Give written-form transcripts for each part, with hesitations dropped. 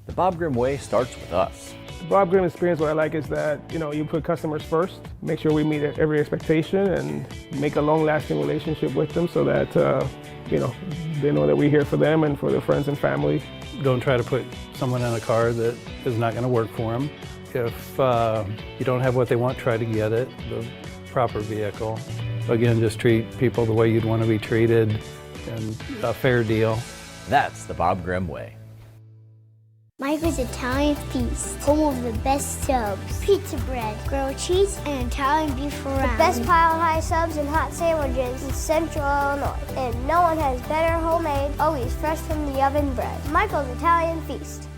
The Bob Grimm way starts with us. The Bob Grimm experience, what I like is that, you put customers first, make sure we meet every expectation and make a long-lasting relationship with them so that, they know that we're here for them and for their friends and family. Don't try to put someone in a car that is not going to work for them. If you don't have what they want, try to get it, the proper vehicle. Again, just treat people the way you'd want to be treated and a fair deal. That's the Bob Grimm way. Michael's Italian Feast, home of the best subs, pizza bread, grilled cheese, and Italian beef fry. The best pile of high subs and hot sandwiches in Central Illinois. And no one has better homemade, always fresh from the oven bread. Michael's Italian Feast.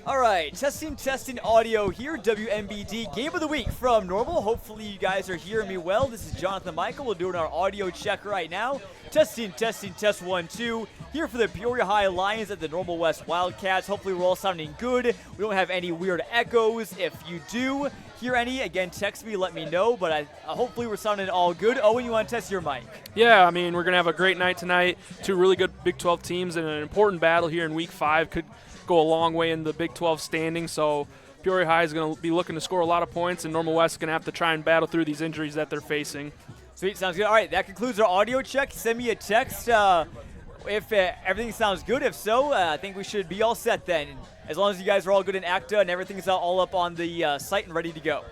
All right, testing audio here. WMBD Game of the Week from Normal. Hopefully you guys are hearing me well. This is Jonathan Michael. We're doing our audio check right now. Testing, test 1, 2. Here for the Peoria High Lions at the Normal West Wildcats. Hopefully we're all sounding good. We don't have any weird echoes. If you do hear any, again, text me, let me know. But hopefully we're sounding all good. Owen, you want to test your mic? Yeah, I mean, we're going to have a great night tonight. Two really good Big 12 teams and an important battle here in Week 5. Could go a long way in the Big 12 standing. So Peoria High is going to be looking to score a lot of points, and Normal West is going to have to try and battle through these injuries that they're facing. Sweet, sounds good. All right, that concludes our audio check. Send me a text if everything sounds good. If so, I think we should be all set then. As long as you guys are all good in ACTA and everything's all up on the site and ready to go.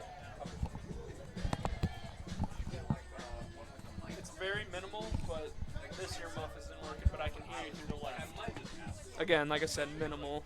It's very minimal, but this earmuff isn't working, but I can hear you through the left. Again, like I said, minimal.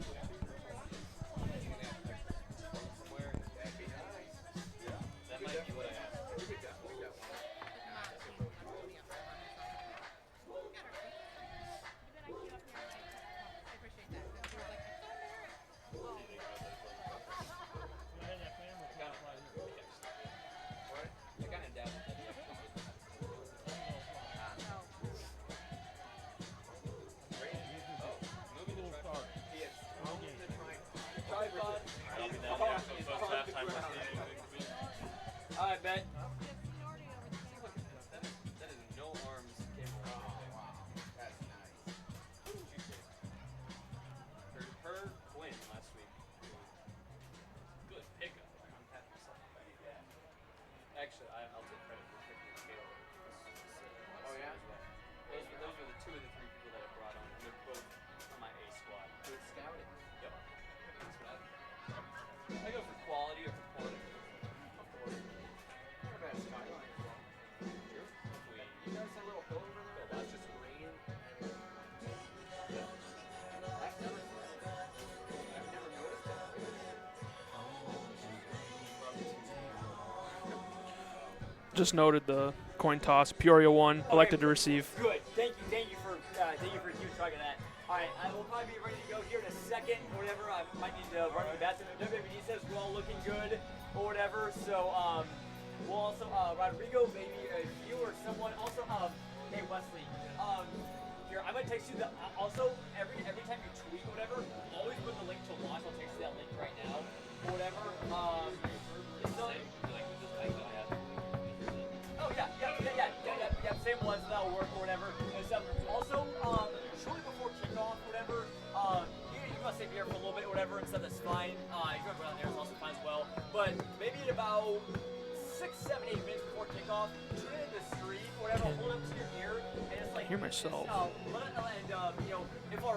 Those were the two of the three people that I brought on. They're both on my A squad. Good scouting. Yep. That's what I go for quality or for quantity. Of course. Not a bad skyline as well. True. You notice that little hill over there? That's just green. I've never noticed that. Just noted the coin toss. Peoria won, elected to receive. Good. Thank you for keeping track of that. All right, I will probably be ready to go here in a second or whatever. I might need to run to the bathroom. WMBD says we're all looking good or whatever. So we'll also Rodrigo, maybe you or someone. Also, hey Wesley, here I might text you the. Also, every time you tweet or whatever, always put the link to watch. I'll text you that link right now or whatever. Oh yeah, same ones, that'll work or whatever. And stuff. Also, shortly before kickoff, whatever, you must stay here for a little bit or whatever, and stuff, that's fine. If you want to go down there, it's also fine as well. But maybe in about 6, 7, 8 minutes before kickoff, tune in the stream or whatever, hold up to your ear, and it's like, I hear myself.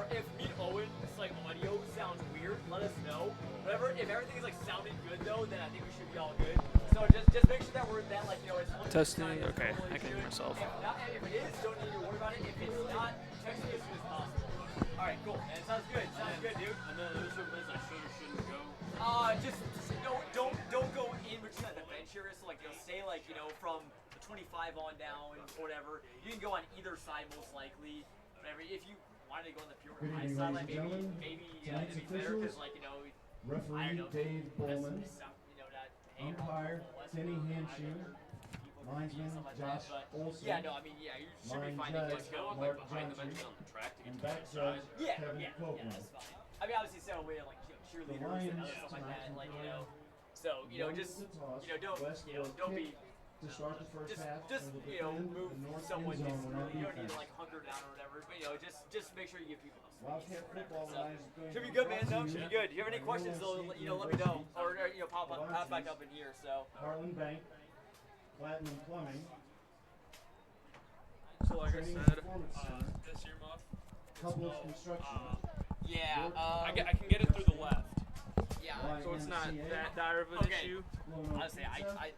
If me and Owen, it's like audio sounds weird, let us know. Whatever, if everything is like sounding good though, then I think we should be all good. So just make sure that we're that like it's Testing. Okay, I can hear myself. If it is, don't need to worry about it. If it's not, text me as soon as possible. All right, cool. Man, sounds good. Sounds good, dude. And then there's certain places I should or shouldn't go. Just don't go in between the bench here. So like stay like from the 25 on down or whatever. You can go on either side most likely. Whatever. If you wanted to go on the Peoria High side, like maybe it'd be better because like Referee Dave Bowman, umpire Kenny Hanshu, linesman Josh Olson, yeah, no, I mean, yeah, you should be fine to line judge go Mark behind the bench Johnson, on the track to and get back to the judge side. Kevin Yeah, Copeland. that's fine. I mean, obviously, so we have like cheerleaders and other stuff like that, like so just don't be. To start the first half, Just and we'll defend move the north someone. end zone on You don't need defense. to like hunker down or whatever, but just make sure you give people enough space. Wildcat football line is going Should to be good, man. brought No, to should you be good. If you have any by questions, Norwell State let me know, University, or pop back up in here. So. Harlan Bank, Platinum Plumbing, So like I Training said, Performance Center, this earmuff. Couples Construction, Yeah. I can get it through the left, Yeah. so it's not YMCA, that dire of an Okay. issue. Lonoke Honestly, Pizza, I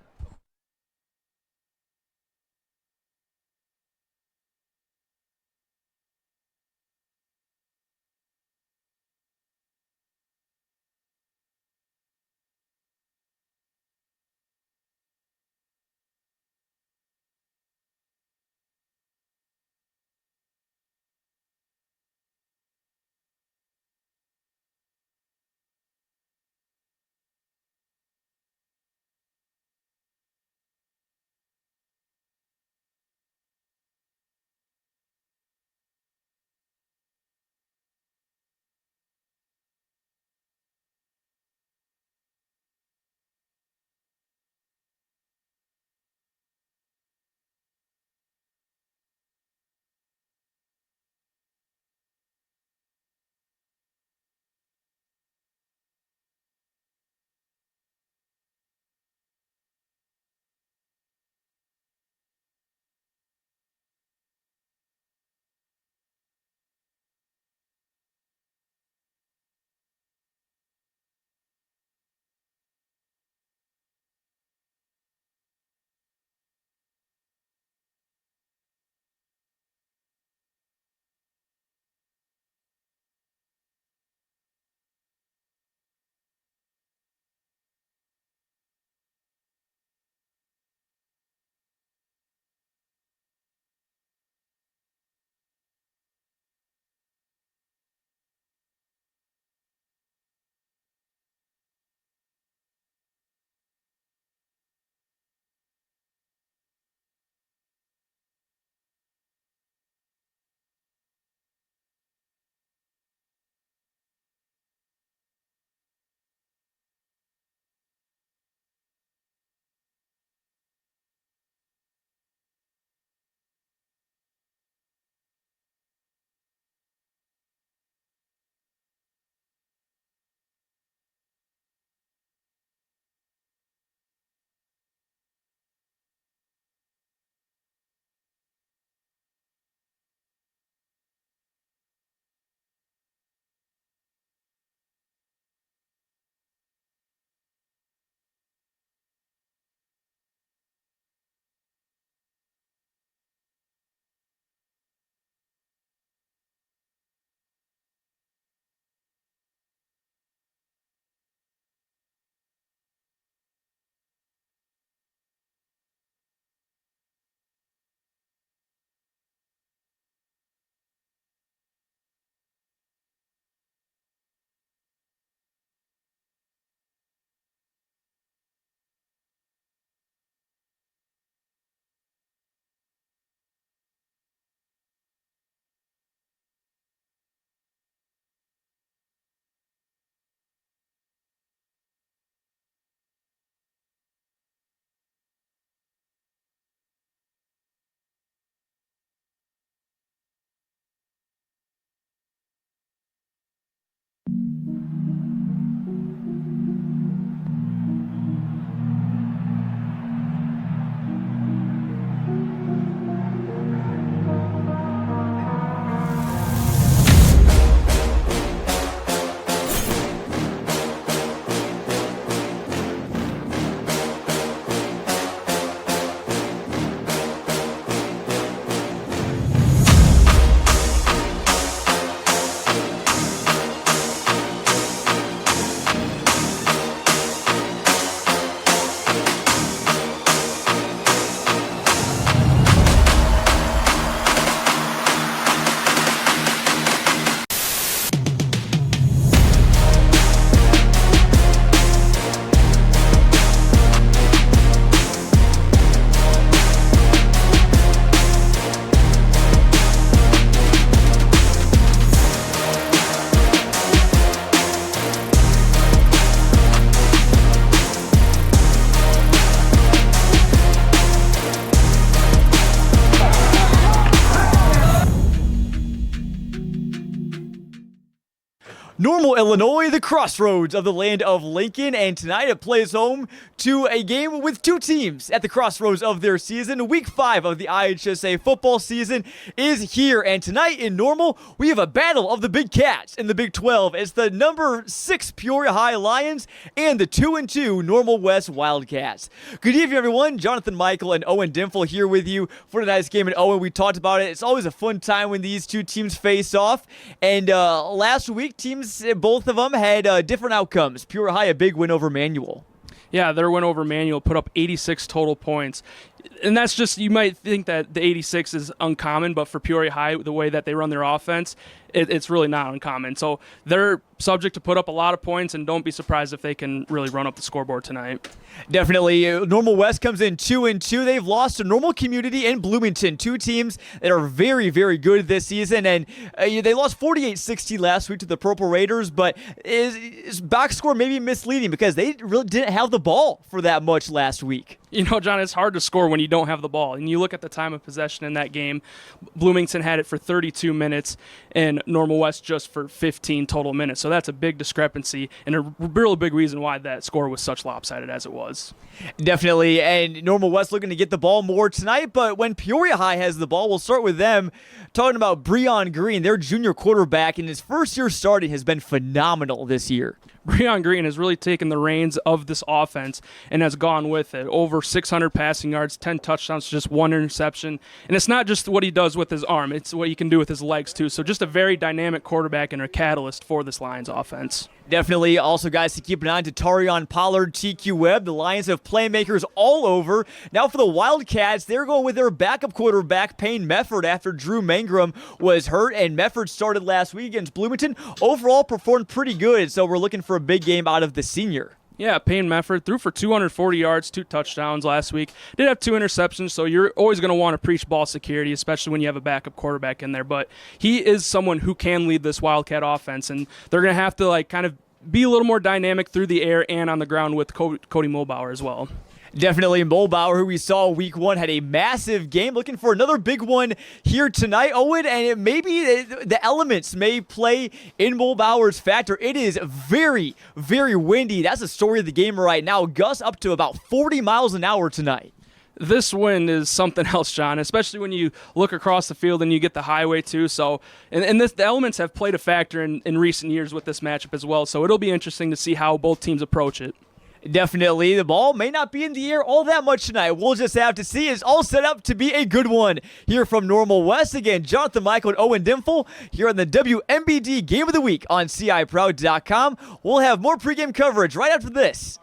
Normal, Illinois, the crossroads of the land of Lincoln, and tonight it plays home to a game with two teams at the crossroads of their season. Week 5 of the IHSA football season is here, and tonight in Normal, we have a battle of the big cats in the Big 12. It's the number 6 Peoria High Lions and the 2-2 Normal West Wildcats. Good evening, everyone. Jonathan Michael and Owen Dimple here with you for tonight's game. And Owen, we talked about it. It's always a fun time when these two teams face off, and last week, both of them had different outcomes. Peoria High, a big win over Manual. Yeah, their win over Manual put up 86 total points. And that's just, you might think that the 86 is uncommon, but for Peoria High, the way that they run their offense, it's really not uncommon. So they're subject to put up a lot of points, and don't be surprised if they can really run up the scoreboard tonight. Definitely. Normal West comes in 2-2. They've lost to Normal Community and Bloomington, two teams that are very, very good this season. And they lost 48-60 last week to the Purple Raiders, but is box score maybe misleading because they really didn't have the ball for that much last week. You know, John, it's hard to score when you don't have the ball. And you look at the time of possession in that game, Bloomington had it for 32 minutes and Normal West just for 15 total minutes. So that's a big discrepancy and a real big reason why that score was such lopsided as it was. Definitely, and Normal West looking to get the ball more tonight, but when Peoria High has the ball, we'll start with them. Talking about Breon Green, their junior quarterback, in his first year starting has been phenomenal this year. Breon Green has really taken the reins of this offense and has gone with it. Over 600 passing yards, 10 touchdowns, just 1 interception. And it's not just what he does with his arm, it's what he can do with his legs too. So just a very dynamic quarterback and a catalyst for this Lions offense. Definitely. Also, guys, to keep an eye on to Tarion Pollard, TQ Webb. The Lions have playmakers all over. Now for the Wildcats, they're going with their backup quarterback, Payne Mefford, after Drew Mangrum was hurt, and Mefford started last week against Bloomington. Overall, performed pretty good, so we're looking for a big game out of the senior. Yeah, Payne Mefford threw for 240 yards, 2 touchdowns last week. Did have 2 interceptions, so you're always going to want to preach ball security, especially when you have a backup quarterback in there. But he is someone who can lead this Wildcat offense, and they're going to have to kind of be a little more dynamic through the air and on the ground with Cody Mulbauer as well. Definitely. Mulbauer, who we saw week 1, had a massive game. Looking for another big one here tonight, Owen, and maybe the elements may play in Mulbauer's factor. It is very, very windy. That's the story of the game right now. Gusts up to about 40 miles an hour tonight. This wind is something else, John, especially when you look across the field and you get the highway too. So, and the elements have played a factor in recent years with this matchup as well. So it'll be interesting to see how both teams approach it. Definitely. The ball may not be in the air all that much tonight. We'll just have to see. It's all set up to be a good one here from Normal West. Again, Jonathan Michael and Owen Dimple here on the WMBD Game of the Week on CIProud.com. We'll have more pregame coverage right after this.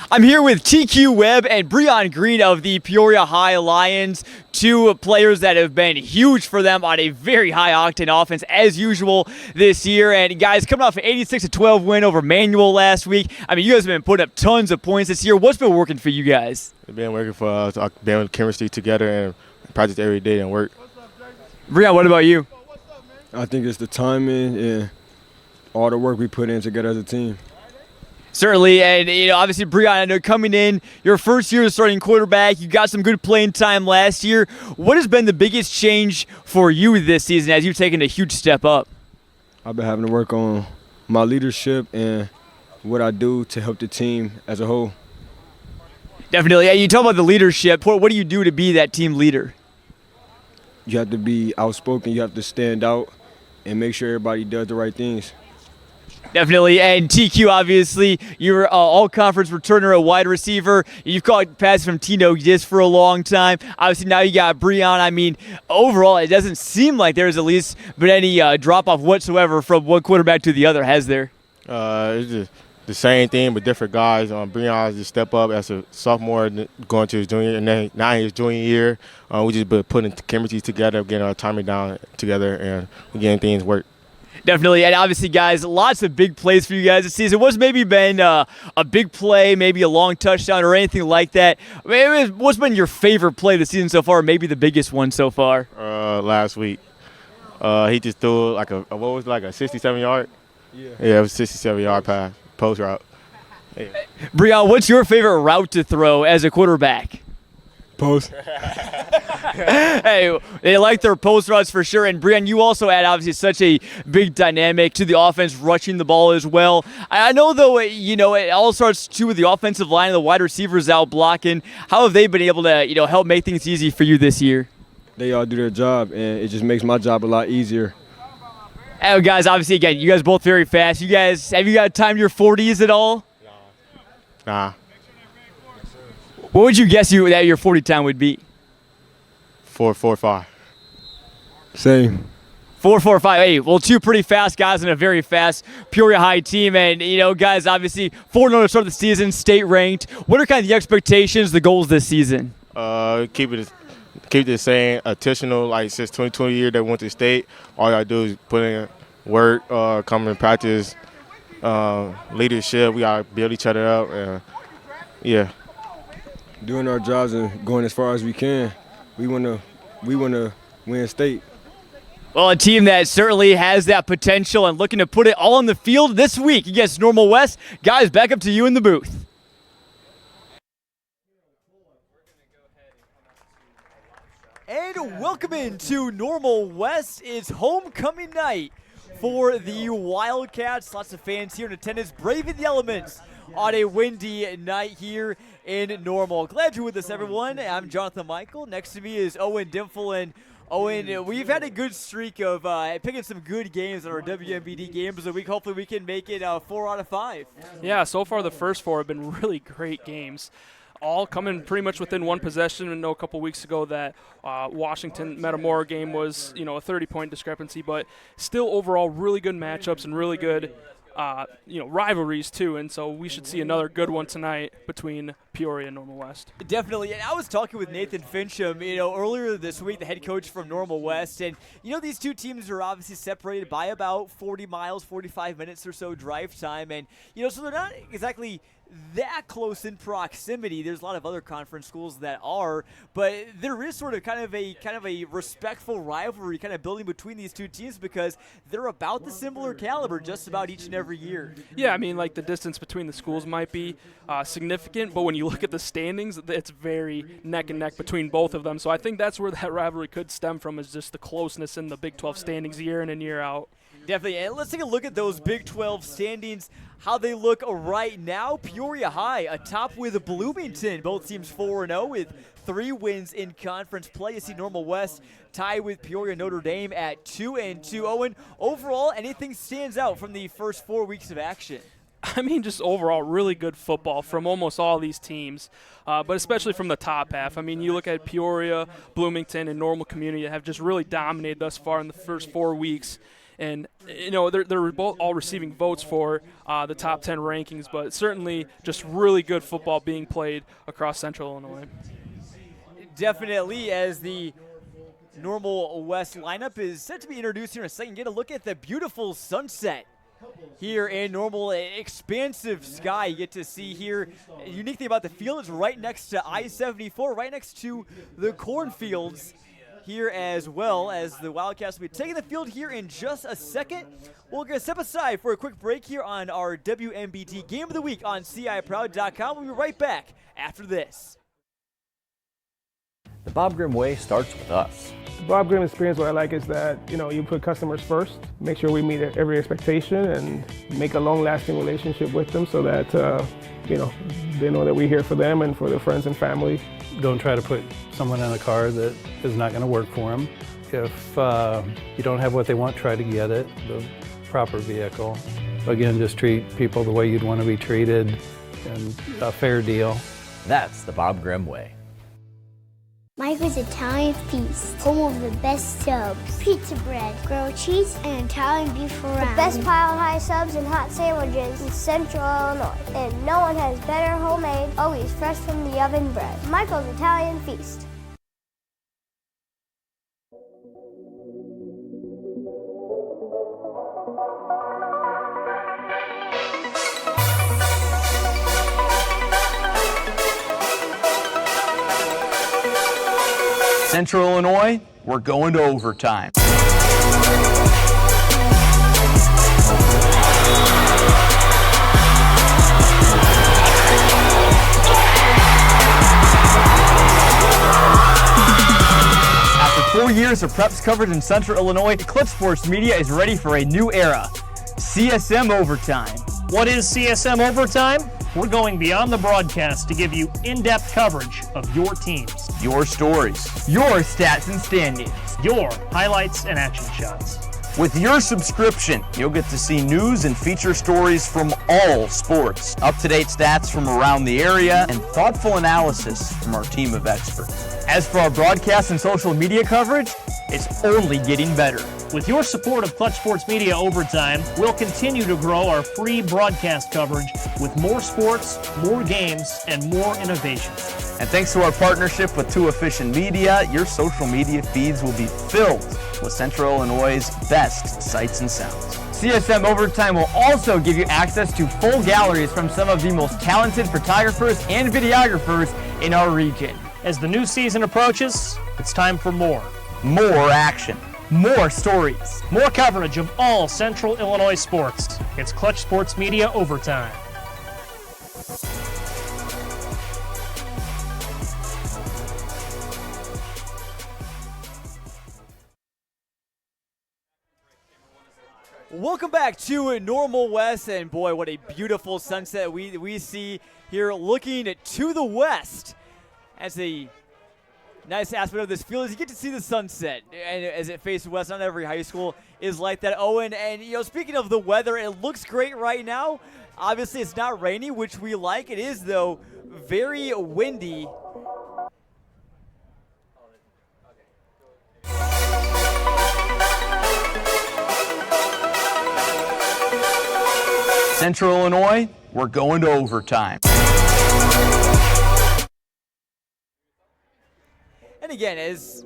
I'm here with TQ Webb and Breon Green of the Peoria High Lions, two players that have been huge for them on a very high-octane offense, as usual this year. And, guys, coming off an 86-12 win over Manual last week, I mean, you guys have been putting up tons of points this year. What's been working for you guys? It's been working for us, being chemistry together and practice every day and work. Breon, what about you? I think it's the timing and all the work we put in together as a team. Certainly, and obviously, Breon, I know coming in, your first year as starting quarterback, you got some good playing time last year. What has been the biggest change for you this season as you've taken a huge step up? I've been having to work on my leadership and what I do to help the team as a whole. Definitely. You talk about the leadership. What do you do to be that team leader? You have to be outspoken. You have to stand out and make sure everybody does the right things. Definitely, and TQ, obviously, you're all-conference returner, a wide receiver. You've caught passes from Tino just for a long time. Obviously, now you got Breon. I mean, overall, it doesn't seem like there's at least been any drop-off whatsoever from one quarterback to the other, has there? It's just the same thing, but different guys. Breon just step up as a sophomore going to his junior, and then now his junior year. We just been putting chemistry together, getting our timing down together, and getting things work. Definitely, and obviously, guys, lots of big plays for you guys this season. What's maybe been a big play, maybe a long touchdown or anything like that? What's been your favorite play this season so far, maybe the biggest one so far? Last week. He just threw like a 67-yard? Yeah, it was a 67-yard pass, post route. Yeah. Breon, what's your favorite route to throw as a quarterback? Post. Hey, they like their post routes for sure. And Brian, you also add obviously such a big dynamic to the offense, rushing the ball as well. I know though, it all starts too with the offensive line and the wide receivers out blocking. How have they been able to, help make things easy for you this year? They all do their job, and it just makes my job a lot easier. Oh, guys, obviously, again, you guys both very fast. Have you got time your 40s at all? Nah. What would you guess that your 40 time would be? 4.45. Same. 4.45. Hey, well, two pretty fast guys and a very fast Peoria High team. And, guys, obviously, 4-0 to start the season, state ranked. What are kind of the expectations, the goals this season? Keep it the same. Additional, like since 2020 year that went to state, all y'all do is put in work, come and practice, leadership. We gotta build each other up, and yeah. Doing our jobs and going as far as we can. We wanna win state. Well, a team that certainly has that potential and looking to put it all on the field this week against Normal West. Guys, back up to you in the booth. And welcome into Normal West. It's homecoming night for the Wildcats. Lots of fans here in attendance, braving the elements on a windy night here in Normal. Glad you're with us, everyone. I'm Jonathan Michael. Next to me is Owen Dimple. And Owen, we've had a good streak of picking some good games on our WMBD games of the week. Hopefully we can make it 4 out of 5. Yeah, so far the first 4 have been really great games. All coming pretty much within one possession. I know a couple weeks ago that Washington Metamora game was, a 30-point discrepancy, but still overall really good matchups and really good, rivalries too. And so we should see another good one tonight between Peoria and Normal West. Definitely. And I was talking with Nathan Fincham, earlier this week, the head coach from Normal West. And, these two teams are obviously separated by about 40 miles, 45 minutes or so drive time. And, so they're not exactly that close in proximity. There's a lot of other conference schools that are, but there is sort of kind of a respectful rivalry kind of building between these two teams because they're about the similar caliber just about each and every year. Yeah, I mean, like the distance between the schools might be significant, but when you look at the standings, it's very neck and neck between both of them. So I think that's where that rivalry could stem from, is just the closeness in the Big 12 standings year in and year out. Definitely. And let's take a look at those Big 12 standings, how they look right now. Peoria High atop with Bloomington. Both teams 4-0 with 3 wins in conference play. You see Normal West tied with Peoria Notre Dame at 2-2. Owen, overall, anything stands out from the first 4 weeks of action? I mean, just overall really good football from almost all these teams, but especially from the top half. I mean, you look at Peoria, Bloomington, and Normal Community that have just really dominated thus far in the first 4 weeks. And, they're both all receiving votes for the top 10 rankings, but certainly just really good football being played across Central Illinois. Definitely, as the Normal West lineup is set to be introduced here in a second. Get a look at the beautiful sunset here in Normal. Expansive sky you get to see here. The unique thing about the field is right next to I-74, right next to the cornfields here, as well as the Wildcats will be taking the field here in just a second. We're going to step aside for a quick break here on our WMBD Game of the Week on CIProud.com. We'll be right back after this. The Bob Grimm way starts with us. The Bob Grimm experience, what I like is that, you put customers first, make sure we meet every expectation and make a long-lasting relationship with them so that, they know that we're here for them and for their friends and family. Don't try to put someone in a car that is not going to work for them. If you don't have what they want, try to get it, the proper vehicle. Again, just treat people the way you'd want to be treated and a fair deal. That's the Bob Grimm way. Michael's Italian Feast, home of the best subs, pizza bread, grilled cheese, and Italian beef around. The best pile of high subs and hot sandwiches in Central Illinois. And no one has better homemade, always fresh from the oven bread. Michael's Italian Feast. Central Illinois, we're going to overtime. 4 years of preps coverage in Central Illinois, Clutch Sports Media is ready for a new era. CSM Overtime. What is CSM Overtime? We're going beyond the broadcast to give you in-depth coverage of your teams, Your stories. Your stats and standings. your highlights and action shots. With your subscription, you'll get to see news and feature stories from all sports, up-to-date stats from around the area, and thoughtful analysis from our team of experts. As for our broadcast and social media coverage, it's only getting better. With your support of Clutch Sports Media Overtime, we'll continue to grow our free broadcast coverage with more sports, more games, and more innovation. And thanks to our partnership with Too Efficient Media, your social media feeds will be filled with Central Illinois' best sights and sounds. CSM Overtime will also give you access to full galleries from some of the most talented photographers and videographers in our region. As the new season approaches, it's time for more. More action. More stories. More coverage of all Central Illinois sports. It's Clutch Sports Media Overtime. Welcome back to Normal West, and boy, what a beautiful sunset we see here looking to the west. As a nice aspect of this field is you get to see the sunset, and as it faces west, not every high school is like that. Owen, and speaking of the weather, it looks great right now. Obviously, it's not rainy, which we like. It is, though, very windy. Central Illinois, we're going to overtime. And again, as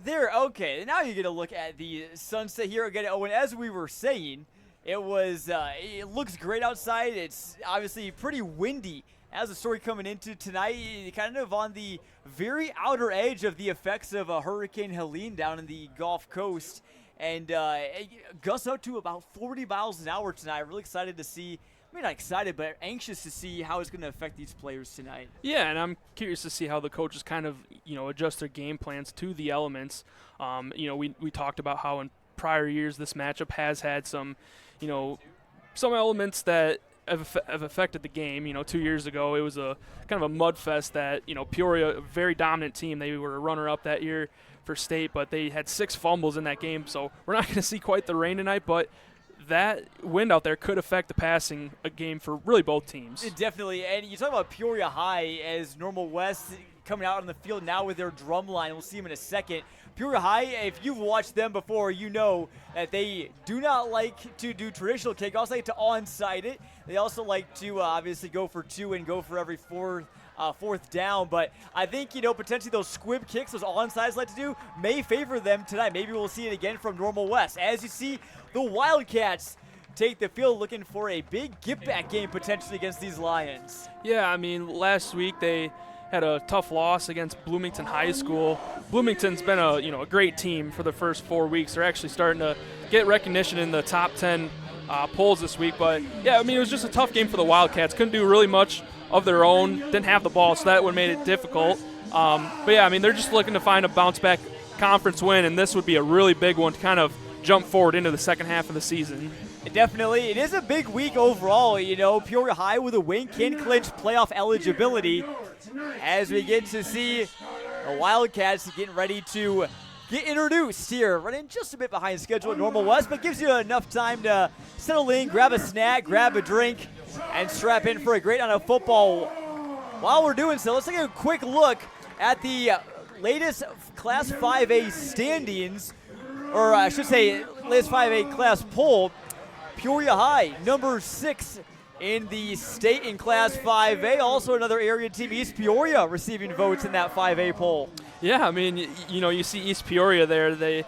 there, okay, now you're gonna look at the sunset here again. Owen, as we were saying, it looks great outside. It's obviously pretty windy. As the story coming into tonight, kind of on the very outer edge of the effects of Hurricane Helene down in the Gulf Coast. And it gusts up to about 40 miles an hour tonight. Really excited to see, not excited, but anxious to see how it's going to affect these players tonight. Yeah, and I'm curious to see how the coaches kind of, adjust their game plans to the elements. We talked about how in prior years this matchup has had some elements that have affected the game. 2 years ago, it was a kind of a mud fest that, Peoria, a very dominant team. They were a runner-up that year for state, but they had 6 fumbles in that game. So we're not going to see quite the rain tonight, but that wind out there could affect the passing game for really both teams. Definitely. And you talk about Peoria High as Normal West coming out on the field now with their drum line. We'll see them in a second. Peoria High, if you've watched them before, you know that they do not like to do traditional kickoffs. They like to onside it. They also like to obviously go for 2 and go for every fourth down. But I think, potentially those squib kicks, those onsides like to do, may favor them tonight. Maybe we'll see it again from Normal West. As you see, the Wildcats take the field looking for a big get-back game potentially against these Lions. Yeah, last week they had a tough loss against Bloomington High School. Bloomington's been a great team for the first 4 weeks. They're actually starting to get recognition in the top 10 polls this week. But, yeah, it was just a tough game for the Wildcats. Couldn't do really much of their own. Didn't have the ball, so that would made it difficult. But, yeah, they're just looking to find a bounce-back conference win, and this would be a really big one to kind of jump forward into the second half of the season. Definitely. It is a big week overall. Peoria High with a win can clinch playoff eligibility as we get to see the Wildcats getting ready to get introduced here. Running just a bit behind schedule at Normal West, but gives you enough time to settle in, grab a snack, grab a drink, and strap in for a great night of football. While we're doing so, let's take a quick look at the latest Class 5A standings, or I should say latest 5A class poll. Peoria High, number 6 in the state in Class 5A. Also another area team, East Peoria, receiving votes in that 5A poll. Yeah, you see East Peoria there. They've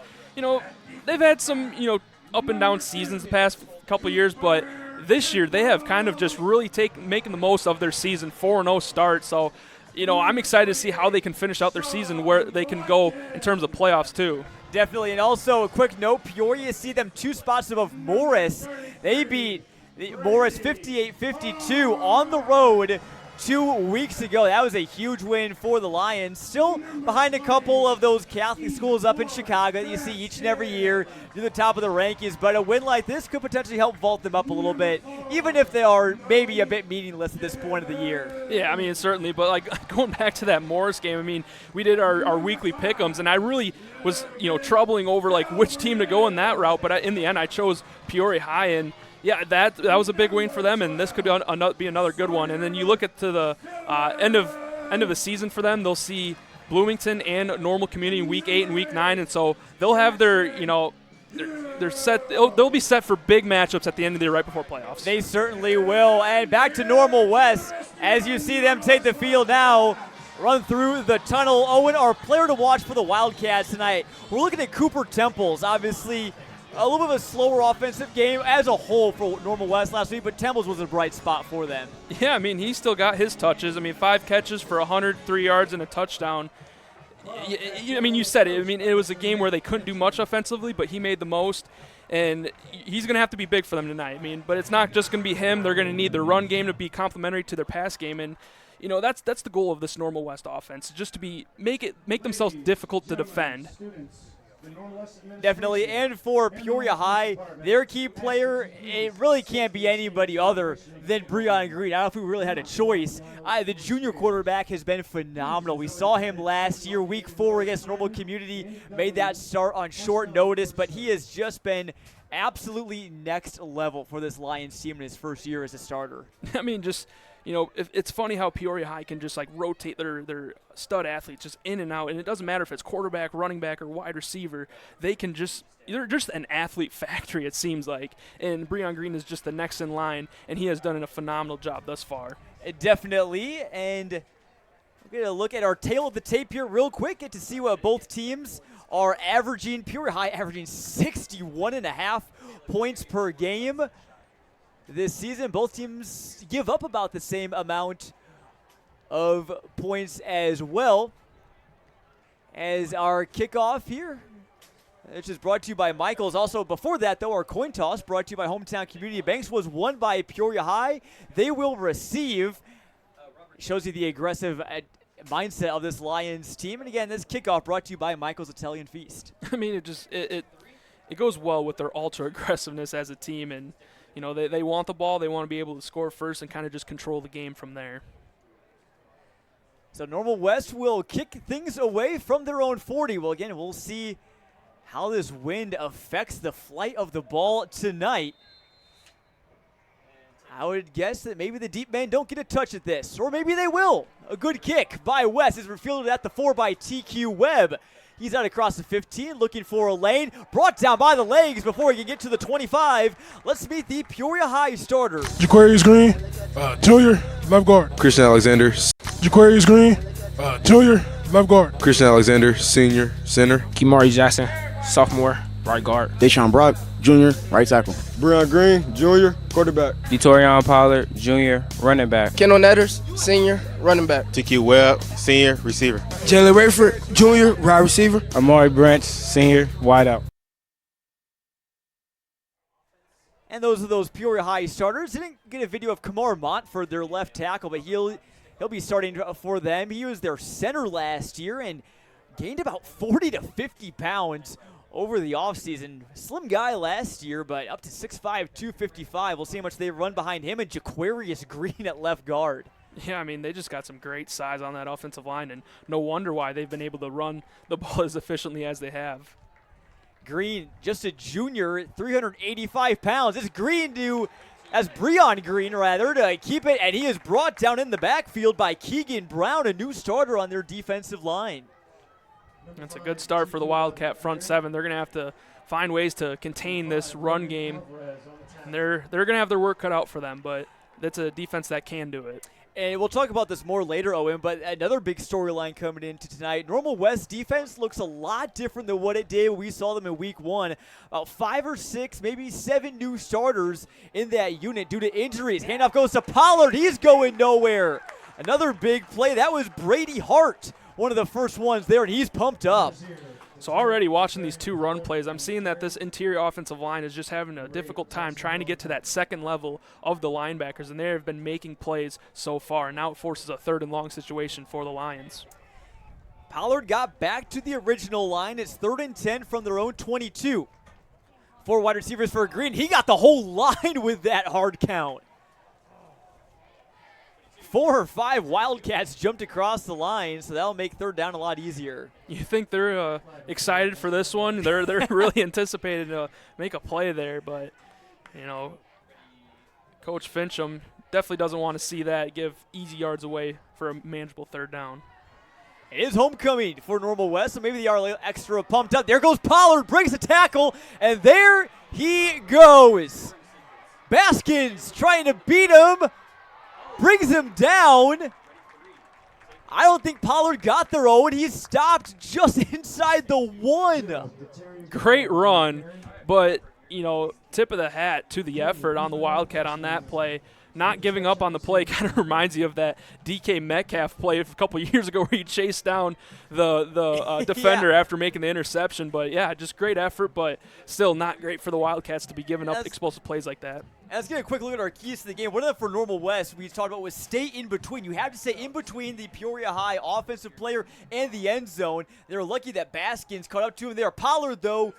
had some, up and down seasons the past couple of years, but this year they have kind of just really making the most of their season, 4-0 start. So, I'm excited to see how they can finish out their season, where they can go in terms of playoffs too. Definitely, and also a quick note, Peoria see them 2 spots above Morris. They beat Morris 58-52 on the road 2 weeks ago. That was a huge win for the Lions. Still behind a couple of those Catholic schools up in Chicago that you see each and every year near the top of the rankings. But a win like this could potentially help vault them up a little bit, even if they are maybe a bit meaningless at this point of the year. Yeah, I mean, certainly. But, like, going back to that Morris game, I mean, we did our weekly pick-ems, and I really was, troubling over, like, which team to go in that route. But in the end, I chose Peoria High, and yeah, that was a big win for them, and this could be another good one. And then you look at to the end of the season for them, they'll see Bloomington and Normal Community in Week 8 and Week 9, and so they'll have their they're set. They'll be set for big matchups at the end of the year, right before playoffs. They certainly will. And back to Normal West, as you see them take the field now. Run through the tunnel. Owen, our player to watch for the Wildcats tonight. We're looking at Cooper Temples, obviously. A little bit of a slower offensive game as a whole for Normal West last week, but Temples was a bright spot for them. Yeah, I mean, he still got his touches. I mean, 5 catches for 103 yards and a touchdown. I mean, you said it. I mean, it was a game where they couldn't do much offensively, but he made the most, and he's going to have to be big for them tonight. I mean, but it's not just going to be him. They're going to need their run game to be complementary to their pass game, and that's the goal of this Normal West offense, just to make themselves difficult to defend. Definitely, and for Peoria High, their key player, it really can't be anybody other than Breon Green. I don't know if we really had a choice. The junior quarterback has been phenomenal. We saw him last year, Week 4 against Normal Community, made that start on short notice, but he has just been absolutely next level for this Lions team in his first year as a starter. I mean, just it's funny how Peoria High can just like rotate their stud athletes just in and out, and it doesn't matter if it's quarterback, running back, or wide receiver. They're just an athlete factory, it seems like. And Breon Green is just the next in line, and he has done a phenomenal job thus far. Definitely, and we're going to look at our tail of the tape here real quick, get to see what both teams are averaging. Peoria High averaging 61.5 points per game this season. Both teams give up about the same amount of points as well. As our kickoff here, which is brought to you by Michaels. Also, before that, though, our coin toss brought to you by Hometown Community Banks was won by Peoria High. They will receive. Shows you the aggressive mindset of this Lions team. And again, this kickoff brought to you by Michaels Italian Feast. I mean, it goes well with their ultra aggressiveness as a team, and they want the ball. They want to be able to score first and kind of just control the game from there. So Normal West will kick things away from their own 40. Well, again, we'll see how this wind affects the flight of the ball tonight. I would guess that maybe the deep men don't get a touch at this, or maybe they will. A good kick by West is fielded at the 4 by TQ Webb. He's out across the 15, looking for a lane. Brought down by the legs before he can get to the 25. Let's meet the Peoria High starter. Jaquarius Green, junior, left guard. Christian Alexander. Jaquarius Green, junior, left guard. Christian Alexander, senior, center. Kimari Jackson, sophomore, right guard. Deshaun Brock, junior, right tackle. Breon Green, junior, quarterback. Detorian Pollard, junior, running back. Kendall Netters, senior, running back. TQ Webb, senior, receiver. Jalen Rayford, junior, wide receiver. Amari Branch, senior, wide out. And those are those Peoria High starters. Didn't get a video of Kamar Montford, their left tackle, but he'll be starting for them. He was their center last year and gained about 40 to 50 pounds over the offseason. Slim guy last year, but up to 6'5", 255. We'll see how much they run behind him and Jaquarius Green at left guard. Yeah, I mean, they just got some great size on that offensive line, and no wonder why they've been able to run the ball as efficiently as they have. Green, just a junior, 385 pounds. It's Green as Breon Green, rather, to keep it, and he is brought down in the backfield by Keegan Brown, a new starter on their defensive line. That's a good start for the Wildcat front seven. They're going to have to find ways to contain this run game. And they're going to have their work cut out for them, but that's a defense that can do it. And we'll talk about this more later, Owen, but another big storyline coming into tonight. Normal West defense looks a lot different than what it did when we saw them in Week 1. About 5 or 6, maybe 7 new starters in that unit due to injuries. Handoff goes to Pollard. He's going nowhere. Another big play. That was Brady Hart, one of the first ones there, and he's pumped up. So already watching these two run plays, I'm seeing that this interior offensive line is just having a difficult time trying to get to that second level of the linebackers, and they have been making plays so far. And now it forces a 3rd and long situation for the Lions. Pollard got back to the original line. It's 3rd and 10 from their own 22. 4 wide receivers for Green. He got the whole line with that hard count. 4 or 5 Wildcats jumped across the line, so that'll make 3rd down a lot easier. You think they're excited for this one? They're really anticipating to make a play there, but you know, Coach Fincham definitely doesn't want to see that give easy yards away for a manageable 3rd down. It is homecoming for Normal West, so maybe they are a little extra pumped up. There goes Pollard, breaks a tackle, and there he goes. Baskins trying to beat him, brings him down. I don't think Pollard got there, Owen. He stopped just inside the 1. Great run, but, you know, tip of the hat to the effort on the Wildcat on that play. Not giving up on the play kind of reminds you of that DK Metcalf play a couple years ago where he chased down the defender after making the interception. But, yeah, just great effort, but still not great for the Wildcats to be giving up explosive plays like that. Let's get a quick look at our keys to the game. One of them for Normal West we talked about was stay in between. You have to stay in between the Peoria High offensive player and the end zone. They're lucky that Baskins caught up to him there. Pollard, though,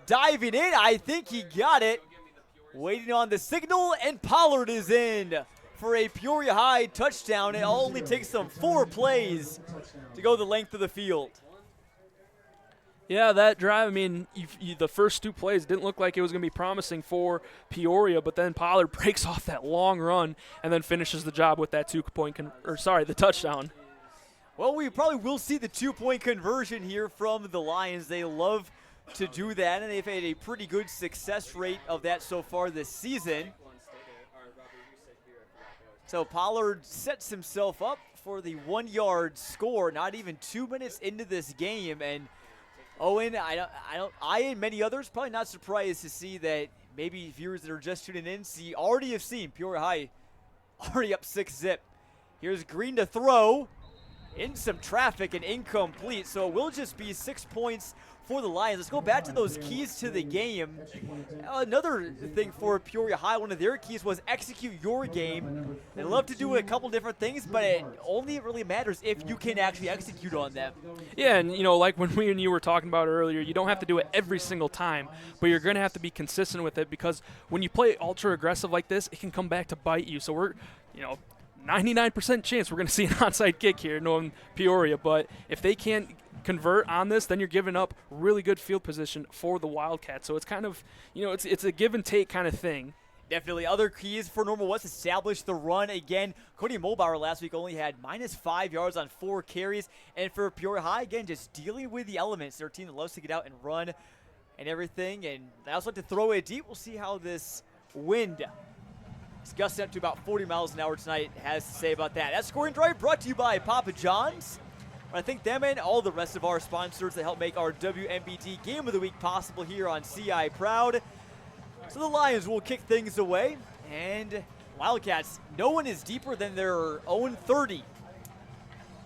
diving in. I think he got it. Waiting on the signal, and Pollard is in for a Peoria High touchdown. It only takes them 4 plays to go the length of the field. Yeah, that drive, I mean, the first 2 plays didn't look like it was going to be promising for Peoria, but then Pollard breaks off that long run and then finishes the job with that the touchdown. Well, we probably will see the 2-point conversion here from the Lions. They love to do that, and they've had a pretty good success rate of that so far this season. So Pollard sets himself up for the 1-yard score, not even 2 minutes into this game. And Owen, I and many others probably not surprised to see that maybe viewers that are just tuning in already have seen Peoria High already up 6-zip. Here's Green to throw in some traffic and incomplete. So it will just be 6 points for the Lions. Let's go back to those keys to the game. Another thing for Peoria High, one of their keys was execute your game. They love to do a couple different things, but it only really matters if you can actually execute on them. Yeah, and you know, like when we and you were talking about earlier, you don't have to do it every single time, but you're going to have to be consistent with it, because when you play ultra aggressive like this, it can come back to bite you. So we're, 99% chance we're going to see an onside kick here, knowing Peoria, but if they can't convert on this, then you're giving up really good field position for the Wildcats. So it's kind of, it's a give and take kind of thing. Definitely. Other keys for Normal West: establish the run again. Cody Mulbauer last week only had -5 yards on 4 carries. And for Peoria High, again, just dealing with the elements. They're a team that loves to get out and run and everything. And they also like to throw it deep. We'll see how this wind, it's gusting up to about 40 miles an hour tonight, has to say about that. That scoring drive brought to you by Papa John's. I thank them and all the rest of our sponsors that help make our WMBD Game of the Week possible here on CI Proud. So the Lions will kick things away, and Wildcats, no one is deeper than their own 30.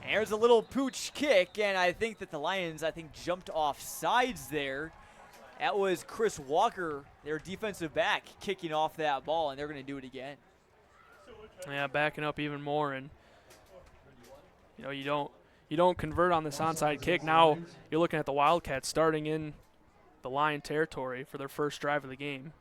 And here's a little pooch kick, and I think that the Lions, jumped off sides there. That was Chris Walker, their defensive back, kicking off that ball, and they're going to do it again. Yeah, backing up even more, and you don't convert on this onside kick. Now you're looking at the Wildcats starting in the Lion territory for their first drive of the game.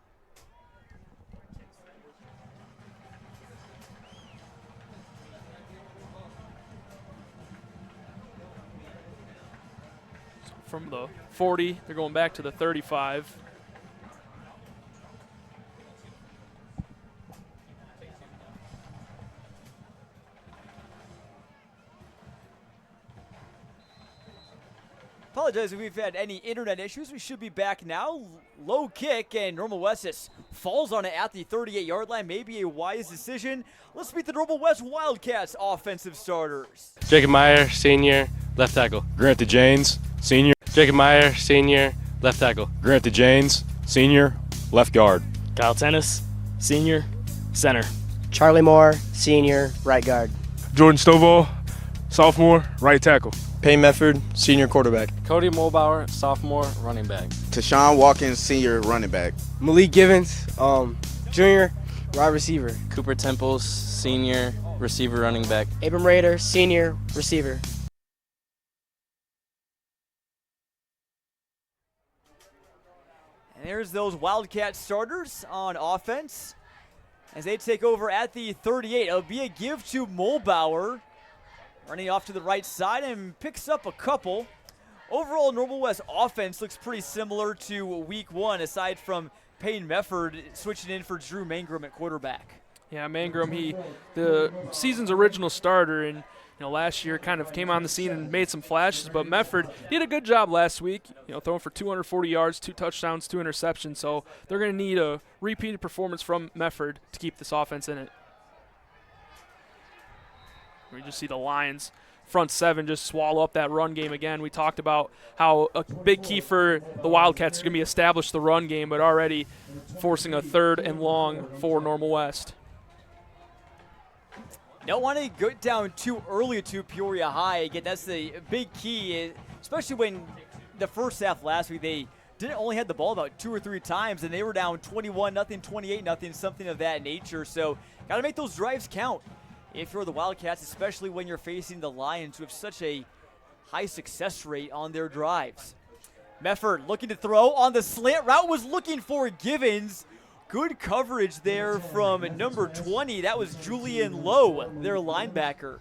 So from the 40, they're going back to the 35. Apologize if we've had any internet issues. We should be back now. Low kick, and Normal West just falls on it at the 38-yard line. Maybe a wise decision. Let's meet the Normal West Wildcats offensive starters. Jacob Meyer, senior, left tackle. Grant Janes, senior. Jacob Meyer, senior, left tackle. Grant Janes, senior, left guard. Kyle Tennis, senior, center. Charlie Moore, senior, right guard. Jordan Stovall, sophomore, right tackle. Payne Mefford, senior quarterback. Cody Mulbauer, sophomore running back. Tashawn Watkins, senior running back. Malik Givens, junior wide receiver. Cooper Temples, senior receiver running back. Abram Rader, senior receiver. And there's those Wildcat starters on offense as they take over at the 38. It'll be a give to Mulbauer, running off to the right side and picks up a couple. Overall, Normal West offense looks pretty similar to week one, aside from Payne Mefford switching in for Drew Mangrum at quarterback. Yeah, Mangrum, the season's original starter, and last year kind of came on the scene and made some flashes, but Mefford did a good job last week, throwing for 240 yards, 2 touchdowns, 2 interceptions, so they're going to need a repeated performance from Mefford to keep this offense in it. We just see the Lions front seven just swallow up that run game again. We talked about how a big key for the Wildcats is going to be establish the run game, but already forcing a 3rd and long for Normal West. Don't want to go down too early to Peoria High. Again, that's the big key, especially when the first half last week they didn't only had the ball about 2 or 3 times, and they were down 21-0, 28-0, something of that nature. So got to make those drives count if you're the Wildcats, especially when you're facing the Lions, who have such a high success rate on their drives. Mefford looking to throw on the slant route, was looking for Givens. Good coverage there from number 20. That was Julian Lowe, their linebacker.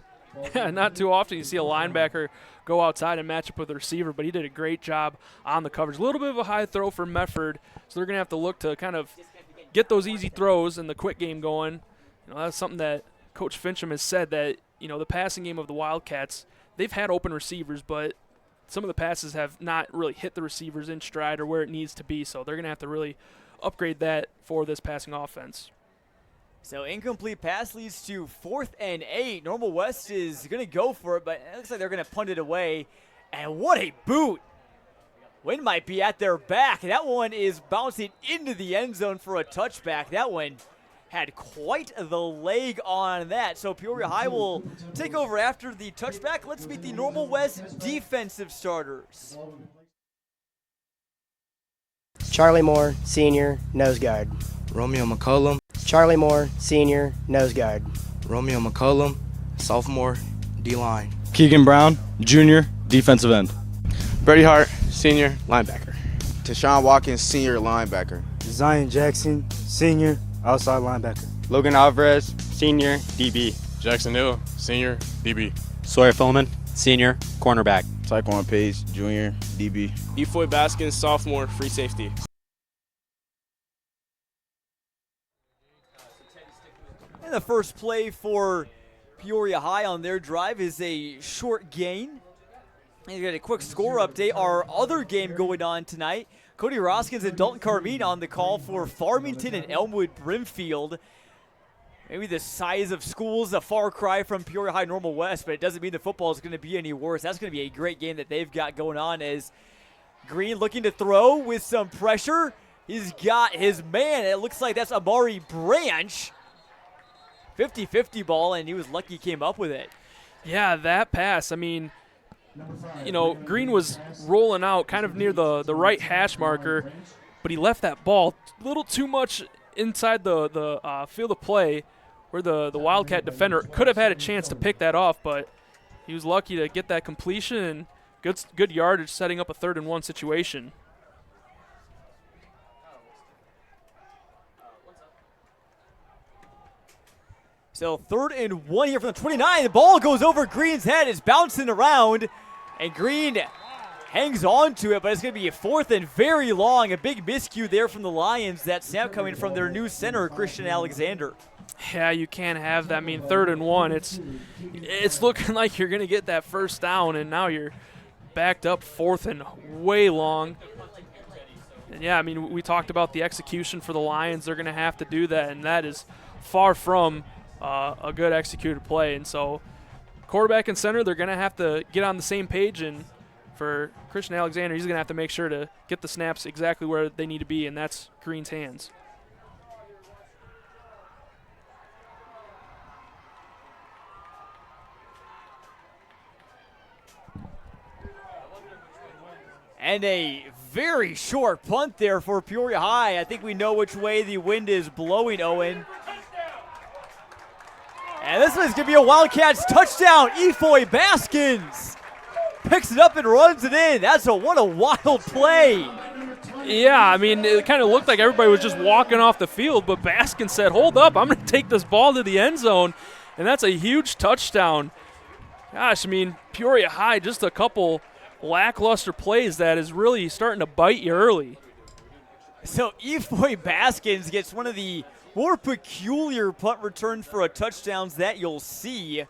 Not too often you see a linebacker go outside and match up with a receiver, but he did a great job on the coverage. A little bit of a high throw for Mefford, so they're going to have to look to kind of get those easy throws and the quick game going. That's something that Coach Fincham has said, that the passing game of the Wildcats, they've had open receivers, but some of the passes have not really hit the receivers in stride or where it needs to be, so they're going to have to really upgrade that for this passing offense. So incomplete pass leads to 4th and 8. Normal West is going to go for it, but it looks like they're going to punt it away. And what a boot. Wind might be at their back. That one is bouncing into the end zone for a touchback. That one had quite the leg on that. So Peoria High will take over after the touchback. Let's meet the Normal West defensive starters. Charlie Moore, senior, nose guard. Romeo McCullum. Charlie Moore, senior, nose guard. Romeo McCullum, sophomore, D-line. Keegan Brown, junior, defensive end. Brady Hart, senior, linebacker. Tashawn Watkins, senior linebacker. Zion Jackson, senior, outside linebacker. Logan Alvarez, senior, DB. Jackson Hill, senior, DB. Sawyer Fulman, senior, cornerback. Tyquan Page, junior, DB. Efoy Baskins, sophomore, free safety. And the first play for Peoria High on their drive is a short gain. And you get a quick score update. Our other game going on tonight, Cody Roskins and Dalton Carmine on the call for Farmington and Elmwood Brimfield. Maybe the size of schools, a far cry from Peoria High Normal West, but it doesn't mean the football is going to be any worse. That's going to be a great game that they've got going on, as Green looking to throw with some pressure. He's got his man. It looks like that's Amari Branch. 50-50 ball, and he was lucky he came up with it. Yeah, that pass, I mean, Green was rolling out kind of near the right hash marker, but he left that ball a little too much inside the field of play, where the Wildcat defender could have had a chance to pick that off, but he was lucky to get that completion and good yardage, setting up a 3rd and 1 situation. So 3rd and 1 here from the 29. The ball goes over Green's head. It's bouncing around, and Green hangs on to it, but it's going to be a 4th and very long. A big miscue there from the Lions. That snap coming from their new center, Christian Alexander. Yeah, you can't have that. I mean, 3rd and 1. It's looking like you're going to get that first down, and now you're backed up 4th and way long. And yeah, I mean, we talked about the execution for the Lions. They're going to have to do that, and that is far from a good executed play. And so quarterback and center, they're going to have to get on the same page, and for Christian Alexander, he's going to have to make sure to get the snaps exactly where they need to be, and that's Green's hands. And a very short punt there for Peoria High. I think we know which way the wind is blowing, Owen. And this one's going to be a Wildcats touchdown. Efoy Baskins picks it up and runs it in. What a wild play. Yeah, I mean, it kind of looked like everybody was just walking off the field, but Baskins said, hold up, I'm going to take this ball to the end zone, and that's a huge touchdown. Gosh, I mean, Peoria High, just a couple lackluster plays that is really starting to bite you early. So Efoy Baskins gets one of the more peculiar punt returns for a touchdowns that you'll see.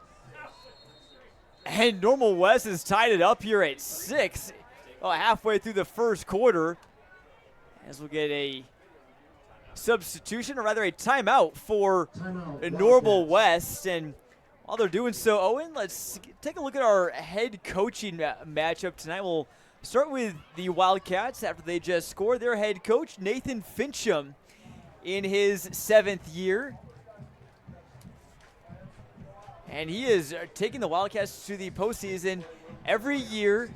And Normal West has tied it up here at 6, halfway through the first quarter. As we'll get a substitution, or rather a timeout for Normal West. And while they're doing so, Owen, let's take a look at our head coaching matchup tonight. We'll start with the Wildcats after they just scored. Their head coach, Nathan Fincham, in his 7th year. And he is taking the Wildcats to the postseason every year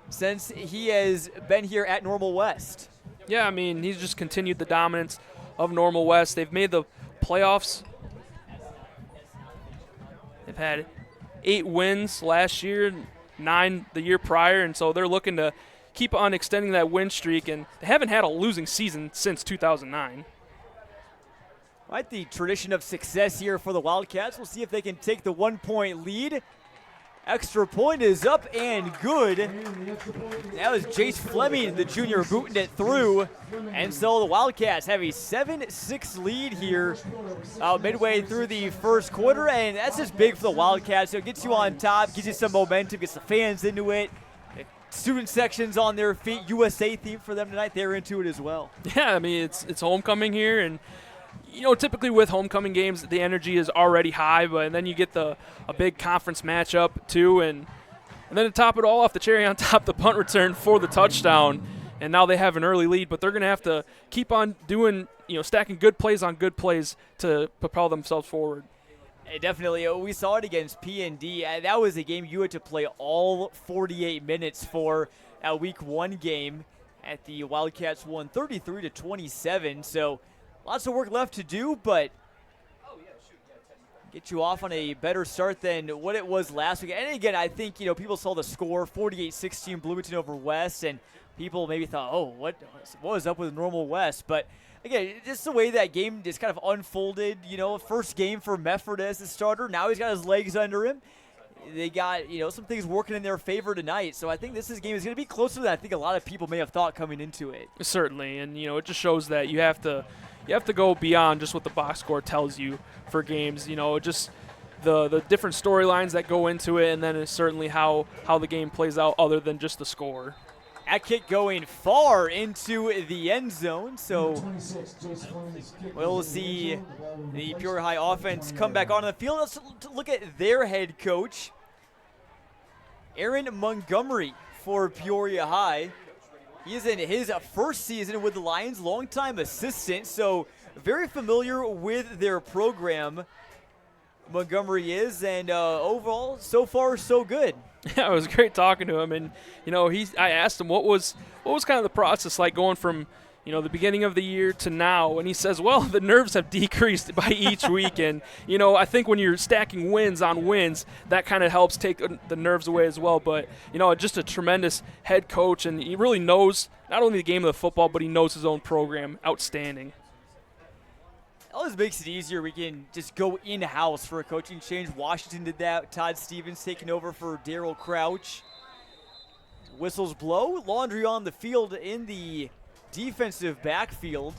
since he has been here at Normal West. Yeah, I mean, he's just continued the dominance of Normal West. They've made the playoffs. They've had 8 wins last year, 9 the year prior, and so they're looking to keep on extending that win streak, and they haven't had a losing season since 2009. Right, the tradition of success here for the Wildcats. We'll see if they can take the 1-point lead. Extra point is up and good. That was Jace Fleming, the junior, booting it through. And so the Wildcats have a 7-6 lead here midway through the first quarter, and that's just big for the Wildcats. So it gets you on top, gives you some momentum, gets the fans into it. The student section's on their feet. USA theme for them tonight. They're into it as well. Yeah, I mean, it's homecoming here, and you know, typically with homecoming games, the energy is already high, but then you get a big conference matchup too, and then to top it all off, the cherry on top, the punt return for the touchdown, and now they have an early lead, but they're going to have to keep on doing, stacking good plays on good plays to propel themselves forward. Definitely. We saw it against P&D. That was a game you had to play all 48 minutes for a Week 1 game. At the Wildcats won 33-27, so lots of work left to do, but get you off on a better start than what it was last week. And again, I think, people saw the score, 48-16 Bloomington over West, and people maybe thought, oh, what was up with Normal West? But again, just the way that game just kind of unfolded, first game for Mefford as the starter. Now he's got his legs under him. They got, some things working in their favor tonight. So I think this game is going to be closer than I think a lot of people may have thought coming into it. Certainly, and, it just shows that you have to go beyond just what the box score tells you for games. Just the different storylines that go into it, and then it's certainly how the game plays out other than just the score. That kick going far into the end zone, so we'll see the Peoria High offense come back on the field. Let's look at their head coach, Aaron Montgomery for Peoria High. He is in his first season with the Lions, longtime assistant, so very familiar with their program. Montgomery is, and overall, so far, so good. Yeah, it was great talking to him, and I asked him what was kind of the process like going from the beginning of the year to now, and he says, well, the nerves have decreased by each week, and I think when you're stacking wins on wins, that kind of helps take the nerves away as well. But just a tremendous head coach, and he really knows not only the game of the football, but he knows his own program. Outstanding. Always makes it easier. We can just go in-house for a coaching change. Washington did that. Todd Stevens taking over for Daryl Crouch. Whistles blow. Laundry on the field in the defensive backfield.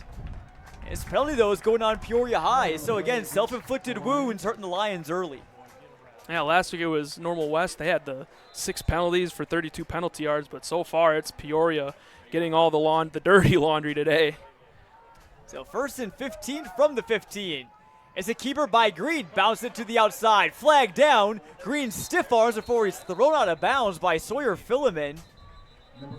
His penalty, though, is going on Peoria High. So, again, self-inflicted wounds hurting the Lions early. Yeah, last week it was Normal West. They had the 6 penalties for 32 penalty yards, but so far it's Peoria getting all the dirty laundry today. So 1st and 15 from the 15. It's a keeper by Green. Bounce it to the outside. Flag down. Green stiff arms before he's thrown out of bounds by Sawyer Philemon.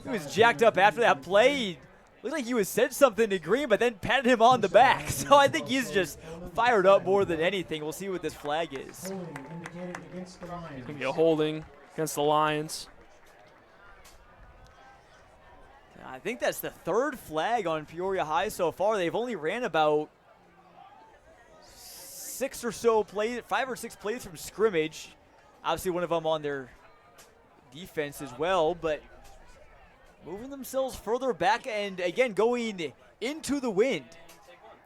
He was jacked up after that play. He looked like he said something to Green, but then patted him on the back. So I think he's just fired up more than anything. We'll see what this flag is. It's going to be a holding against the Lions. I think that's the third flag on Peoria High so far. They've only ran about 5 or 6 plays from scrimmage. Obviously one of them on their defense as well, but moving themselves further back and again going into the wind.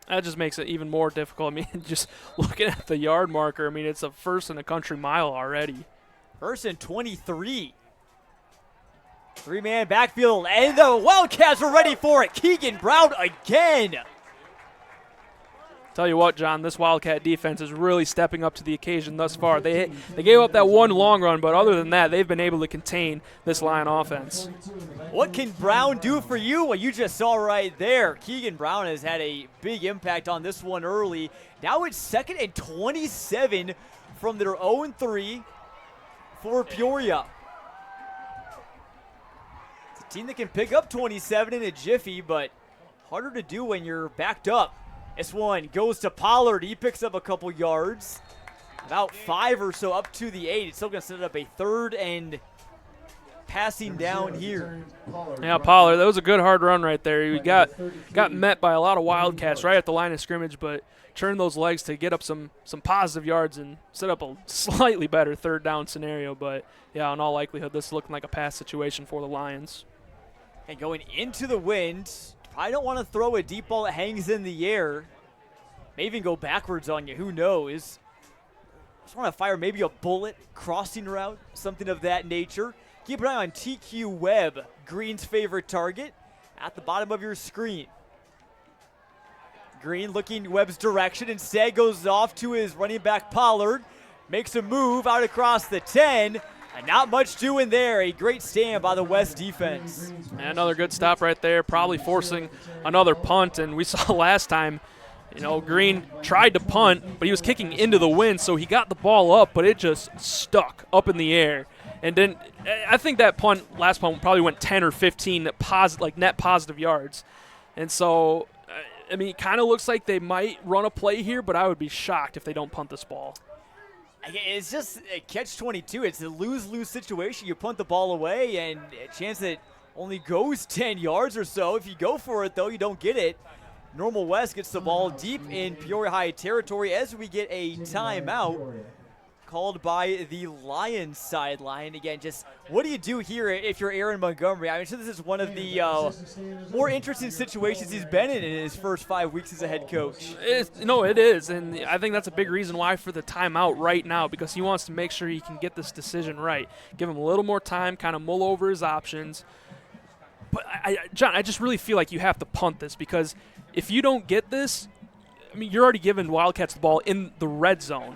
That just makes it even more difficult. I mean, just looking at the yard marker, I mean, it's a 1st and a country mile already. 1st and 23. 3-man backfield, and the Wildcats are ready for it. Keegan Brown again. Tell you what, John, this Wildcat defense is really stepping up to the occasion thus far. They gave up that one long run, but other than that, they've been able to contain this Lion offense. What can Brown do for you? Well, you just saw right there. Keegan Brown has had a big impact on this one early. Now it's 2nd and 27 from their 0-3 for Peoria. It's a team that can pick up 27 in a jiffy, but harder to do when you're backed up. This one goes to Pollard. He picks up a couple yards. About 5 or so up to the 8. It's still going to set up a 3rd and passing down here. Yeah, Pollard, that was a good hard run right there. He got met by a lot of Wildcats right at the line of scrimmage, but turned those legs to get up some positive yards and set up a slightly better 3rd down scenario. But, yeah, in all likelihood, this is looking like a pass situation for the Lions. And going into the wind, I don't want to throw a deep ball that hangs in the air. May even go backwards on you. Who knows? Just want to fire maybe a bullet, crossing route, something of that nature. Keep an eye on TQ Webb, Green's favorite target, at the bottom of your screen. Green looking Webb's direction. Instead goes off to his running back Pollard. Makes a move out across the 10. And not much doing there. A great stand by the West defense. And another good stop right there, probably forcing another punt. And we saw last time, Green tried to punt, but he was kicking into the wind, so he got the ball up, but it just stuck up in the air. And then I think that last punt probably went 10 or 15 net positive yards. And so, I mean, it kind of looks like they might run a play here, but I would be shocked if they don't punt this ball. It's just a catch-22. It's a lose-lose situation. You punt the ball away, and a chance that only goes 10 yards or so. If you go for it, though, you don't get it. Normal West gets the ball deep in Peoria High territory as we get a timeout called by the Lions sideline. Again, just what do you do here if you're Aaron Montgomery? I'm sure this is one of the more interesting situations he's been in his first 5 weeks as a head coach. It is, and I think that's a big reason why for the timeout right now, because he wants to make sure he can get this decision right. Give him a little more time, kind of mull over his options. But, John, I just really feel like you have to punt this, because if you don't get this, I mean, you're already giving Wildcats the ball in the red zone,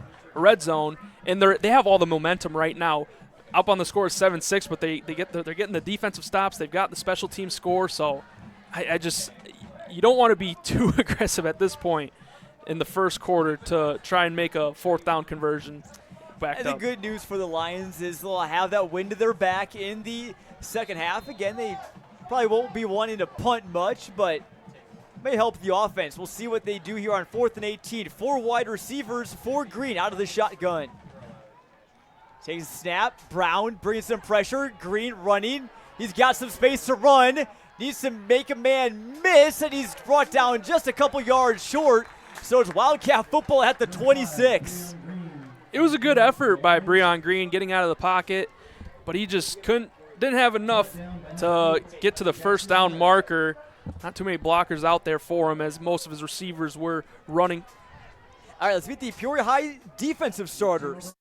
and they have all the momentum right now. Up on the score is 7-6, but they're getting the defensive stops. They've got the special team score, so you don't want to be too aggressive at this point in the first quarter to try and make a 4th down conversion back up. The good news for the Lions is they'll have that wind to their back in the second half. Again, they probably won't be wanting to punt much, but may help the offense. We'll see what they do here on 4th and 18. 4 wide receivers for Green out of the shotgun. Takes a snap. Brown brings some pressure. Green running. He's got some space to run. Needs to make a man miss, and he's brought down just a couple yards short. So it's Wildcat football at the 26. It was a good effort by Breon Green getting out of the pocket, but he just didn't have enough to get to the 1st down marker. Not too many blockers out there for him, as most of his receivers were running. All right, let's meet the Peoria High defensive starters.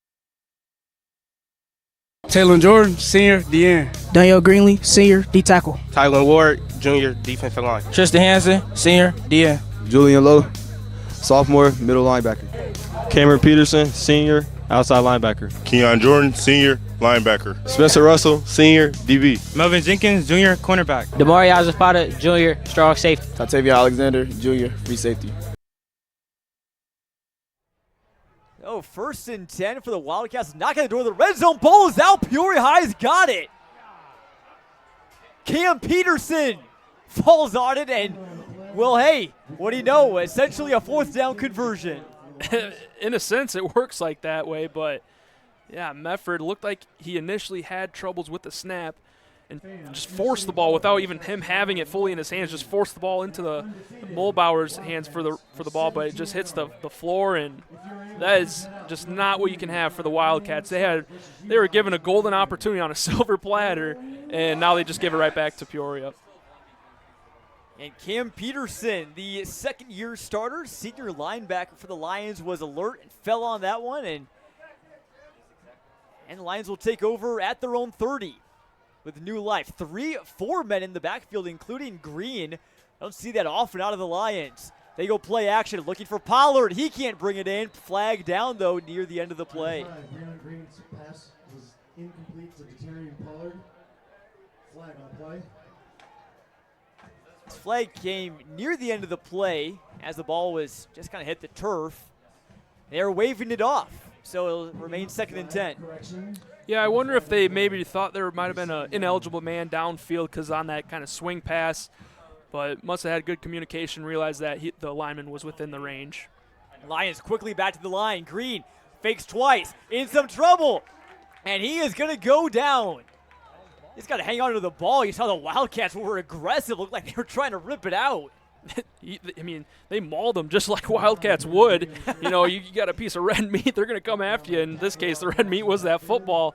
Taylor Jordan, senior, D-end. Daniel Greenlee, senior, D-tackle. Tyler Ward, junior, defensive line. Tristan Hansen, senior, D-end. Julian Lowe, sophomore, middle linebacker. Cameron Peterson, senior, outside linebacker. Keon Jordan, senior, linebacker. Spencer Russell, senior, DB. Melvin Jenkins, junior, cornerback. Damari Zapata, junior, strong safety. Tatavia Alexander, junior, free safety. 1st and 10 for the Wildcats. Knocking the door. The red zone ball is out. Peoria High's got it. Cam Peterson falls on it, and, well, hey, what do you know? Essentially a 4th down conversion. In a sense, it works like that way, but, yeah, Mefford looked like he initially had troubles with the snap, and just force the ball without even him having it fully in his hands. Just force the ball into the Mulbauer's hands for the ball, but it just hits the floor, and that is just not what you can have for the Wildcats. They were given a golden opportunity on a silver platter, and now they just give it right back to Peoria. And Cam Peterson, the second-year starter, senior linebacker for the Lions, was alert and fell on that one, and the Lions will take over at their own 30 with new life. 4 men in the backfield, including Green. I don't see that often out of the Lions. They go play action, looking for Pollard. He can't bring it in. Flag down, though, near the end of the play. Green's pass was incomplete to Deterian Pollard. Flag on play. This flag came near the end of the play as the ball was just kind of hit the turf. They're waving it off, so it'll remain 2nd and 10. Yeah, I wonder if they maybe thought there might have been an ineligible man downfield because on that kind of swing pass, but must have had good communication, realized that the lineman was within the range. Lions quickly back to the line. Green fakes twice, in some trouble, and he is going to go down. He's got to hang on to the ball. You saw the Wildcats were aggressive. Looked like they were trying to rip it out. I mean, they mauled them just like Wildcats would. You got a piece of red meat, they're going to come after you. In this case, the red meat was that football.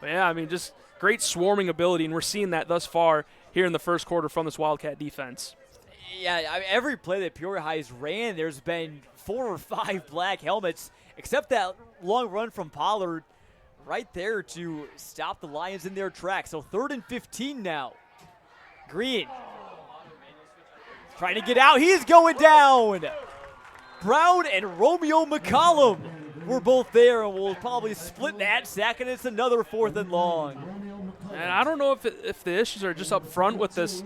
But, yeah, I mean, just great swarming ability, and we're seeing that thus far here in the first quarter from this Wildcat defense. Yeah, I mean, every play that Peoria High has ran, there's been 4 or 5 black helmets, except that long run from Pollard right there to stop the Lions in their tracks. So 3rd and 15 now. Green trying to get out. He's going down. Brown and Romeo McCollum were both there, and we'll probably split that sack, and it's another 4th and long. And I don't know if the issues are just up front with this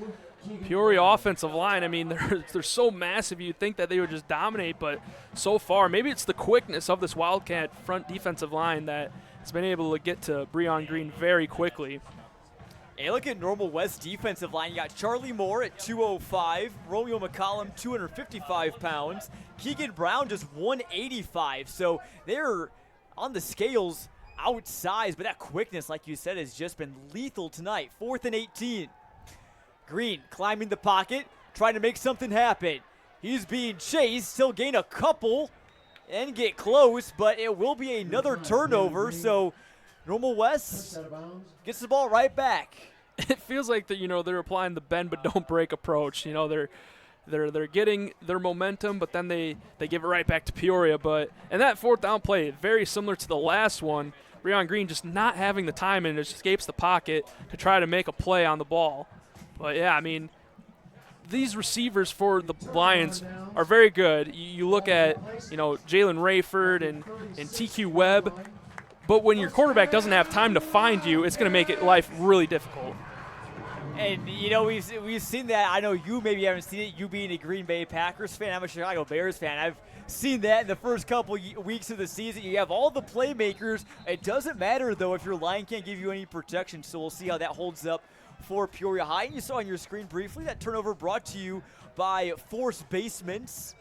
Peoria offensive line. I mean, they're so massive, you'd think that they would just dominate, but so far, maybe it's the quickness of this Wildcat front defensive line that has been able to get to Breon Green very quickly. Hey, look at Normal West defensive line. You got Charlie Moore at 205, Romeo McCollum 255 pounds, Keegan Brown just 185. So they're on the scales outsized, but that quickness, like you said, has just been lethal tonight. 4th and 18. Green climbing the pocket, trying to make something happen. He's being chased. He'll gain a couple and get close, but it will be another turnover. So Normal West gets the ball right back. It feels like that, they're applying the bend but don't break approach. They're getting their momentum, but then they give it right back to Peoria. And that 4th down play, very similar to the last one. Breon Green just not having the time and escapes the pocket to try to make a play on the ball. But yeah, I mean, these receivers for the Lions are very good. You look at, Jalen Rayford and TQ Webb. But when your quarterback doesn't have time to find you, it's going to make life really difficult. And, we've seen that. I know you maybe haven't seen it, you being a Green Bay Packers fan. I'm a Chicago Bears fan. I've seen that in the first couple weeks of the season. You have all the playmakers. It doesn't matter, though, if your line can't give you any protection. So we'll see how that holds up for Peoria High. And you saw on your screen briefly that turnover brought to you by Force Basements.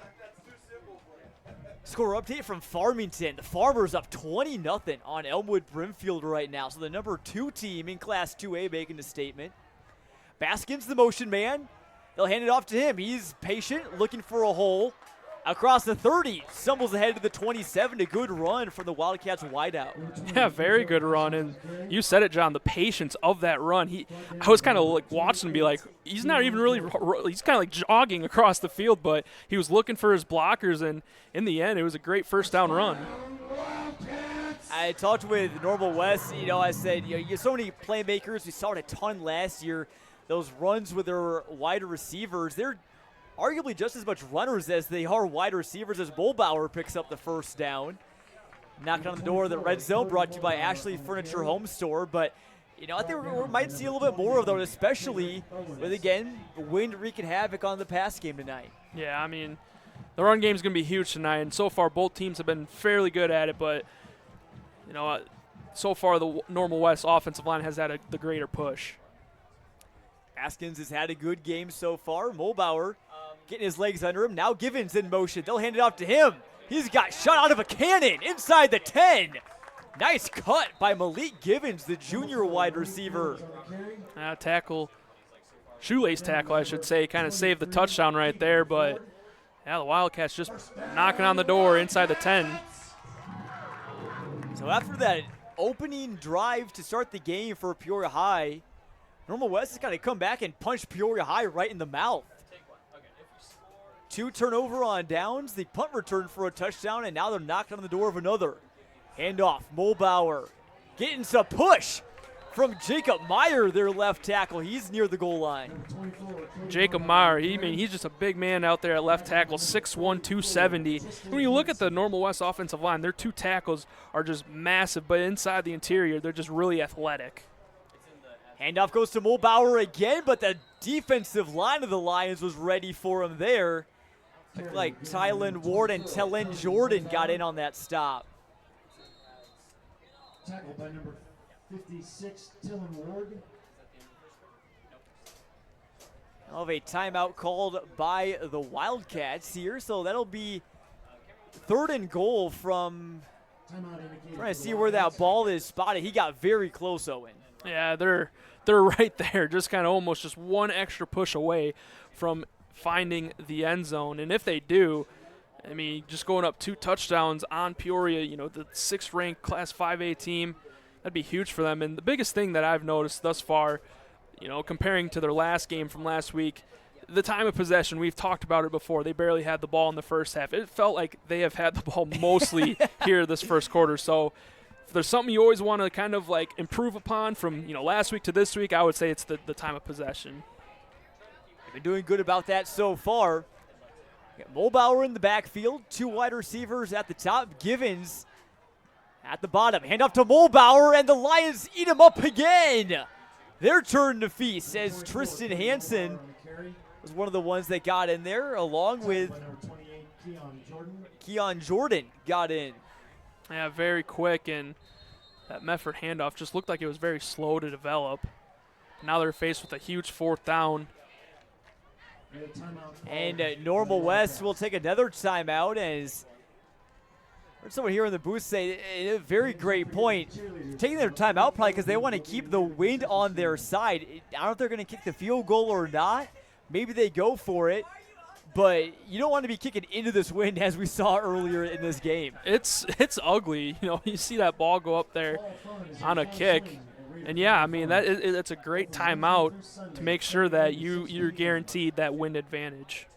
Score update from Farmington. The Farmers up 20-0 on Elmwood Brimfield right now. So the number 2 team in Class 2A making a statement. Baskin's the motion man. They'll hand it off to him. He's patient, looking for a hole. Across the 30, stumbles ahead to the 27. A good run from the Wildcats wideout. Yeah, very good run. And you said it, John, the patience of that run. I was kind of like watching him be like, he's not even really, he's kind of like jogging across the field, but he was looking for his blockers, and in the end, it was a great 1st down run. I talked with Normal West. I said, you have so many playmakers. We saw it a ton last year. Those runs with their wide receivers, they're arguably just as much runners as they are wide receivers, as Mulbauer picks up the 1st down. Knocking on the door of the red zone, brought to you by Ashley Furniture Home Store. But, I think we might see a little bit more of those, especially with, again, the wind wreaking havoc on the pass game tonight. Yeah, I mean, the run game is going to be huge tonight, and so far both teams have been fairly good at it. But, so far the Normal West offensive line has had the greater push. Askins has had a good game so far. Mulbauer getting his legs under him. Now Givens in motion. They'll hand it off to him. He's got shot out of a cannon inside the 10. Nice cut by Malik Givens, the junior wide receiver. Shoelace tackle, I should say, kind of saved the touchdown right there, but yeah, the Wildcats just knocking on the door inside the 10. So after that opening drive to start the game for Peoria High, Normal West has kind of come back and punched Peoria High right in the mouth. 2 turnover on downs, the punt return for a touchdown, and now they're knocking on the door of another. Handoff, Mulbauer getting some push from Jacob Meyer, their left tackle. He's near the goal line. Jacob Meyer, he's just a big man out there at left tackle, 6'1", 270. When you look at the Normal West offensive line, their 2 tackles are just massive, but inside the interior, they're just really athletic. Handoff goes to Mulbauer again, but the defensive line of the Lions was ready for him there. Looked like Tylen Ward and Tellen Jordan got in on that stop. Tackled by number 56, Tylen Ward. I'll have a timeout called by the Wildcats here, so that'll be 3rd and goal from, trying to see where that ball is spotted. He got very close, Owen. Yeah, they're right there, just kind of almost just one extra push away from finding the end zone. And if they do, I mean, just going up 2 touchdowns on Peoria, the 6th-ranked Class 5A team, that'd be huge for them. And the biggest thing that I've noticed thus far, comparing to their last game from last week, the time of possession, we've talked about it before. They barely had the ball in the first half. It felt like they have had the ball mostly here this first quarter. So if there's something you always want to kind of like improve upon from last week to this week, I would say it's the time of possession. They've been doing good about that so far. Got Mulbauer in the backfield, 2 wide receivers at the top, Givens at the bottom. Hand off to Mulbauer, and the Lions eat him up again. Their turn to feast as Tristan Hansen was one of the ones that got in there, along with Keon Jordan got in. Yeah, very quick, and that Medford handoff just looked like it was very slow to develop. Now they're faced with a huge 4th down. And Normal West will take another timeout as heard someone here in the booth say a very great point. Taking their timeout probably because they want to keep the wind on their side. I don't know if they're going to kick the field goal or not. Maybe they go for it. But you don't want to be kicking into this wind as we saw earlier in this game. It's ugly. You see that ball go up there on a kick. And yeah, I mean, that's a great timeout to make sure that you're guaranteed that wind advantage.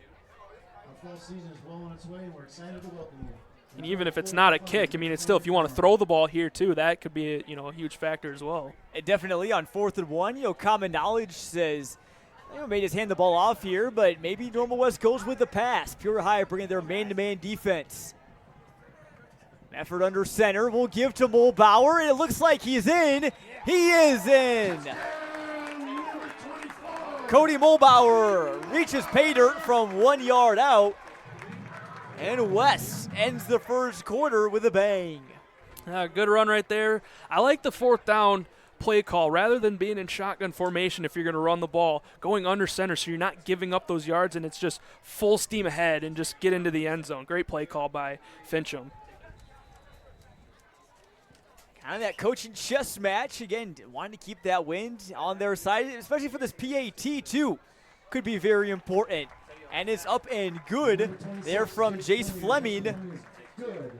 And even if it's not a kick, I mean, it's still, if you want to throw the ball here too, that could be a huge factor as well. And definitely on 4th and 1, common knowledge says may just hand the ball off here, but maybe Normal West goes with the pass. Peoria High bringing their man-to-man defense. Effort under center will give to Mulbauer, and it looks like he's in. He is in. Cody Mulbauer reaches pay dirt from 1 yard out, and West ends the first quarter with a bang. Good run right there. I like the 4th down play call. Rather than being in shotgun formation if you're going to run the ball, going under center so you're not giving up those yards, and it's just full steam ahead and just get into the end zone. Great play call by Fincham. Kind of that coaching chess match. Again, wanting to keep that wind on their side, especially for this PAT too. Could be very important. And it's up and good there from Jace Fleming.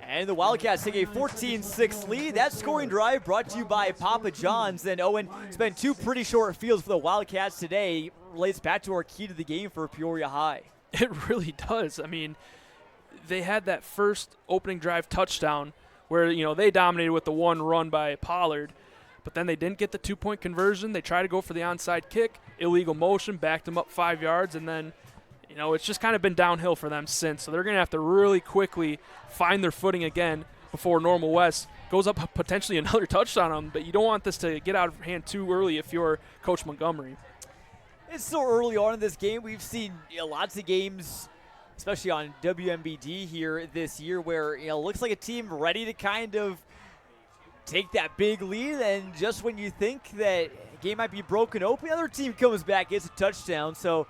And the Wildcats take a 14-6 lead. That scoring drive brought to you by Papa John's. And Owen, it's been 2 pretty short fields for the Wildcats today. Relates back to our key to the game for Peoria High. It really does. I mean, they had that first opening drive touchdown where, they dominated with the 1 run by Pollard, but then they didn't get the 2-point conversion. They tried to go for the onside kick, illegal motion, backed them up 5 yards, and then, it's just kind of been downhill for them since. So they're going to have to really quickly find their footing again before Normal West goes up potentially another touchdown on them, but you don't want this to get out of hand too early if you're Coach Montgomery. It's so early on in this game. We've seen lots of games, especially on WMBD here this year, where it looks like a team ready to kind of take that big lead, and just when you think that game might be broken open, the other team comes back, gets a touchdown. So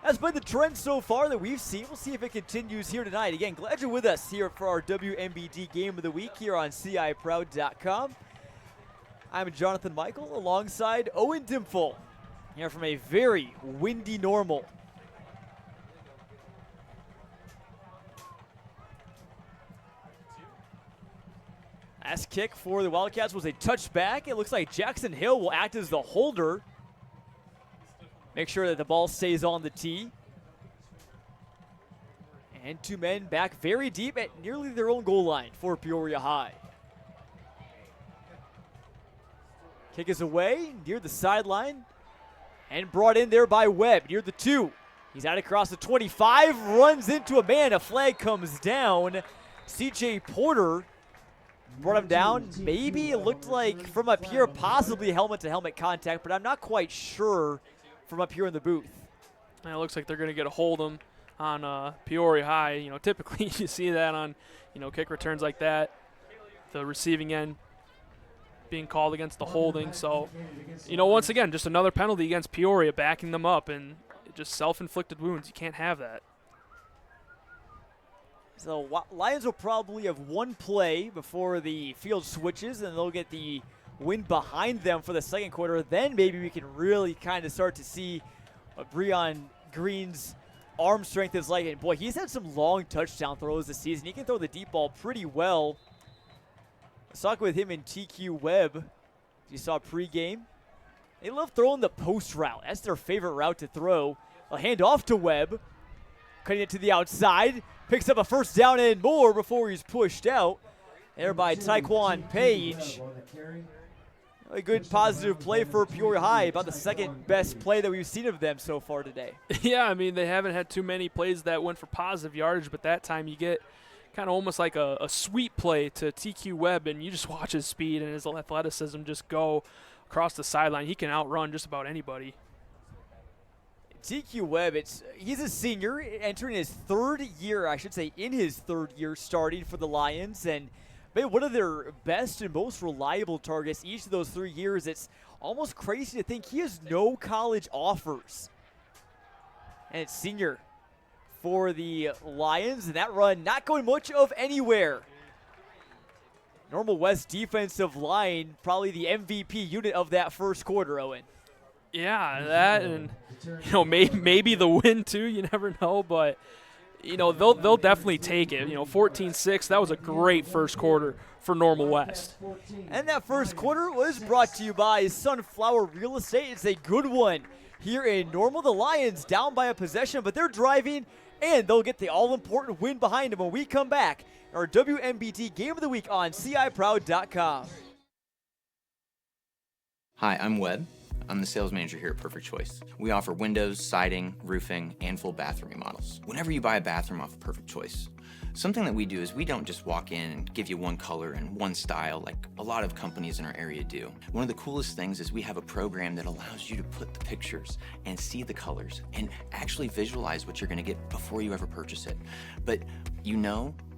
That's been the trend so far that we've seen. We'll see if it continues here tonight. Again, glad you're with us here for our WMBD Game of the Week here on CIProud.com. I'm Jonathan Michael alongside Owen Dimple here from a very windy Normal. Last kick for the Wildcats was a touchback. It looks like Jackson Hill will act as the holder. Make sure that the ball stays on the tee. And two men back very deep at nearly their own goal line for Peoria High. Kick is away near the sideline and brought in there by Webb near the 2. He's out across the 25, runs into a man. A flag comes down. CJ Porter brought him down. Maybe it looked like from up here, possibly helmet-to-helmet contact, but I'm not quite sure from up here in the booth. And it looks like they're going to get a hold of him on Peoria High. You know, typically you see that on, kick returns like that. The receiving end being called against the holding. So, once again, just another penalty against Peoria, backing them up, and just self-inflicted wounds. You can't have that. So Lions will probably have one play before the field switches, and they'll get the wind behind them for the second quarter. Then maybe we can really kind of start to see what Breon Green's arm strength is like. And boy, he's had some long touchdown throws this season. He can throw the deep ball pretty well. Let's talk with him and TQ Webb. You saw pregame. They love throwing the post route. That's their favorite route to throw. A hand off to Webb. Cutting it to the outside. Picks up a first down and more before he's pushed out. There by Taekwon Page. A good positive play for Peoria High. About the second best play that we've seen of them so far today. Yeah, I mean, they haven't had too many plays that went for positive yardage, but that time you get kind of almost like a sweep play to TQ Webb, and you just watch his speed and his athleticism just go across the sideline. He can outrun just about anybody. TQ Webb, he's a senior, entering his third year, in his third year starting for the Lions, and maybe one of their best and most reliable targets each of those 3 years. It's almost crazy to think he has no college offers. And it's senior for the Lions, and that run not going much of anywhere. Normal West defensive line, probably the MVP unit of that first quarter, Owen. Yeah, that and maybe the win too. You never know, but they'll definitely take it. 14-6. That was a great first quarter for Normal West. And that first quarter was brought to you by Sunflower Real Estate. It's a good one here in Normal. The Lions down by a possession, but they're driving, and they'll get the all-important win behind them when we come back. Our WMBD Game of the Week on CIProud.com. Hi, I'm Webb. I'm the sales manager here at Perfect Choice. We offer windows, siding, roofing, and full bathroom remodels. Whenever you buy a bathroom off of Perfect Choice, something that we do is we don't just walk in and give you one color and one style like a lot of companies in our area do. One of the coolest things is we have a program that allows you to put the pictures and see the colors and actually visualize what you're gonna get before you ever purchase it. But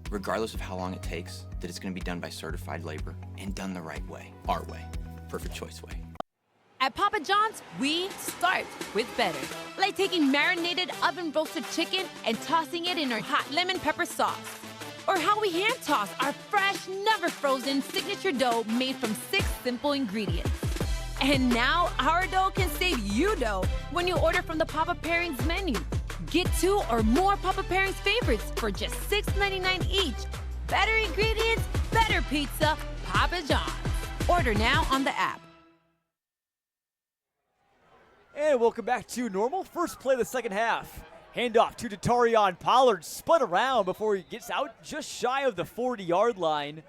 regardless of how long it takes, that it's gonna be done by certified labor and done the right way, our way, Perfect Choice way. At Papa John's, we start with better. Like taking marinated oven-roasted chicken and tossing it in our hot lemon pepper sauce. Or how we hand toss our fresh, never frozen signature dough made from 6 simple ingredients. And now our dough can save you dough when you order from the Papa Pairings menu. Get 2 or more Papa Pairings favorites for just $6.99 each. Better ingredients, better pizza, Papa John's. Order now on the app. And welcome back to Normal. First play of the second half. Handoff to Datarion Pollard. Spun around before he gets out just shy of the 40-yard line.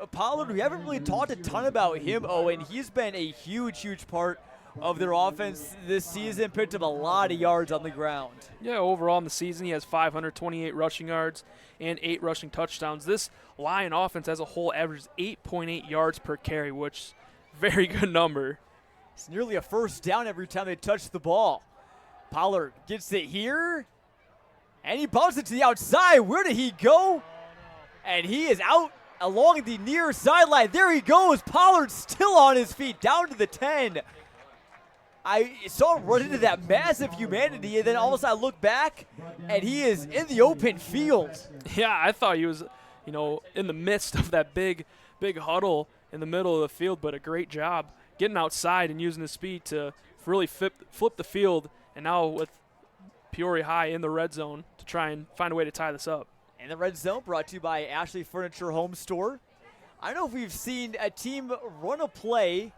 Pollard, we haven't really talked a ton about him, Owen. He's been a huge part of their offense this season. Picked up a lot of yards on the ground. Yeah, overall in the season, he has 528 rushing yards and 8 rushing touchdowns. This Lion offense as a whole averages 8.8 yards per carry, which is a very good number. It's nearly a first down every time they touch the ball. Pollard gets it here, and he bounces it to the outside. Where did he go? And he is out along the near sideline. There he goes. Pollard still on his feet, down to the 10. I saw him run into that massive humanity, and then all of a sudden I look back, and he is in the open field. Yeah, I thought he was, in the midst of that big huddle in the middle of the field, but a great job getting outside and using his speed to really flip the field, and now with Peoria High in the red zone to try and find a way to tie this up. And the red zone brought to you by Ashley Furniture Home Store. I don't know if we've seen a team run a play,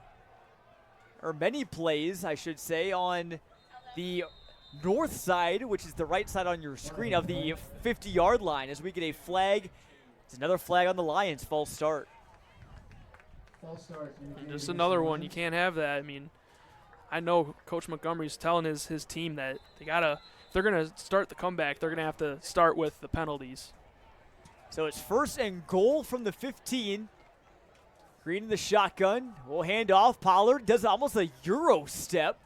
or many plays, I should say, on the north side, which is the right side on your screen of the 50-yard line, as we get a flag. It's another flag on the Lions. False start. Just another one. You can't have that. I mean, I know Coach Montgomery's telling his team that if they're going to start the comeback, they're going to have to start with the penalties. So it's 1st and goal from the 15. Green in the shotgun. We'll hand off. Pollard does almost a Euro step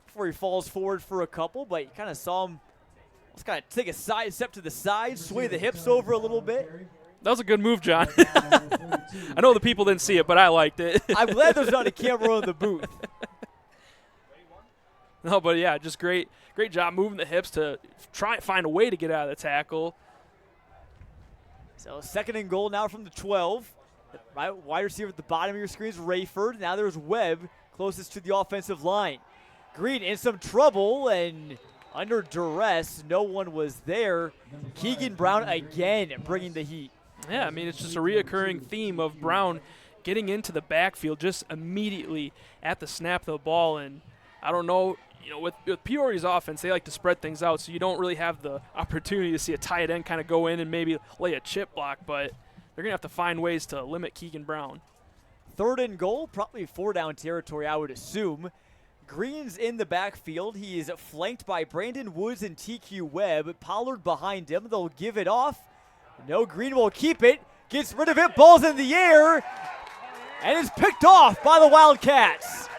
before he falls forward for a couple, but you kind of saw him just kind of take a side step to the side, sway the hips over a little bit. That was a good move, John. I know the people didn't see it, but I liked it. I'm glad there's not a camera in the booth. No, but yeah, just great job moving the hips to try and find a way to get out of the tackle. So 2nd and goal now from the 12. Right wide receiver at the bottom of your screen is Rayford. Now there's Webb closest to the offensive line. Green in some trouble and under duress. No one was there. Keegan Brown again bringing the heat. Yeah, I mean, it's just a reoccurring theme of Brown getting into the backfield just immediately at the snap of the ball. And I don't know, with Peoria's offense, they like to spread things out, so you don't really have the opportunity to see a tight end kind of go in and maybe lay a chip block, but they're going to have to find ways to limit Keegan Brown. 3rd and goal, probably 4-down territory, I would assume. Green's in the backfield. He is flanked by Brandon Woods and TQ Webb. Pollard behind him. They'll give it off. No, Green will keep it. Gets rid of it. Ball's in the air. And is picked off by the Wildcats.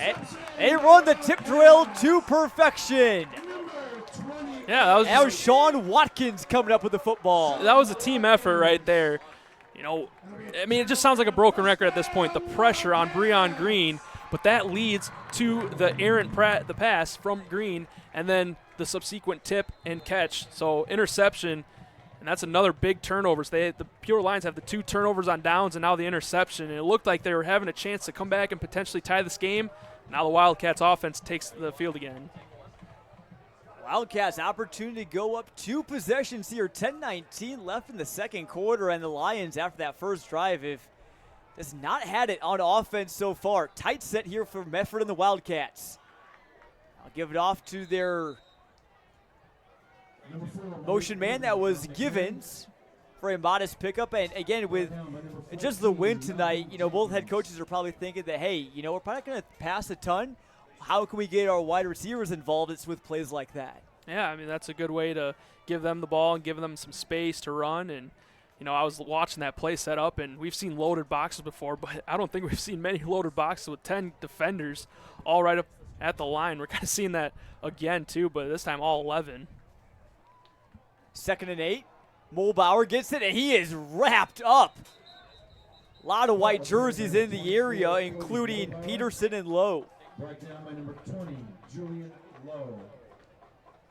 And they run the tip drill to perfection. Yeah, that was Sean Watkins coming up with the football. That was a team effort right there. I mean, it just sounds like a broken record at this point. The pressure on Breon Green, but that leads to the errant the pass from Green, and then the subsequent tip and catch. So interception, and that's another big turnover. So the Pure Lions have the 2 turnovers on downs and now the interception. And it looked like they were having a chance to come back and potentially tie this game. Now the Wildcats offense takes the field again. Wildcats opportunity to go up 2 possessions here. 10-19 left in the 2nd quarter, and the Lions, after that first drive, has not had it on offense so far. Tight set here for Medford and the Wildcats. I'll give it off to their motion man. That was Givens for a modest pickup. And again, with just the win tonight, both head coaches are probably thinking that, hey, we're probably not going to pass a ton. How can we get our wide receivers involved? It's with plays like that. Yeah, I mean, that's a good way to give them the ball and give them some space to run. And, I was watching that play set up, and we've seen loaded boxes before, but I don't think we've seen many loaded boxes with 10 defenders all right up at the line. We're kind of seeing that again, too, but this time all 11. 2nd and 8. Mulbauer gets it, and he is wrapped up. A lot of white jerseys in the area, including Peterson and Lowe. Brought down by number 20, Julian Lowe.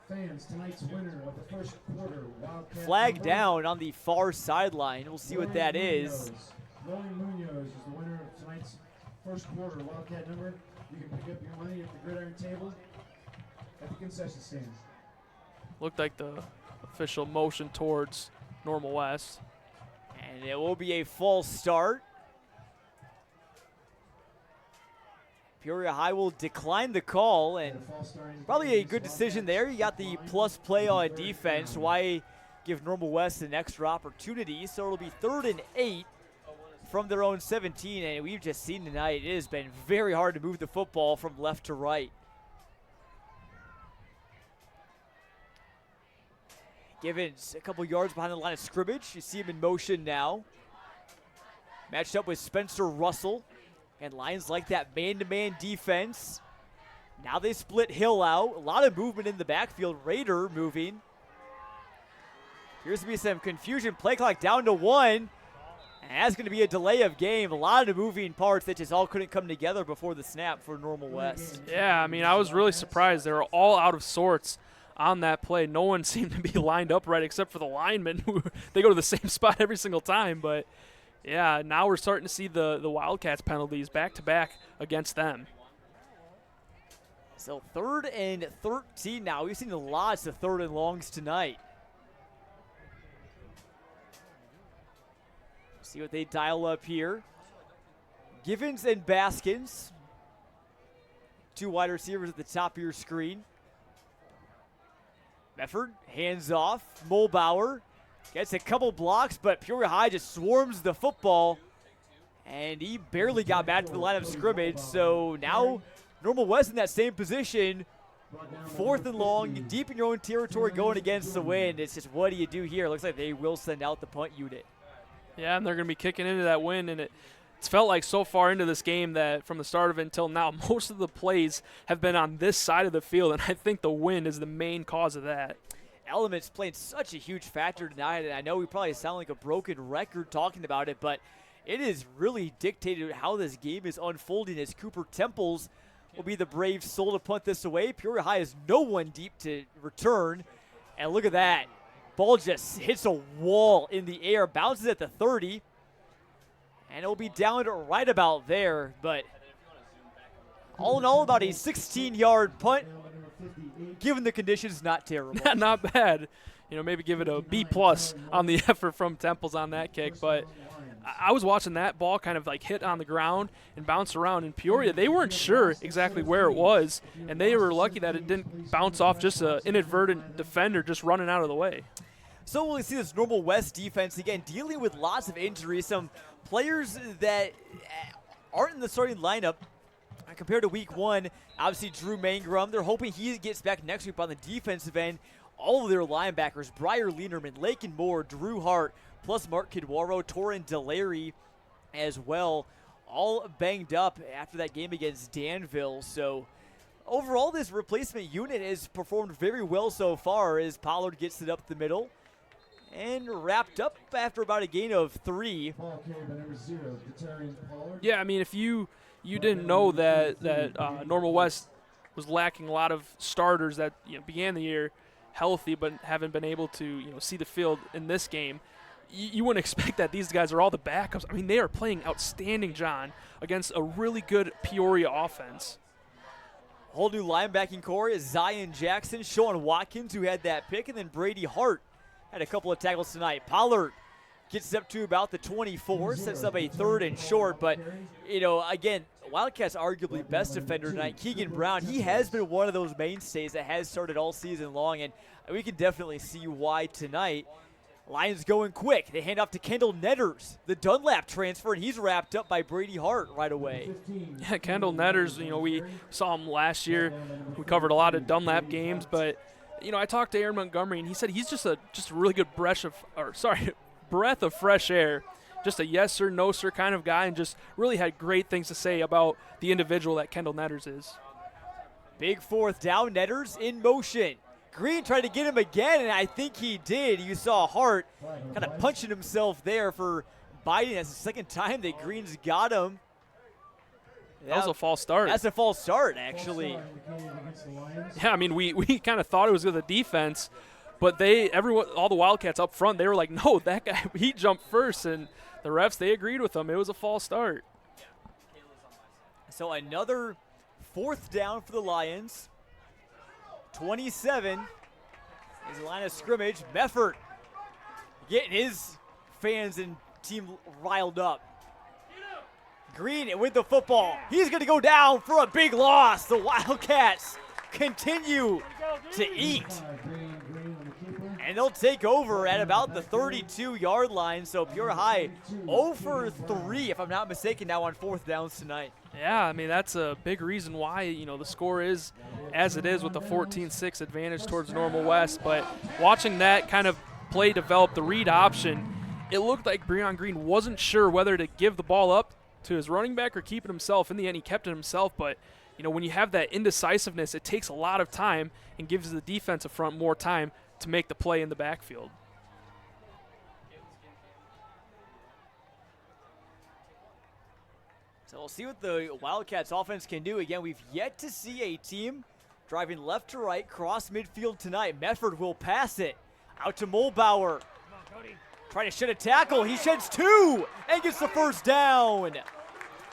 Fans, tonight's winner of the first quarter, Wildcat. Flag down on the far sideline. We'll see what that is. Lowe Munoz is the winner of tonight's first quarter Wildcat number. You can pick up your money at the gridiron table at the concession stand. Looked like the official motion towards Normal West. And it will be a false start. Peoria High will decline the call, and probably a good decision there. You got the plus play on defense. Why give Normal West an extra opportunity? So it'll be 3rd and 8 from their own 17, and we've just seen tonight it has been very hard to move the football from left to right. Givens a couple yards behind the line of scrimmage. You see him in motion now. Matched up with Spencer Russell. And Lions like that man-to-man defense. Now they split Hill out. A lot of movement in the backfield. Raider moving. Appears to be some confusion. Play clock down to 1. And that's going to be a delay of game. A lot of moving parts that just all couldn't come together before the snap for Normal West. Yeah, I mean, I was really surprised. They were all out of sorts on that play. No one seemed to be lined up right except for the linemen, who they go to the same spot every single time. But, yeah, now we're starting to see the Wildcats penalties back-to-back against them. So 3rd and 13 now. We've seen lots of 3rd and longs tonight. See what they dial up here. Givens and Baskins. 2 wide receivers at the top of your screen. Mefford, hands off. Mulbauer gets a couple blocks, but Peoria High just swarms the football. And he barely got back to the line of scrimmage. So now Normal West in that same position. 4th and long, deep in your own territory, going against the wind. It's just, what do you do here? Looks like they will send out the punt unit. Yeah, and they're going to be kicking into that wind, and it's felt like so far into this game that from the start of it until now, most of the plays have been on this side of the field, and I think the wind is the main cause of that. Elements playing such a huge factor tonight, and I know we probably sound like a broken record talking about it, but it is really dictated how this game is unfolding as Cooper Temples will be the brave soul to punt this away. Peoria High has no one deep to return, and look at that. Ball just hits a wall in the air, bounces at the 30, and it'll be down right about there. But all in all, about a 16-yard punt. Given the conditions, not terrible. Not bad. You know, maybe give it a B+ on the effort from Temples on that kick. But I was watching that ball kind of like hit on the ground and bounce around. In Peoria, they weren't sure exactly where it was, and they were lucky that it didn't bounce off just an inadvertent defender just running out of the way. So we'll see this Normal West defense, again, dealing with lots of injuries. Some players that aren't in the starting lineup compared to week 1. Obviously, Drew Mangrum. They're hoping he gets back next week on the defensive end. All of their linebackers, Briar Lienerman, Lakin Moore, Drew Hart, plus Mark Kidwaro, Torin Delarry as well, all banged up after that game against Danville. So overall, this replacement unit has performed very well so far as Pollard gets it up the middle and wrapped up after about a gain of 3. Yeah, I mean, if you didn't know that Normal West was lacking a lot of starters that began the year healthy but haven't been able to see the field in this game, you wouldn't expect that. These guys are all the backups. I mean, they are playing outstanding, John, against a really good Peoria offense. Whole new linebacking core is Zion Jackson, Sean Watkins, who had that pick, and then Brady Hart had a couple of tackles tonight. Pollard gets up to about the 24, sets up a 3rd and short, but, again, Wildcats arguably best defender tonight, Keegan Brown. He has been one of those mainstays that has started all season long, and we can definitely see why tonight. Lions going quick. They hand off to Kendall Netters, the Dunlap transfer, and he's wrapped up by Brady Hart right away. Yeah, Kendall Netters, we saw him last year. We covered a lot of Dunlap games, but, I talked to Aaron Montgomery, and he said he's just a really good breath of fresh air. Just a yes sir, no sir kind of guy, and just really had great things to say about the individual that Kendall Netters is. Big 4th down, Netters in motion. Green tried to get him again, and I think he did. You saw Hart kind of punching himself there for biting. That's the second time that Green's got him. That was a false start. That's a false start, actually. Yeah, I mean, we kind of thought it was with the defense, but all the Wildcats up front, they were like, no, that guy, he jumped first, and the refs, they agreed with him. It was a false start. So another 4th down for the Lions. 27 is the line of scrimmage. Mefford getting his fans and team riled up. Green with the football. He's going to go down for a big loss. The Wildcats continue to eat. And they'll take over at about the 32-yard line. So Peoria High 0 for 3, if I'm not mistaken, now on 4th downs tonight. Yeah, I mean, that's a big reason why, the score is as it is with the 14-6 advantage towards Normal West. But watching that kind of play develop, the read option, it looked like Breon Green wasn't sure whether to give the ball up to his running back or keep it himself. In the end, he kept it himself. But, when you have that indecisiveness, it takes a lot of time and gives the defensive front more time to make the play in the backfield. So we'll see what the Wildcats offense can do. Again, we've yet to see a team driving left to right, cross midfield tonight. Mefford will pass it out to Mulbauer. Trying to shed a tackle. He sheds 2 and gets the first down.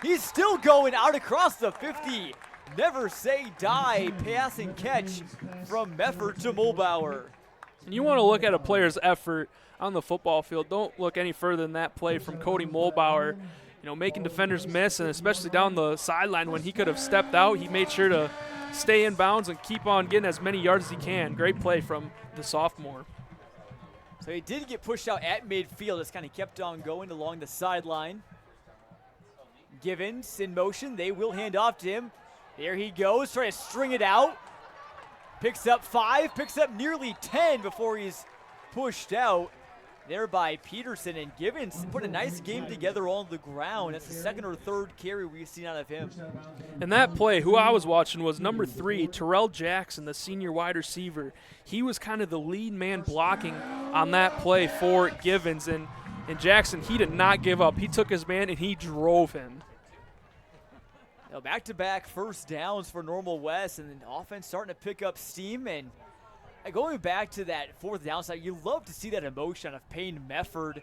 He's still going out across the 50. Never say die pass and catch from Mefford to Mulbauer. And you want to look at a player's effort on the football field. Don't look any further than that play from Cody Mulbauer. You know, making defenders miss, and especially down the sideline when he could have stepped out, he made sure to stay in bounds and keep on getting as many yards as he can. Great play from the sophomore. So he did get pushed out at midfield. Just kind of kept on going along the sideline. Givens in motion. They will hand off to him. There he goes, trying to string it out. Picks up 5, picks up nearly 10 before he's pushed out. There by Peterson, and Givens put a nice game together on the ground. That's the second or third carry we've seen out of him. And that play, who I was watching was number 3, Terrell Jackson, the senior wide receiver. He was kind of the lead man blocking on that play for Givens. And Jackson, he did not give up. He took his man and he drove him. Now back-to-back first downs for Normal West, and then offense starting to pick up steam. And going back to that fourth down side, you love to see that emotion of Payne Mefford.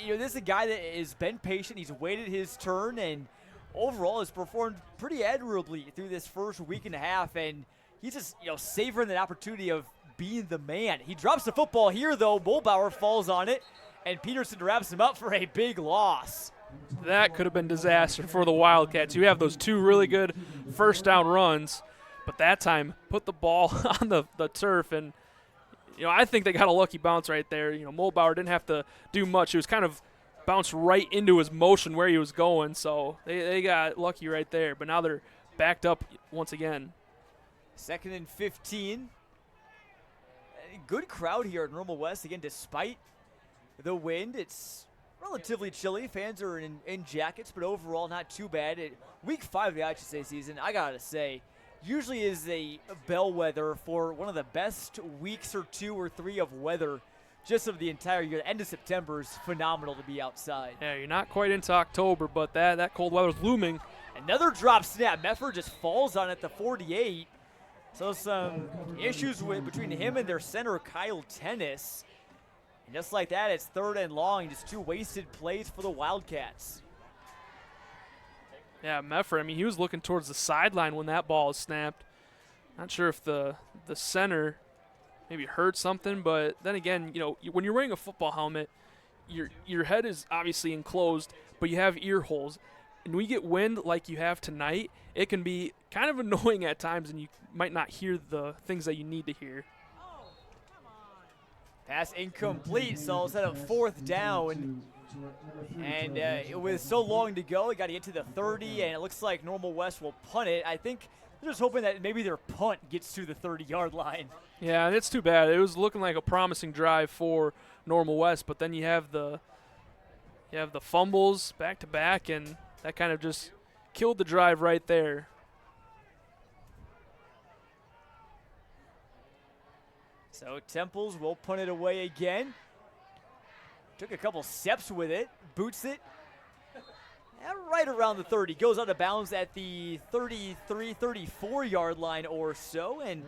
This is a guy that has been patient. He's waited his turn, and overall has performed pretty admirably through this first week and a half. And he's just savoring that opportunity of being the man. He drops the football here, though. Mulbauer falls on it, and Peterson wraps him up for a big loss. That could have been disaster for the Wildcats. You have those 2 really good first down runs, but that time put the ball on the turf, and I think they got a lucky bounce right there. Mulbauer didn't have to do much. He was kind of bounced right into his motion where he was going, so they got lucky right there. But now they're backed up once again. 2nd and 15. Good crowd here at Normal West again, despite the wind. It's relatively chilly. Fans are in jackets, but overall not too bad. Week 5 of the IHSA season, I gotta say, usually is a bellwether for one of the best weeks or 2 or 3 of weather just of the entire year. The end of September is phenomenal to be outside. Yeah, you're not quite into October, but that cold weather's looming. Another drop snap. Mefford just falls on it at the 48. So some issues between him and their center, Kyle Tennis. And just like that, it's 3rd and long. Just 2 wasted plays for the Wildcats. Yeah, Mefford, he was looking towards the sideline when that ball was snapped. Not sure if the center maybe heard something, but then again, when you're wearing a football helmet, your head is obviously enclosed, but you have ear holes. And when you get wind like you have tonight, it can be kind of annoying at times, and you might not hear the things that you need to hear. Pass incomplete, so instead of 4th down, and it was so long to go, it got to get to the 30, and it looks like Normal West will punt it. I think they're just hoping that maybe their punt gets to the 30-yard line. Yeah, and it's too bad. It was looking like a promising drive for Normal West, but then you have the fumbles back-to-back, and that kind of just killed the drive right there. So Temples will punt it away again. Took a couple steps with it, boots it. And right around the 30. Goes out of bounds at the 33, 34-yard line or so. And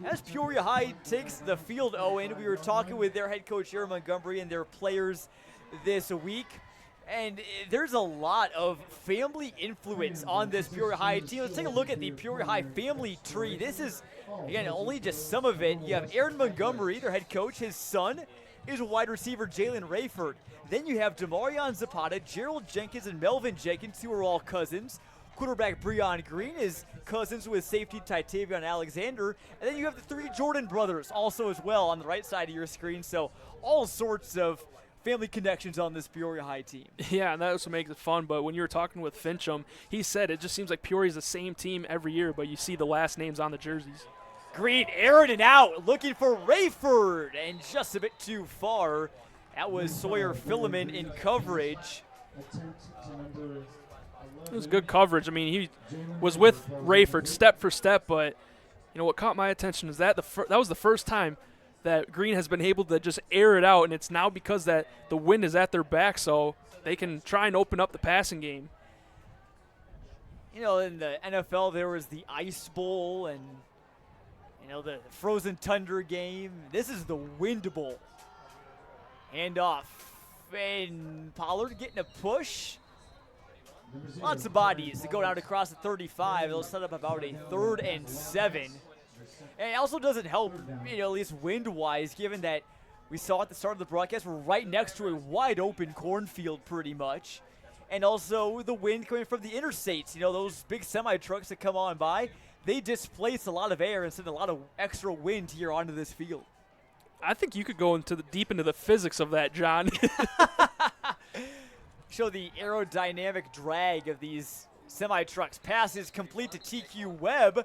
as Peoria High takes the field, Owen, we were talking with their head coach, Aaron Montgomery, and their players this week. And there's a lot of family influence on this Peoria High team. Let's take a look at the Peoria High family tree. This is, again, only just some of it. You have Aaron Montgomery, their head coach. His son is wide receiver Jalen Rayford. Then you have Demarion Zapata, Gerald Jenkins, and Melvin Jenkins, who are all cousins. Quarterback Breon Green is cousins with safety Titavion Alexander. And then you have the 3 Jordan brothers also as well on the right side of your screen. So all sorts of family connections on this Peoria High team. Yeah, and that also makes it fun. But when you were talking with Fincham, he said it just seems like Peoria's the same team every year, but you see the last names on the jerseys. Green airing it out, looking for Rayford, and just a bit too far. That was Sawyer Philemon in coverage. It was good coverage. He was with Rayford step for step, but what caught my attention is that that was the first time that Green has been able to just air it out, and it's now because that the wind is at their back, so they can try and open up the passing game. you know, in the NFL there was the Ice Bowl and, you know, the Frozen Tundra game. This is the Wind Bowl. Handoff, and Pollard getting a push. Lots of bodies to go down across the 35. It'll set up about a 3rd and 7. And it also doesn't help, you know, at least wind-wise, given that we saw at the start of the broadcast we're right next to a wide-open cornfield pretty much. And also the wind coming from the interstates. You know, those big semi-trucks that come on by, they displace a lot of air and send a lot of extra wind here onto this field. I think you could go deep into the physics of that, John. Show the aerodynamic drag of these semi-trucks. Pass is complete to TQ Webb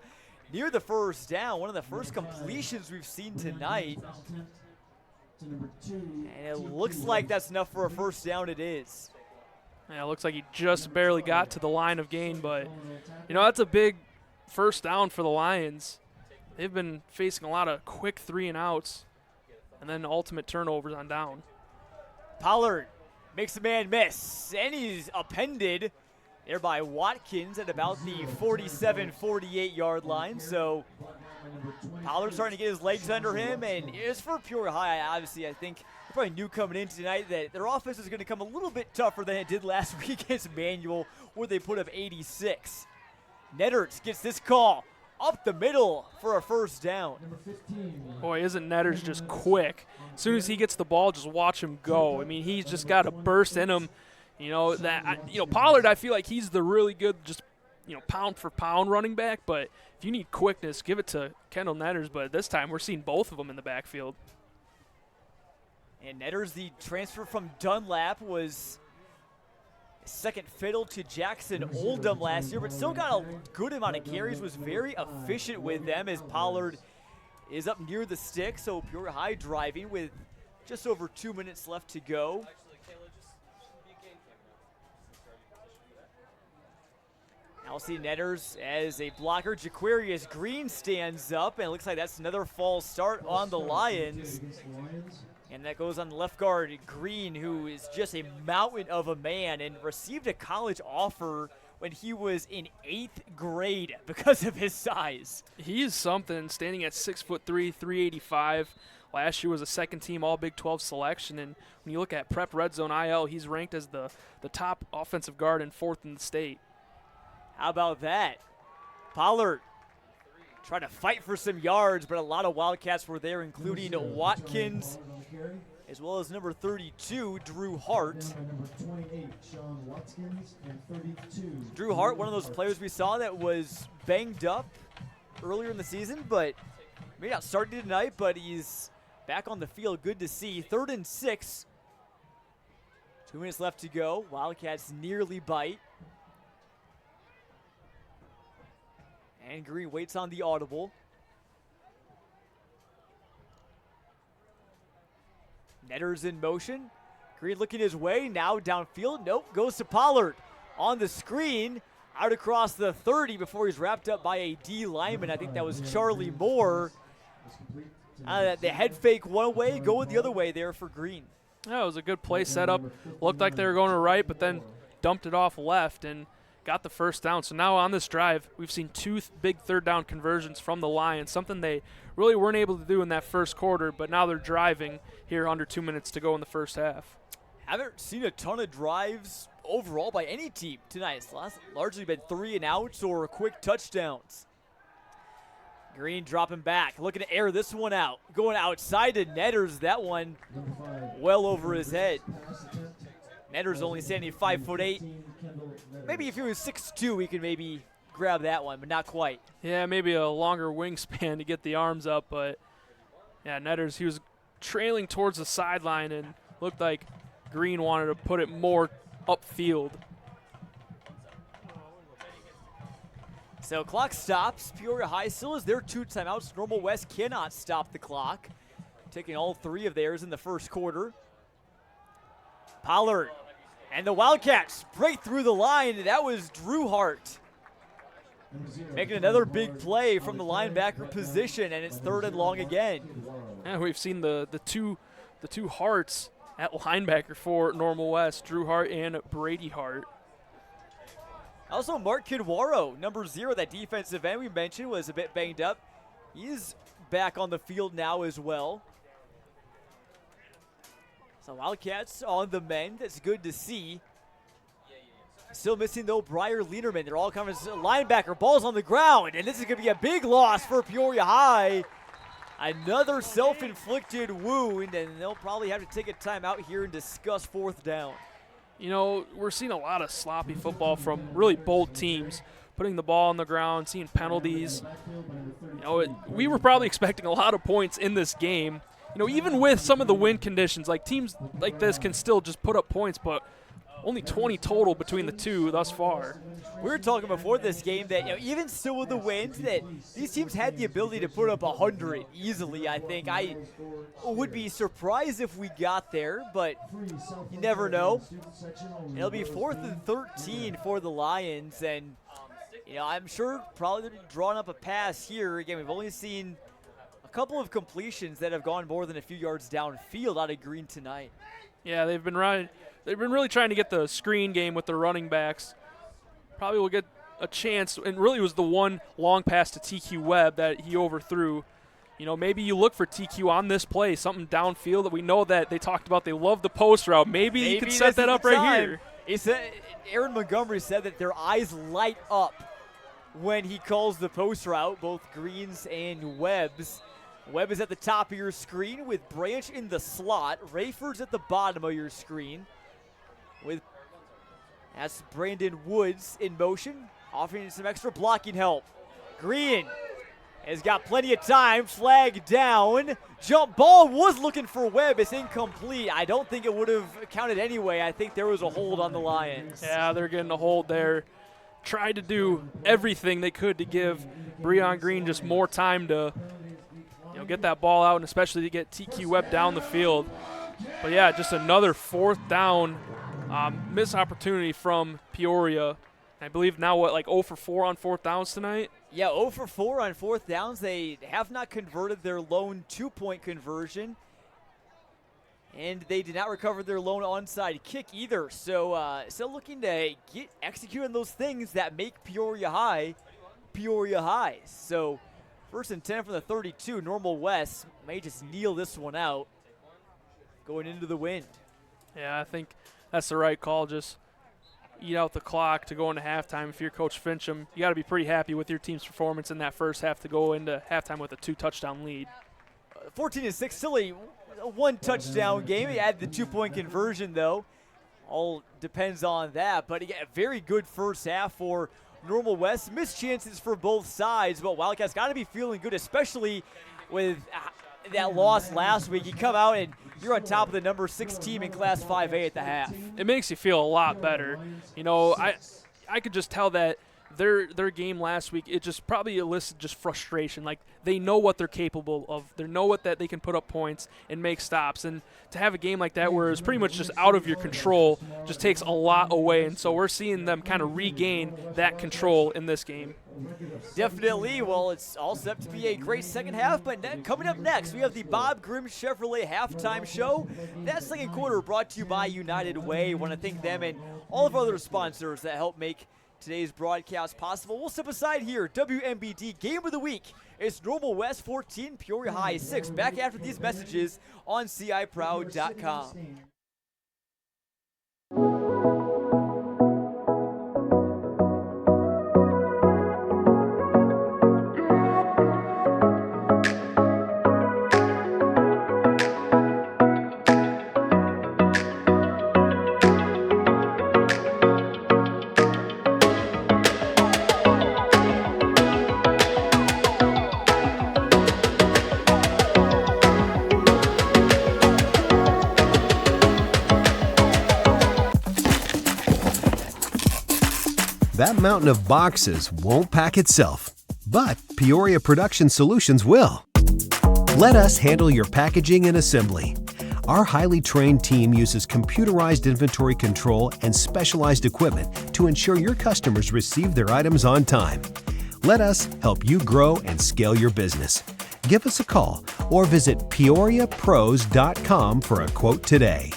near the first down. One of the first completions we've seen tonight. And it looks like that's enough for a first down. It is. Yeah, it looks like he just barely got to the line of gain, but, you know, that's a big first down for the Lions. They've been facing a lot of quick 3-and-outs and then ultimate turnovers on down. Pollard makes a man miss, and he's appended there by Watkins at about the 47-48-yard line. So Pollard starting to get his legs under him, and as for Peoria High, obviously I think they probably knew coming in tonight that their offense is going to come a little bit tougher than it did last week against Manual, where they put up 86. Netterts gets this call up the middle for a first down. Boy, isn't Netters just quick? As soon as he gets the ball, just watch him go. I mean, he's just got a burst in him. You know, Pollard, I feel like he's the really good, just, you know, pound for pound running back. But if you need quickness, give it to Kendall Netters. But this time we're seeing both of them in the backfield. And Netters, the transfer from Dunlap, was second fiddle to Jackson Oldham last year, but still got a good amount of carries, was very efficient with them as Pollard is up near the stick. So Peoria High driving with just over 2 minutes left to go. Now see Netters as a blocker. Jaquarius Green stands up, and it looks like that's another false start on the Lions. And that goes on the left guard, Green, who is just a mountain of a man and received a college offer when he was in 8th grade because of his size. He is something, standing at 6'3", 385. Last year was a second-team All-Big 12 selection, and when you look at Prep Red Zone IL, he's ranked as the top offensive guard and 4th in the state. How about that? Pollard trying to fight for some yards, but a lot of Wildcats were there, including Watkins, as well as number 32, Drew Hart. Drew Hart, one of those players we saw that was banged up earlier in the season, but maybe not starting tonight, but he's back on the field. Good to see. 3rd and 6. 2 minutes left to go. Wildcats nearly bite. And Green waits on the audible. Netters in motion. Green looking his way, now downfield. Nope, goes to Pollard on the screen. Out across the 30 before he's wrapped up by a D lineman. I think that was Charlie Moore. The head fake one way, going the other way there for Green. Yeah, it was a good play setup. Looked like they were going to right, but then dumped it off left and got the first down. So now on this drive, we've seen 2 big third down conversions from the Lions, something they really weren't able to do in that first quarter, but now they're driving here under 2 minutes to go in the first half. Haven't seen a ton of drives overall by any team tonight. It's largely been 3-and-outs or quick touchdowns. Green dropping back, looking to air this one out. Going outside to Netters, that one well over his head. Netters only standing 5'8". Maybe if he was 6'2", he could maybe grab that one, but not quite. Yeah, maybe a longer wingspan to get the arms up, but yeah, Netters, he was trailing towards the sideline and looked like Green wanted to put it more upfield. So clock stops. Peoria High still has their 2 timeouts. Normal West cannot stop the clock, taking all 3 of theirs in the first quarter. Pollard and the Wildcats break through the line. That was Drew Hart making another big play from the linebacker position, and it's 3rd and long again. Yeah, we've seen the two Harts at linebacker for Normal West, Drew Hart and Brady Hart. Also, Mark Kidwaro, number 0, that defensive end we mentioned, was a bit banged up. He's back on the field now as well. So Wildcats on the mend. That's good to see. Still missing, though, Briar Liederman. They're all coming linebacker. Ball's on the ground, and this is going to be a big loss for Peoria High. Another self-inflicted wound, and they'll probably have to take a timeout here and discuss 4th down. You know, we're seeing a lot of sloppy football from really both teams, putting the ball on the ground, seeing penalties. You know, we were probably expecting a lot of points in this game. You know, even with some of the win conditions, like teams like this can still just put up points, but only 20 total between the two thus far. We were talking before this game that, you know, even still with the wins, that these teams had the ability to put up 100 easily, I think. I would be surprised if we got there, but you never know. It'll be 4th and 13 for the Lions, and, you know, I'm sure probably drawing up a pass here. Again, we've only seen a couple of completions that have gone more than a few yards downfield out of Green tonight. Yeah, they've been really trying to get the screen game with their running backs. Probably will get a chance, and really was the one long pass to TQ Webb that he overthrew. You know, maybe you look for TQ on this play, something downfield that we know that they talked about. They love the post route. Maybe he could set that up right here. He said, Aaron Montgomery said that their eyes light up when he calls the post route, both Green's and Webb's. Webb is at the top of your screen with Branch in the slot. Rayford's at the bottom of your screen. That's Brandon Woods in motion, offering some extra blocking help. Green has got plenty of time. Flag down. Jump ball was looking for Webb. It's incomplete. I don't think it would have counted anyway. I think there was a hold on the Lions. Yeah, they're getting a hold there. Tried to do everything they could to give Breon Green just more time to, you know, get that ball out, and especially to get TQ Webb down the field. But yeah, just another 4th down missed opportunity from Peoria. I believe now, like 0 for 4 on 4th downs tonight? Yeah, 0 for 4 on 4th downs. They have not converted their lone 2-point conversion. And they did not recover their lone onside kick either. So still looking to execute on those things that make Peoria High Peoria High. So 1st and 10 from the 32. Normal West may just kneel this one out going into the wind. Yeah, I think that's the right call. Just eat out the clock to go into halftime. If you're Coach Fincham, you got to be pretty happy with your team's performance in that first half to go into halftime with a 2-touchdown lead. 14-6, still a 1-touchdown game. You add the 2-point conversion, though. All depends on that. But again, a very good first half for Normal West. Missed chances for both sides, but Wildcats got to be feeling good, especially with that loss last week. You come out and you're on top of the number 6 team in Class 5A at the half. It makes you feel a lot better. You know, I could just tell that their game last week, it just probably elicited just frustration. Like, they know what they're capable of. They know what that they can put up points and make stops. And to have a game like that where it's pretty much just out of your control just takes a lot away. And so we're seeing them kind of regain that control in this game. Definitely. Well, it's all set to be a great second half, but coming up next, we have the Bob Grimm Chevrolet halftime show. That second quarter brought to you by United Way. I want to thank them and all of our other sponsors that help make today's broadcast possible. We'll step aside here. WMBD Game of the Week. It's Normal West 14, Peoria High 6. Back after these messages on CIProud.com. That mountain of boxes won't pack itself, but Peoria Production Solutions will. Let us handle your packaging and assembly. Our highly trained team uses computerized inventory control and specialized equipment to ensure your customers receive their items on time. Let us help you grow and scale your business. Give us a call or visit peoriapros.com for a quote today.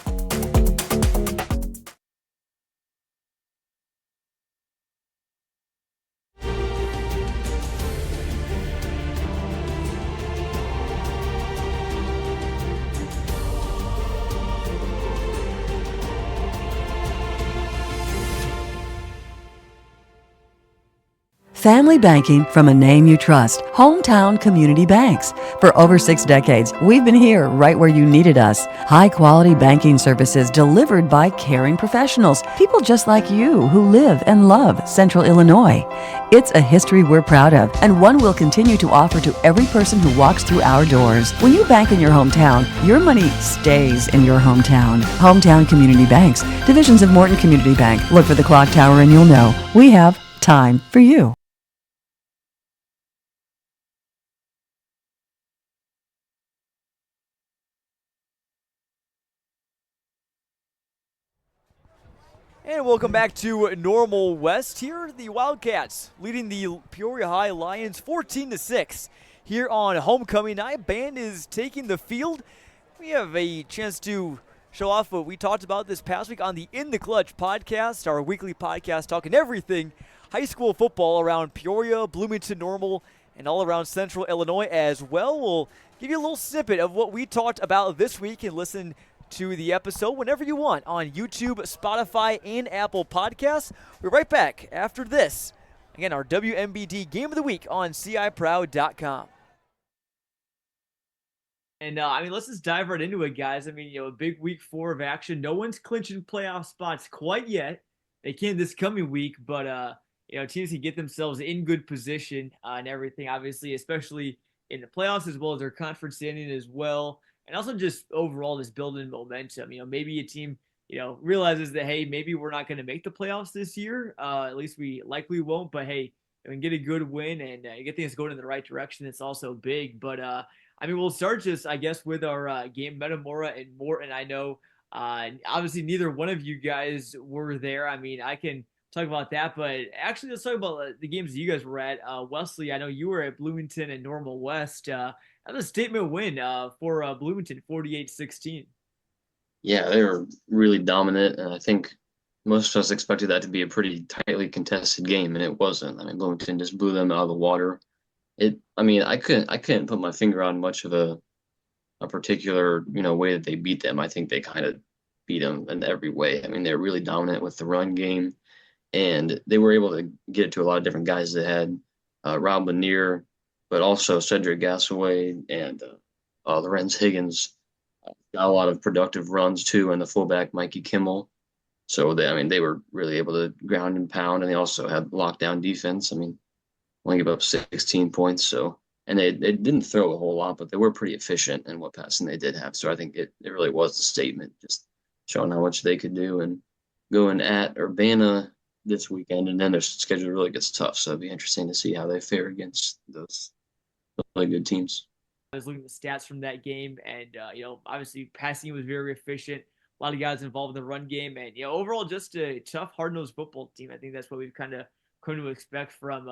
Family banking from a name you trust, Hometown Community Banks. For over 6 decades, we've been here right where you needed us. High-quality banking services delivered by caring professionals, people just like you who live and love Central Illinois. It's a history we're proud of and one we'll continue to offer to every person who walks through our doors. When you bank in your hometown, your money stays in your hometown. Hometown Community Banks, divisions of Morton Community Bank. Look for the clock tower and you'll know we have time for you. And welcome back to Normal West. Here, the Wildcats leading the Peoria High Lions 14-6 here on homecoming night. Band is taking the field. We have a chance to show off what we talked about this past week on the In the Clutch podcast, our weekly podcast talking everything high school football around Peoria, Bloomington Normal, and all around Central Illinois as well. We'll give you a little snippet of what we talked about this week and listen to the episode whenever you want on YouTube, Spotify, and Apple Podcasts. We're right back after this. Again, our WMBD Game of the Week on CIProud.com. And, let's just dive right into it, guys. A big week 4 of action. No one's clinching playoff spots quite yet. They can this coming week, but, teams can get themselves in good position and everything, obviously, especially in the playoffs as well as their conference standing as well. And also just overall just building momentum. Maybe a team, realizes that, hey, maybe we're not going to make the playoffs this year. At least we likely won't. But, hey, if we can get a good win and get things going in the right direction, it's also big. But, we'll start just, I guess, with our game, Metamora and Morton. I know, obviously, neither one of you guys were there. I can talk about that. But actually, let's talk about the games that you guys were at. Wesley, I know you were at Bloomington and Normal West. That was a statement win for Bloomington, 48-16. Yeah, they were really dominant, and I think most of us expected that to be a pretty tightly contested game, and it wasn't. Bloomington just blew them out of the water. I couldn't put my finger on much of a particular, way that they beat them. I think they kind of beat them in every way. They're really dominant with the run game, and they were able to get it to a lot of different guys that had Rob Lanier, but also Cedric Gassaway and Lorenz Higgins got a lot of productive runs too, and the fullback Mikey Kimmel. So they were really able to ground and pound, and they also had lockdown defense. Only gave up 16 points. So, and they didn't throw a whole lot, but they were pretty efficient in what passing they did have. So I think it really was a statement, just showing how much they could do, and going at Urbana this weekend, and then their schedule really gets tough. So it'd be interesting to see how they fare against those really good teams. I was looking at the stats from that game, and obviously passing was very efficient. A lot of guys involved in the run game, and overall just a tough, hard-nosed football team. I think that's what we've kind of come to expect from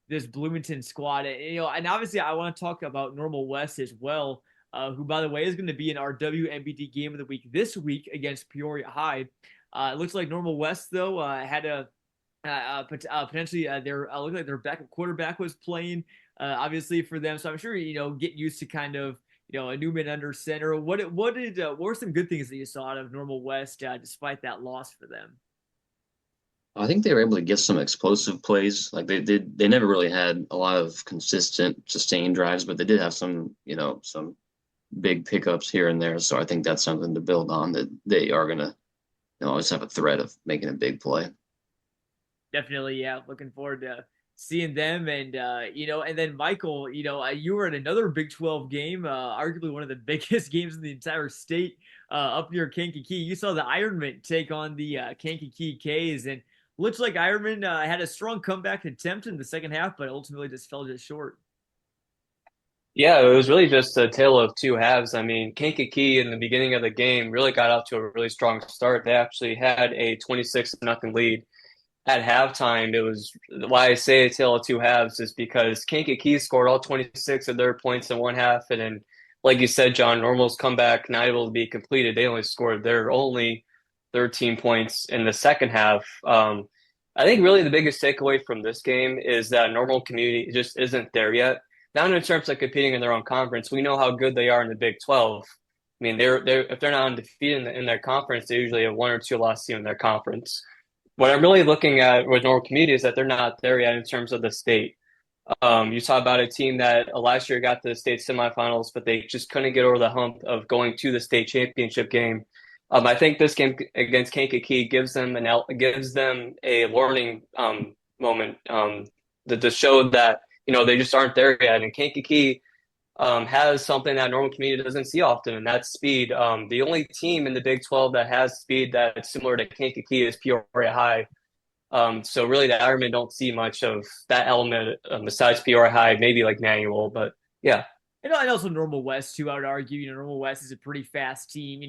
this Bloomington squad. And obviously I want to talk about Normal West as well, who, by the way, is going to be in our WMBD Game of the Week this week against Peoria High. It looks like Normal West though had a potentially their looked like their backup quarterback was playing. Obviously for them, so I'm sure get used to kind of a Newman under center. What were some good things that you saw out of Normal West despite that loss for them? I think they were able to get some explosive plays. Like they never really had a lot of consistent sustained drives, but they did have some some big pickups here and there. So I think that's something to build on, that they are gonna always have a threat of making a big play. Definitely, yeah. Looking forward to seeing them, and and then Michael, you were at another Big 12 game, arguably one of the biggest games in the entire state, up near Kankakee. You saw the Ironmen take on the Kankakee K's, and looks like Ironman had a strong comeback attempt in the second half, but ultimately just fell just short. Yeah, it was really just a tale of two halves. Kankakee in the beginning of the game really got out to a really strong start. They actually had a 26-0 lead. At halftime, it was why I say a tale of two halves is because Kankakee scored all 26 of their points in one half, and then, like you said, John, Normal's comeback not able to be completed. They only scored their only 13 points in the second half. I think really the biggest takeaway from this game is that Normal community just isn't there yet. Not in terms of competing in their own conference. We know how good they are in the Big 12. They're if they're not undefeated in their conference, they usually have one or two lost team in their conference. what I'm really looking at with Normal Community is that they're not there yet in terms of the state. You saw about a team that last year got to the state semifinals, but they just couldn't get over the hump of going to the state championship game. I think this game against Kankakee gives them a learning moment to show that they just aren't there yet. And Kankakee has something that Normal Community doesn't see often, and that's speed. The only team in the Big 12 that has speed that's similar to Kankakee is Peoria High. So really, the Ironmen don't see much of that element besides Peoria High, maybe like Manual, but yeah. And also Normal West too. I would argue, Normal West is a pretty fast team.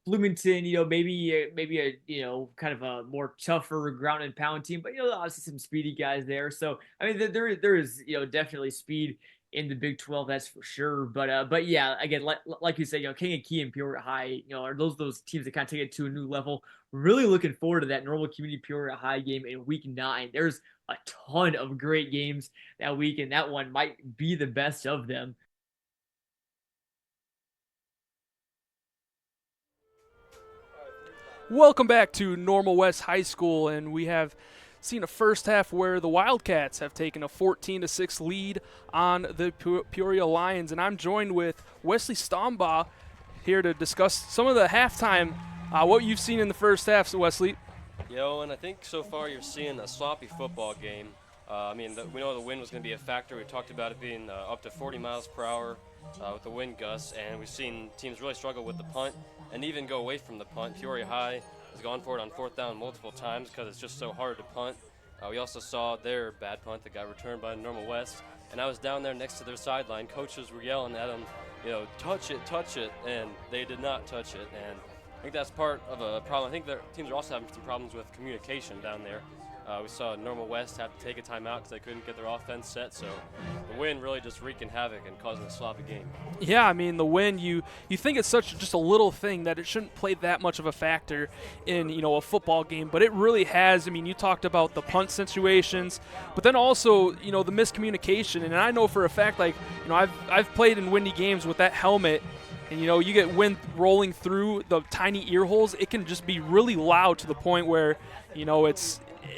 Bloomington, maybe a kind of a more tougher ground and pound team, but obviously some speedy guys there. So I mean, there is definitely speed in the Big 12, that's for sure. But yeah, again, like you said, Kankakee and Peoria High, are those teams that kind of take it to a new level. Really looking forward to that Normal Community Peoria High game in Week 9. There's a ton of great games that week, and that one might be the best of them. Welcome back to Normal West High School, and we have seen a first half where the Wildcats have taken a 14-6 lead on the Peoria Lions, and I'm joined with Wesley Stombaugh here to discuss some of the halftime, what you've seen in the first half, so Wesley. And I think so far you're seeing a sloppy football game. We know the wind was going to be a factor. We talked about it being up to 40 miles per hour with the wind gusts, and we've seen teams really struggle with the punt and even go away from the punt. Peoria High has gone for it on 4th down multiple times because it's just so hard to punt. We also saw their bad punt that got returned by Normal West, and I was down there next to their sideline. Coaches were yelling at them, touch it, and they did not touch it. And I think that's part of a problem. I think their teams are also having some problems with communication down there. We saw Normal West have to take a timeout because they couldn't get their offense set, so the wind really just wreaking havoc and causing a sloppy game. Yeah, I mean, the wind, you think it's just a little thing that it shouldn't play that much of a factor in, a football game, but it really has. I mean, you talked about the punt situations, but then also, the miscommunication, and I know for a fact, I've played in windy games with that helmet, and, you get wind rolling through the tiny ear holes. It can just be really loud to the point where,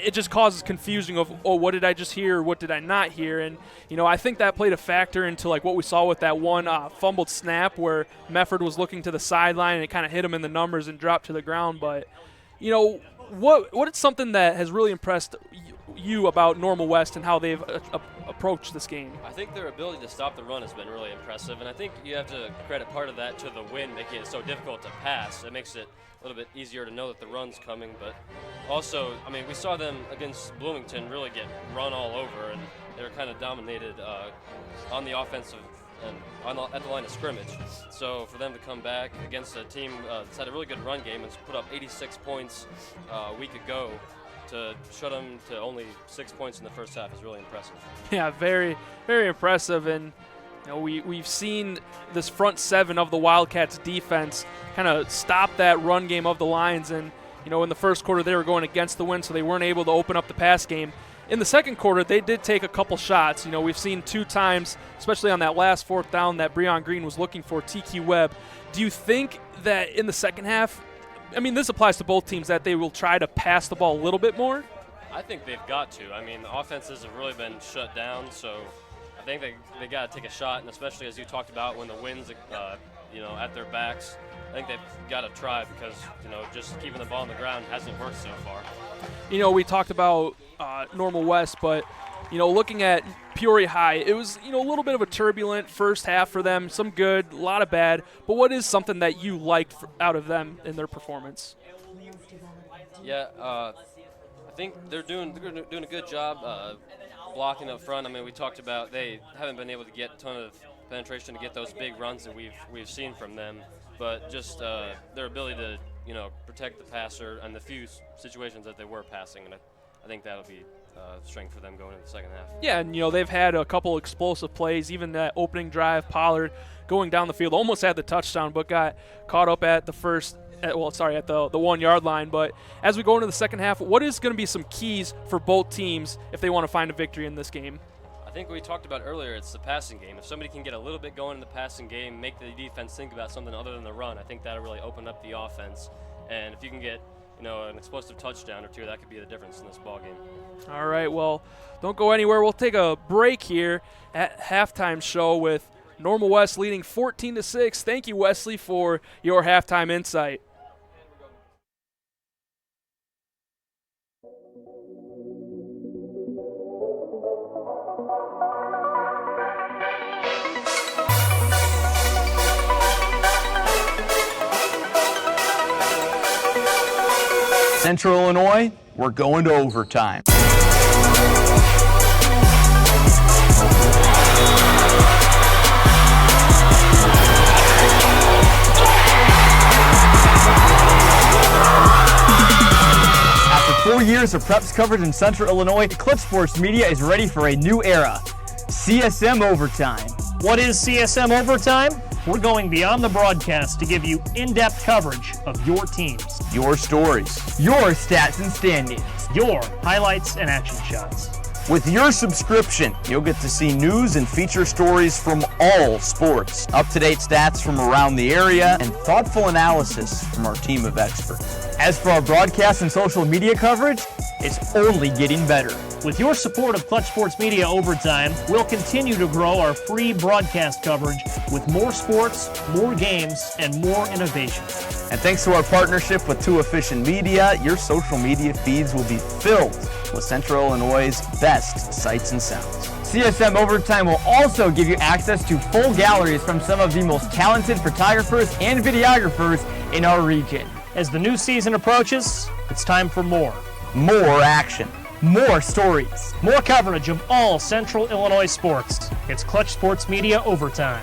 it just causes confusion of, what did I just hear? What did I not hear? And, I think that played a factor into what we saw with that one fumbled snap where Mefford was looking to the sideline and it kind of hit him in the numbers and dropped to the ground. But, what is something that has really impressed you about Normal West and how they've approached this game? I think their ability to stop the run has been really impressive, and I think you have to credit part of that to the wind making it so difficult to pass. It makes it a little bit easier to know that the run's coming, but also, we saw them against Bloomington really get run all over, and they were kind of dominated on the offensive and at the line of scrimmage. So for them to come back against a team that's had a really good run game and put up 86 points a week ago, to shut them to only 6 points in the first half is really impressive. Yeah, very, very impressive. And we've seen this front seven of the Wildcats defense kind of stop that run game of the Lions. And, in the first quarter they were going against the wind, so they weren't able to open up the pass game. In the second quarter, they did take a couple shots. We've seen 2 times, especially on that last 4th down that Breon Green was looking for TQ Webb. Do you think that in the second half, this applies to both teams, that they will try to pass the ball a little bit more? I think they've got to. The offenses have really been shut down, so I think they got to take a shot, and especially as you talked about when the wind's at their backs, I think they've got to try because, just keeping the ball on the ground hasn't worked so far. We talked about Normal West, but, looking at Peoria High, it was, a little bit of a turbulent first half for them, some good, a lot of bad, but what is something that you liked out of them in their performance? Yeah, I think they're doing a good job blocking up front. We talked about they haven't been able to get a ton of penetration to get those big runs that we've seen from them, but just their ability to protect the passer and the few situations that they were passing, and I think that'll be strength for them going into the second half. Yeah, and they've had a couple explosive plays. Even that opening drive, Pollard going down the field almost had the touchdown, but got caught up at the 1 yard line. But as we go into the second half, what is going to be some keys for both teams if they want to find a victory in this game? I think we talked about earlier, it's the passing game. If somebody can get a little bit going in the passing game, make the defense think about something other than the run, I think that'll really open up the offense. And if you can get an explosive touchdown or two, that could be the difference in this ball game. All right, well, don't go anywhere. We'll take a break here at halftime show with Normal West leading 14-6. Thank you, Wesley, for your halftime insight. Central Illinois, we're going to overtime. After 4 years of preps coverage in Central Illinois, Clutch Sports Media is ready for a new era. CSM Overtime. What is CSM Overtime? We're going beyond the broadcast to give you in-depth coverage of your teams, Your stories. Your stats and standings. your highlights and action shots. With your subscription, you'll get to see news and feature stories from all sports, up-to-date stats from around the area, and thoughtful analysis from our team of experts. As for our broadcast and social media coverage, it's only getting better. With your support of Clutch Sports Media Overtime, we'll continue to grow our free broadcast coverage with more sports, more games, and more innovation. And thanks to our partnership with Too Efficient Media, your social media feeds will be filled with Central Illinois' best sights and sounds. CSM Overtime will also give you access to full galleries from some of the most talented photographers and videographers in our region. As the new season approaches, it's time for more. More action. More stories. More coverage of all Central Illinois sports. It's Clutch Sports Media Overtime.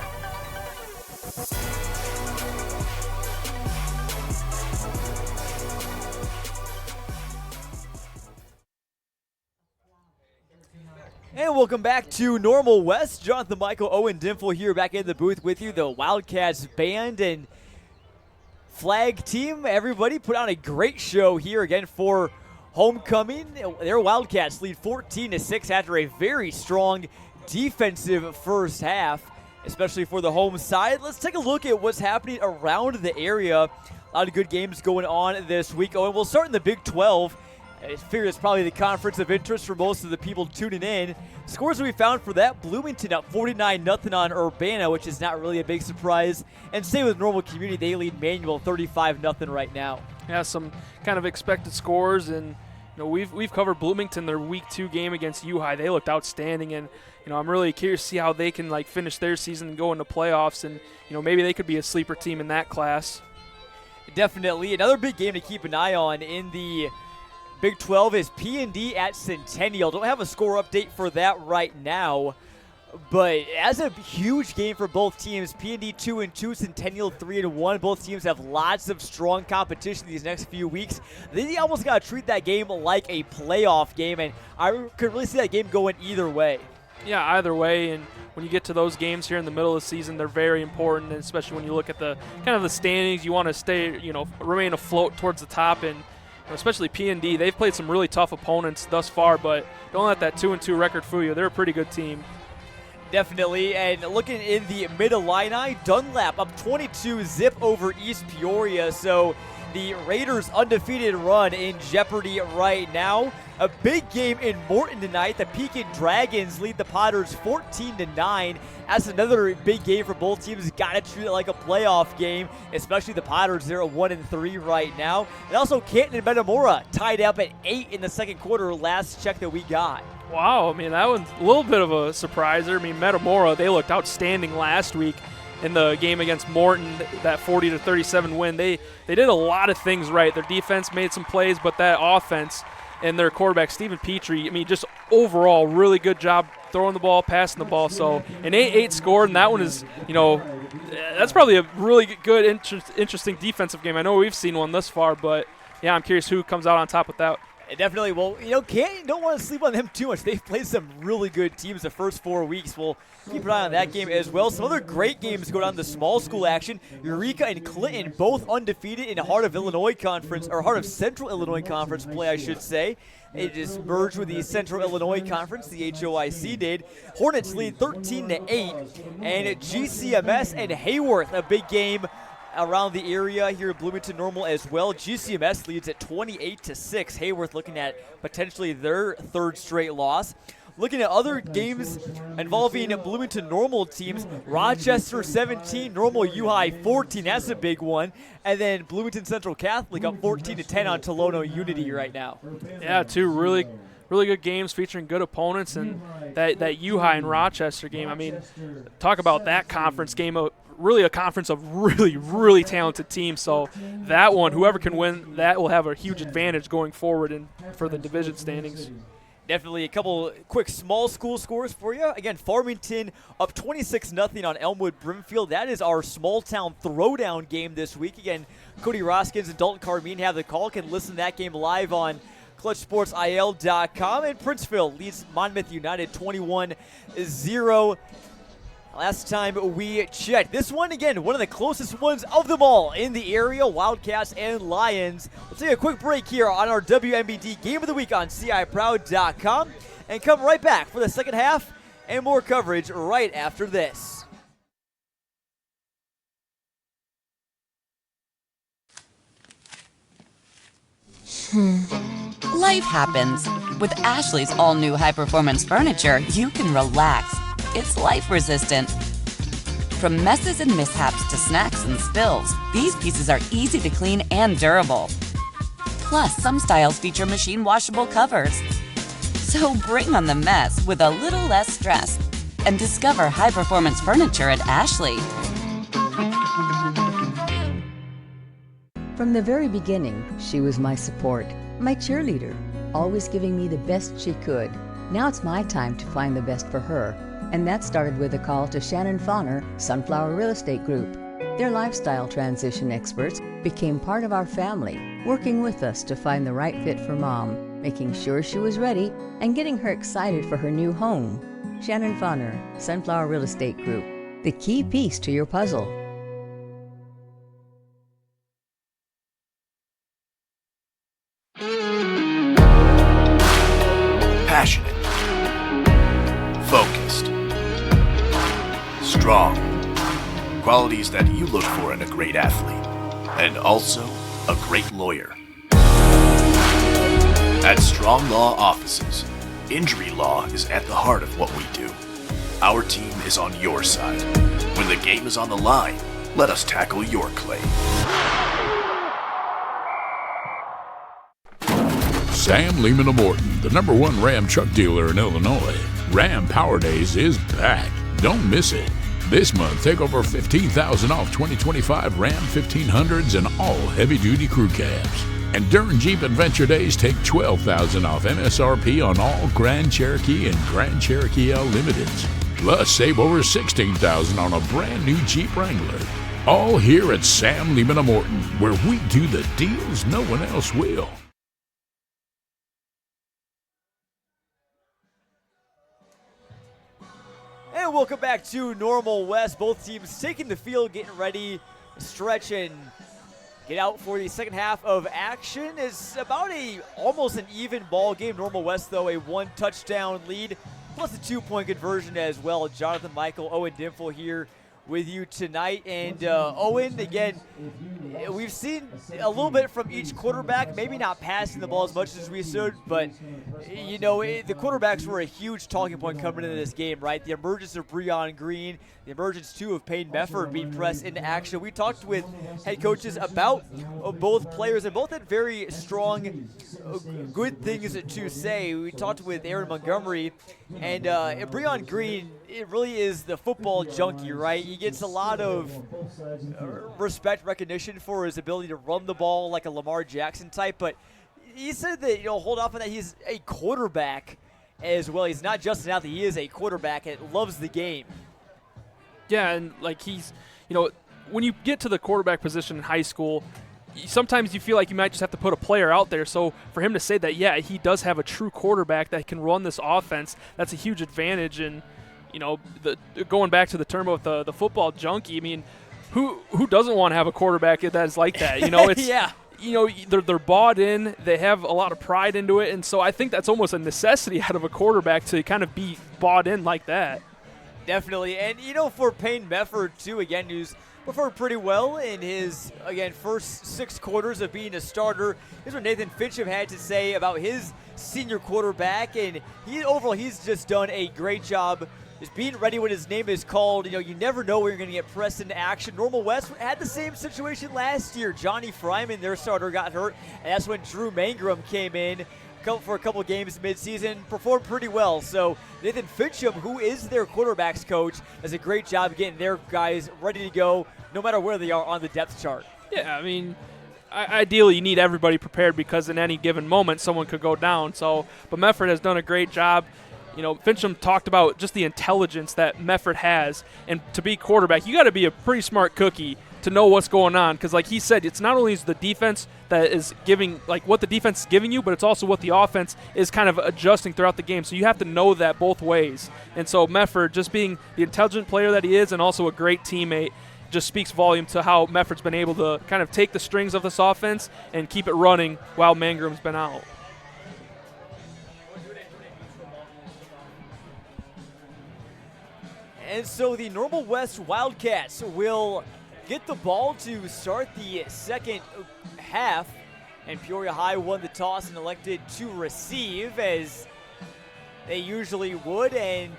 And welcome back to Normal West. Jonathan Michael, Owen Dimple here back in the booth with you. The Wildcats band and flag team, everybody put on a great show here again for homecoming. Their Wildcats lead 14-6 after a very strong defensive first half, especially for the home side. Let's take a look at what's happening around the area. A lot of good games going on this week. Oh, and we'll start in the Big 12. I figure it's probably the conference of interest for most of the people tuning in. Scores that we found for that: Bloomington up 49-0 on Urbana, which is not really a big surprise. And stay with Normal Community, they lead Manual 35-0 right now. Yeah, some kind of expected scores, and we've covered Bloomington, their Week 2 game against U-High. They looked outstanding, and I'm really curious to see how they can finish their season and go into playoffs, and maybe they could be a sleeper team in that class. Definitely. Another big game to keep an eye on in the Big 12 is P&D at Centennial. Don't have a score update for that right now, but as a huge game for both teams, P&D 2-2, Centennial 3-1. Both teams have lots of strong competition these next few weeks. They almost got to treat that game like a playoff game, and I could really see that game going either way. Yeah, either way, and when you get to those games here in the middle of the season, they're very important, and especially when you look at the kind of the standings, you want to stay, remain afloat towards the top, and especially P&D. They've played some really tough opponents thus far, but don't let that 2-2 record fool you. They're a pretty good team. Definitely, and looking in the Mid-Illini, Dunlap up 22-0 over East Peoria, so the Raiders' undefeated run in jeopardy right now. A big game in Morton tonight. The Pekin Dragons lead the Potters 14-9. That's another big game for both teams. Got to treat it like a playoff game, especially the Potters. They're at 1-3 right now. And also Canton and Metamora tied up at 8 in the second quarter, last check that we got. Wow, that one's a little bit of a surpriser. Metamora, they looked outstanding last week in the game against Morton, that 40-37 win. They did a lot of things right. Their defense made some plays, but that offense and their quarterback, Stephen Petrie, just overall really good job throwing the ball, passing the ball. So an 8-8 score, and that one is, that's probably a really good, interesting defensive game. I know we've seen one thus far, but, yeah, I'm curious who comes out on top with that. Definitely. Well, Canton, don't want to sleep on them too much. They've played some really good teams the first 4 weeks. We'll keep an eye on that game as well. Some other great games go down the small school action. Eureka and Clinton both undefeated in Heart of Illinois Conference, or Heart of Central Illinois Conference play, I should say. It just merged with the Central Illinois Conference, the HOIC did. Hornets lead 13-8, and GCMS and Hayworth, a big game around the area here in Bloomington Normal as well. GCMS leads at 28-6. Hayworth looking at potentially their third straight loss. Looking at other games involving Bloomington Normal teams, Rochester 17, Normal U High 14. That's a big one. And then Bloomington Central Catholic up 14-10 on Tolono Unity right now. Yeah, two really good games featuring good opponents, and that U High and Rochester game. I mean, talk about that conference game. Really a conference of really talented teams. So that one, whoever can win, that will have a huge advantage going forward and for the division standings. Definitely a couple quick small school scores for you. Again, Farmington up 26-0 on Elmwood Brimfield. That is our small town throwdown game this week. Again, Cody Roskins and Dalton Carmine have the call. Can listen to that game live on ClutchSportsIL.com. And Princeville leads Monmouth United 21-0. Last time we checked. This one, again, one of the closest ones of them all in the area, Wildcats and Lions. We'll take a quick break here on our WMBD Game of the Week on CIProud.com and come right back for the second half and more coverage right after this. Life happens. With Ashley's all-new high-performance furniture, you can relax. It's life-resistant. From messes and mishaps to snacks and spills, these pieces are easy to clean and durable. Plus, some styles feature machine-washable covers. So bring on the mess with a little less stress and discover high-performance furniture at Ashley. From the very beginning, she was my support, my cheerleader, always giving me the best she could. Now it's my time to find the best for her. And that started with a call to Shannon Fauner, Sunflower Real Estate Group. Their lifestyle transition experts became part of our family, working with us to find the right fit for Mom, making sure she was ready, and getting her excited for her new home. Shannon Fauner, Sunflower Real Estate Group, the key piece to your puzzle. Passionate, focused, strong, qualities that you look for in a great athlete, and also a great lawyer. At Strong Law Offices, injury law is at the heart of what we do. Our team is on your side. When the game is on the line, let us tackle your claim. Sam Lehman & Morton, the #1 Ram truck dealer in Illinois. Ram Power Days is back. Don't miss it. This month, take over $15,000 off 2025 Ram 1500s and all heavy-duty crew cabs. And during Jeep Adventure Days, take $12,000 off MSRP on all Grand Cherokee and Grand Cherokee L Limiteds. Plus, save over $16,000 on a brand new Jeep Wrangler. All here at Sam Lehman & Morton, where we do the deals no one else will. And welcome back to Normal West. Both teams taking the field, getting ready, stretch and get out for the second half of action. It's about almost an even ball game. Normal West, though, a 1-touchdown lead, plus a 2-point conversion as well. Jonathan Michael, Owen Dimple here with you tonight. And Owen, again, we've seen a little bit from each quarterback, maybe not passing the ball as much as we should, but you know, the quarterbacks were a huge talking point coming into this game, right? The emergence of Breon Green, the emergence too of Payne Mefford being pressed into action. We talked with head coaches about both players, and both had very strong, good things to say. We talked with Aaron Montgomery, and Breon Green, it really is the football junkie, right? He gets a lot of respect, recognition for his ability to run the ball like a Lamar Jackson type, but he said that, you know, hold off on that. He's a quarterback as well. He's not just an athlete. He is a quarterback and loves the game. Yeah, and like he's, you know, when you get to the quarterback position in high school, sometimes you feel like you might just have to put a player out there. So for him to say that, yeah, he does have a true quarterback that can run this offense, that's a huge advantage. And, you know, going back to the term of the football junkie, I mean, who doesn't want to have a quarterback that is like that? You know, it's yeah. You know, they're bought in. They have a lot of pride into it, and so I think that's almost a necessity out of a quarterback to kind of be bought in like that. Definitely, and you know, for Payne Mefford too, again, who's performed pretty well in his, again, first 6 quarters of being a starter. Here's what Nathan Fincham had to say about his senior quarterback, and overall he's just done a great job just being ready when his name is called. You know, you never know where you're going to get pressed into action. Normal West had the same situation last year. Johnny Fryman, their starter, got hurt, and that's when Drew Mangrum came in for a couple games midseason, performed pretty well. So Nathan Fincham, who is their quarterbacks coach, does a great job getting their guys ready to go no matter where they are on the depth chart. Yeah, I mean, ideally you need everybody prepared because in any given moment someone could go down. So, but Mefford has done a great job. You know, Fincham talked about just the intelligence that Mefford has, and to be quarterback, you got to be a pretty smart cookie to know what's going on, because like he said, it's not only the defense that is giving, like what the defense is giving you, but it's also what the offense is kind of adjusting throughout the game. So you have to know that both ways. And so Mefford, just being the intelligent player that he is and also a great teammate, just speaks volume to how Mefford's been able to kind of take the strings of this offense and keep it running while Mangrum's been out. And so the Normal West Wildcats will get the ball to start the second half, and Peoria High won the toss and elected to receive as they usually would. And,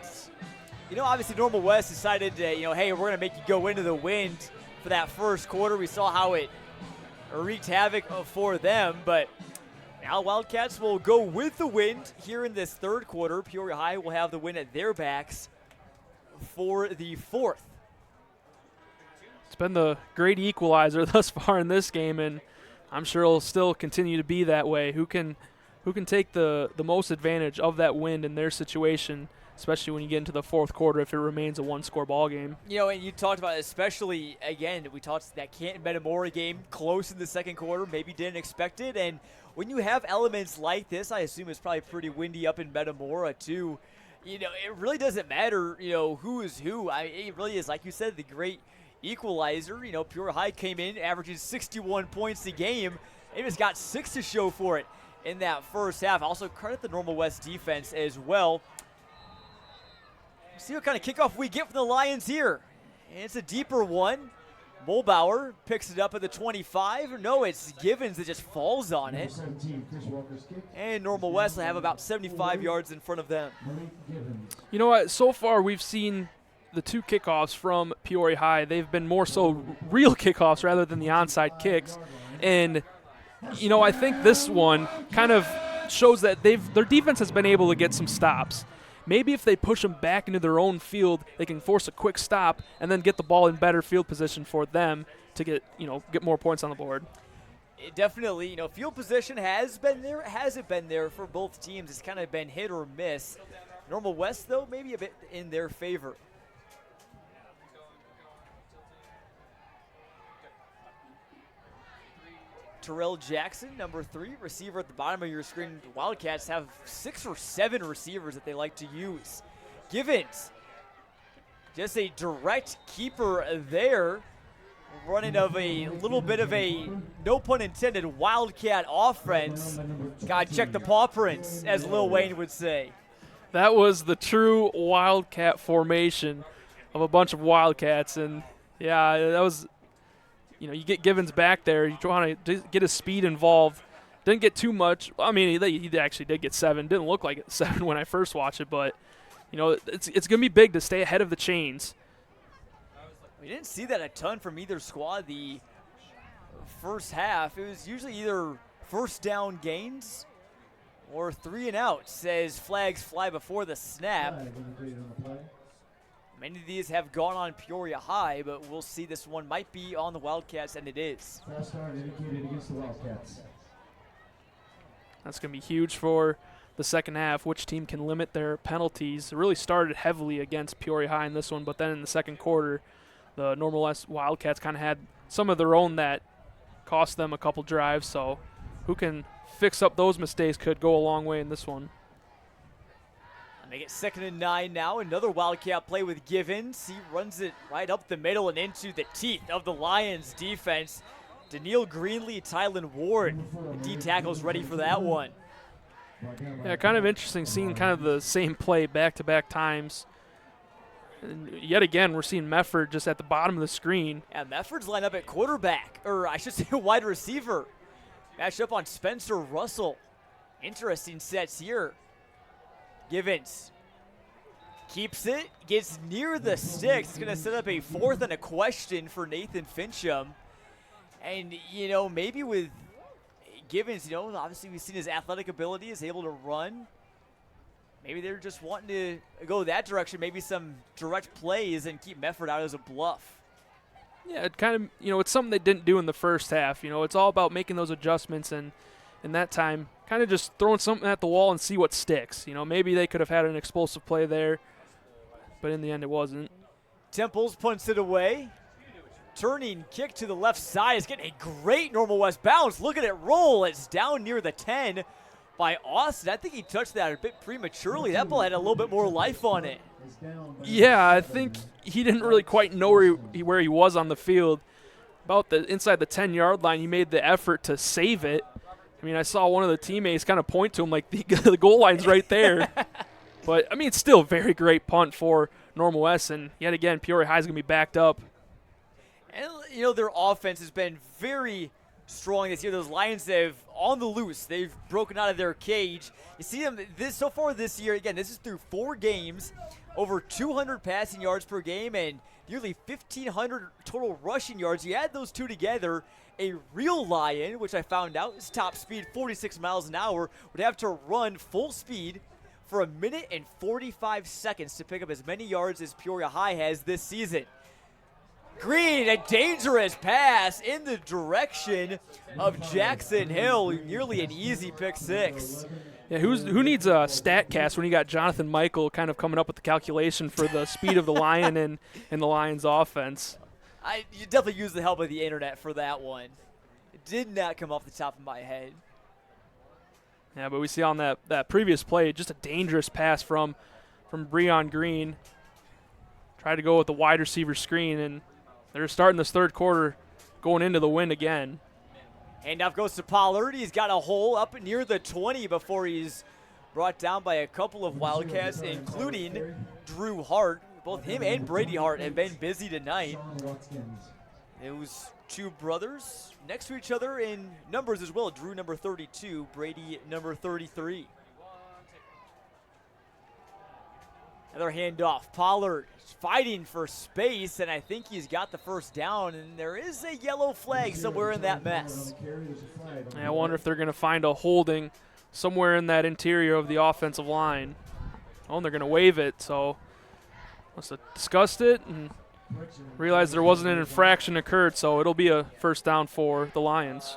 you know, obviously Normal West decided, hey, we're going to make you go into the wind for that first quarter. We saw how it wreaked havoc for them, but now Wildcats will go with the wind here in this third quarter. Peoria High will have the win at their backs for the fourth. It's been the great equalizer thus far in this game, and I'm sure it'll still continue to be that way. Who can take the most advantage of that win in their situation, especially when you get into the fourth quarter if it remains a one-score ball game. You know, and you talked about, especially, again, we talked that Canton-Metamora game close in the second quarter, maybe didn't expect it, and when you have elements like this, I assume it's probably pretty windy up in Metamora too. You know, it really doesn't matter, who is who. It really is, like you said, the great equalizer. You know, Peoria High came in, averaging 61 points a game. They just got 6 to show for it in that first half. Also, credit the Normal West defense as well. See what kind of kickoff we get from the Lions here. And it's a deeper one. Mulbauer picks it up at the 25. No, it's Givens that just falls on it. And Normal West will have about 75 yards in front of them. You know what? So far we've seen the 2 kickoffs from Peoria High. They've been more so real kickoffs rather than the onside kicks. And, I think this one kind of shows that their defense has been able to get some stops. Maybe if they push them back into their own field, they can force a quick stop and then get the ball in better field position for them to get more points on the board. It definitely, field position has been there, hasn't been there for both teams. It's kind of been hit or miss. Normal West, though, maybe a bit in their favor. Terrell Jackson, number 3, receiver at the bottom of your screen. The Wildcats have 6 or 7 receivers that they like to use. Givens, just a direct keeper there, running of a little bit of a, no pun intended, Wildcat offense. Got to check the paw prints, as Lil Wayne would say. That was the true Wildcat formation of a bunch of Wildcats, and yeah, that was. You get Givens back there. You try to get his speed involved. Didn't get too much. I mean, he actually did get 7. Didn't look like 7 when I first watched it, but, it's going to be big to stay ahead of the chains. We didn't see that a ton from either squad the first half. It was usually either first down gains or 3 and outs as flags fly before the snap. Many of these have gone on Peoria High, but we'll see. This one might be on the Wildcats, and it is. False start indicated against the Wildcats. That's going to be huge for the second half. Which team can limit their penalties? It really started heavily against Peoria High in this one, but then in the second quarter, the Normal West Wildcats kind of had some of their own that cost them a couple drives. So who can fix up those mistakes could go a long way in this one. Make it 2nd and 9 now. Another Wildcat play with Givens. He runs it right up the middle and into the teeth of the Lions defense. Daniil Greenlee, Tylen Ward, the D tackle's ready for that one. Yeah, kind of interesting seeing kind of the same play back-to-back times. And yet again, we're seeing Mefford just at the bottom of the screen. And Mefford's lined up at quarterback, or I should say wide receiver. Matched up on Spencer Russell. Interesting sets here. Givens keeps it, gets near the sticks. It's going to set up a 4th and a question for Nathan Fincham. And, maybe with Givens, obviously we've seen his athletic ability, is able to run. Maybe they're just wanting to go that direction, maybe some direct plays and keep Mefford out as a bluff. Yeah, it kind of, it's something they didn't do in the first half. It's all about making those adjustments, and in that time, kind of just throwing something at the wall and see what sticks. Maybe they could have had an explosive play there, but in the end it wasn't. Temples punts it away. Turning kick to the left side is getting a great Normal West bounce. Look at it roll. It's down near the 10 by Austin. I think he touched that a bit prematurely. That ball had a little bit more life on it. Yeah, I think he didn't really quite know where he was on the field. About inside the 10-yard line, he made the effort to save it. I mean, I saw one of the teammates kind of point to him like the goal line's right there. But, I mean, it's still a very great punt for Normal West. And yet again, Peoria High is going to be backed up. And, their offense has been very strong this year. Those Lions have on the loose. They've broken out of their cage. You see them so far this year. Again, this is through 4 games, over 200 passing yards per game and nearly 1,500 total rushing yards. You add those two together, a real Lion, which I found out is top speed 46 miles an hour, would have to run full speed for 1 minute and 45 seconds to pick up as many yards as Peoria High has this season. Green, a dangerous pass in the direction of Jackson Hill. Nearly an easy pick 6. Yeah, who needs a stat cast when you got Jonathan Michael kind of coming up with the calculation for the speed of the Lion and the Lions offense? You definitely use the help of the internet for that one. It did not come off the top of my head. Yeah, but we see on that previous play, just a dangerous pass from Breon Green. Tried to go with the wide receiver screen, and they're starting this third quarter going into the wind again. Handoff goes to Pollard. He's got a hole up near the 20 before he's brought down by a couple of Wildcats, including Drew Hart. Both him and Brady Hart have been busy tonight. Those two brothers next to each other in numbers as well. Drew number 32, Brady number 33. Another handoff. Pollard fighting for space, and I think he's got the first down, and there is a yellow flag somewhere in that mess. I wonder if they're going to find a holding somewhere in that interior of the offensive line. Oh, and they're going to waive it, so must have discussed it and realized there wasn't an infraction occurred, so it'll be a first down for the Lions.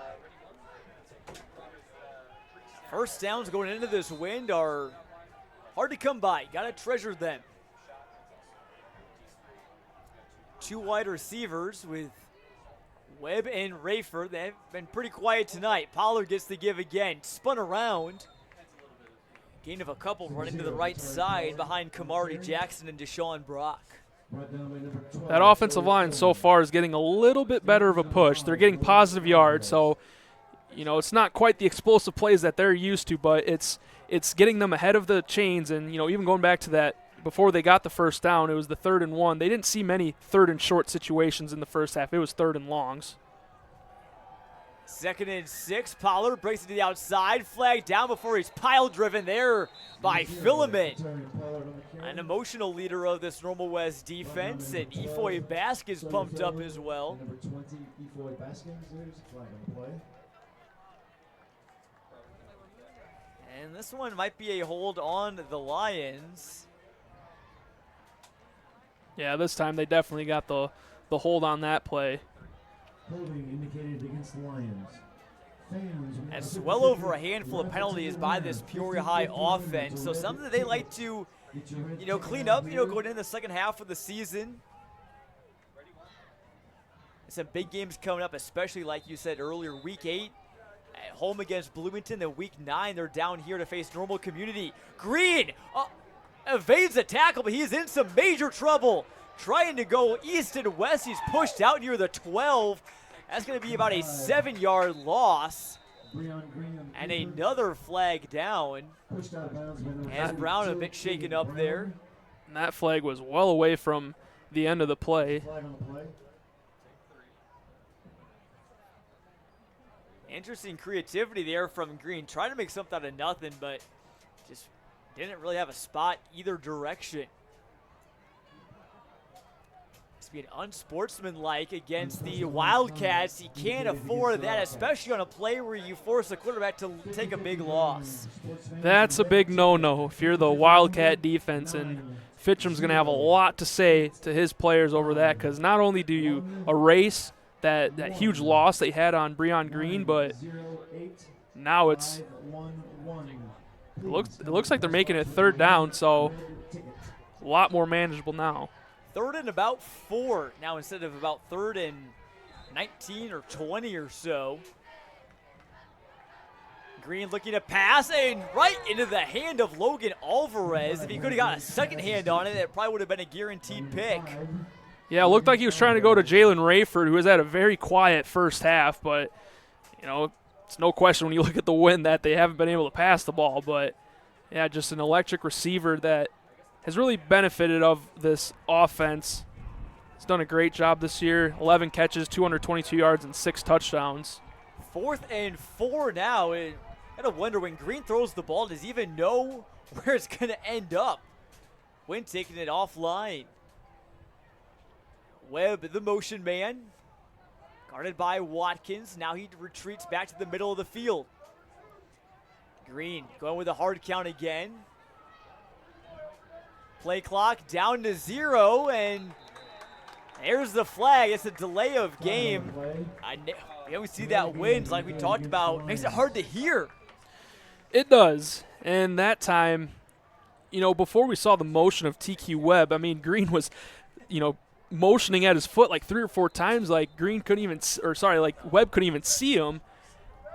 First downs going into this wind are hard to come by. Got to treasure them. 2 wide receivers with Webb and Rayford. They've been pretty quiet tonight. Pollard gets the give again. Spun around. Gain of a couple running to the right side behind Kamari Jackson and Deshaun Brock. That offensive line so far is getting a little bit better of a push. They're getting positive yards, so it's not quite the explosive plays that they're used to, but it's getting them ahead of the chains. And even going back to that, before they got the first down, it was the 3rd and 1. They didn't see many 3rd and short situations in the first half. It was 3rd and longs. 2nd and 6. Pollard breaks it to the outside. Flag down before he's pile driven there by Filament. An emotional leader of this Normal West defense, and Efoy Baskins pumped up as well. Number 20, Efoy Baskins. There's a flag on the play. And this one might be a hold on the Lions. Yeah, this time they definitely got the hold on that play. Holding indicated against the Lions. That's well over a handful of penalties by this Peoria High offense. So something that they like to, clean up, going into the second half of the season. Some big games coming up, especially like you said earlier, Week 8 at home against Bloomington. Then Week 9, they're down here to face Normal Community. Green evades the tackle, but he's in some major trouble. Trying to go east and west. He's pushed out near the 12. That's going to be about a 7-yard loss. And another flag down. As Brown a bit shaken up there. And that flag was well away from the end of the play. Flag on the play. Interesting creativity there from Green. Trying to make something out of nothing, but just didn't really have a spot either direction. It's being unsportsmanlike against the Wildcats. You can't afford that, especially on a play where you force the quarterback to take a big loss. That's a big no-no if you're the Wildcat defense, and Fitcham's going to have a lot to say to his players over that, because not only do you erase that huge loss they had on Breon Green, but now it looks like they're making it third down, so a lot more manageable now. Third and about 4 now instead of about third and 19 or 20 or so. Green looking to pass and right into the hand of Logan Alvarez. If he could have got a second hand on it, it probably would have been a guaranteed pick. Yeah, it looked like he was trying to go to Jalen Rayford, who has had a very quiet first half, but, you know, it's no question when you look at the win that they haven't been able to pass the ball. But, yeah, just an electric receiver that has really benefited of this offense. He's done a great job this year. 11 catches, 222 yards, and 6 touchdowns. 4th and 4 now. I gotta wonder, when Green throws the ball, does he even know where it's going to end up? When taking it offline. Webb, the motion man, guarded by Watkins. Now he retreats back to the middle of the field. Green going with a hard count again. Play clock down to 0, and there's the flag. It's a delay of game. We always see that wins, like we talked about. Makes it hard to hear. It does. And that time, you know, before we saw the motion of TQ Webb, I mean, Green was, you know, motioning at his foot like 3 or 4 times, like Webb couldn't even see him.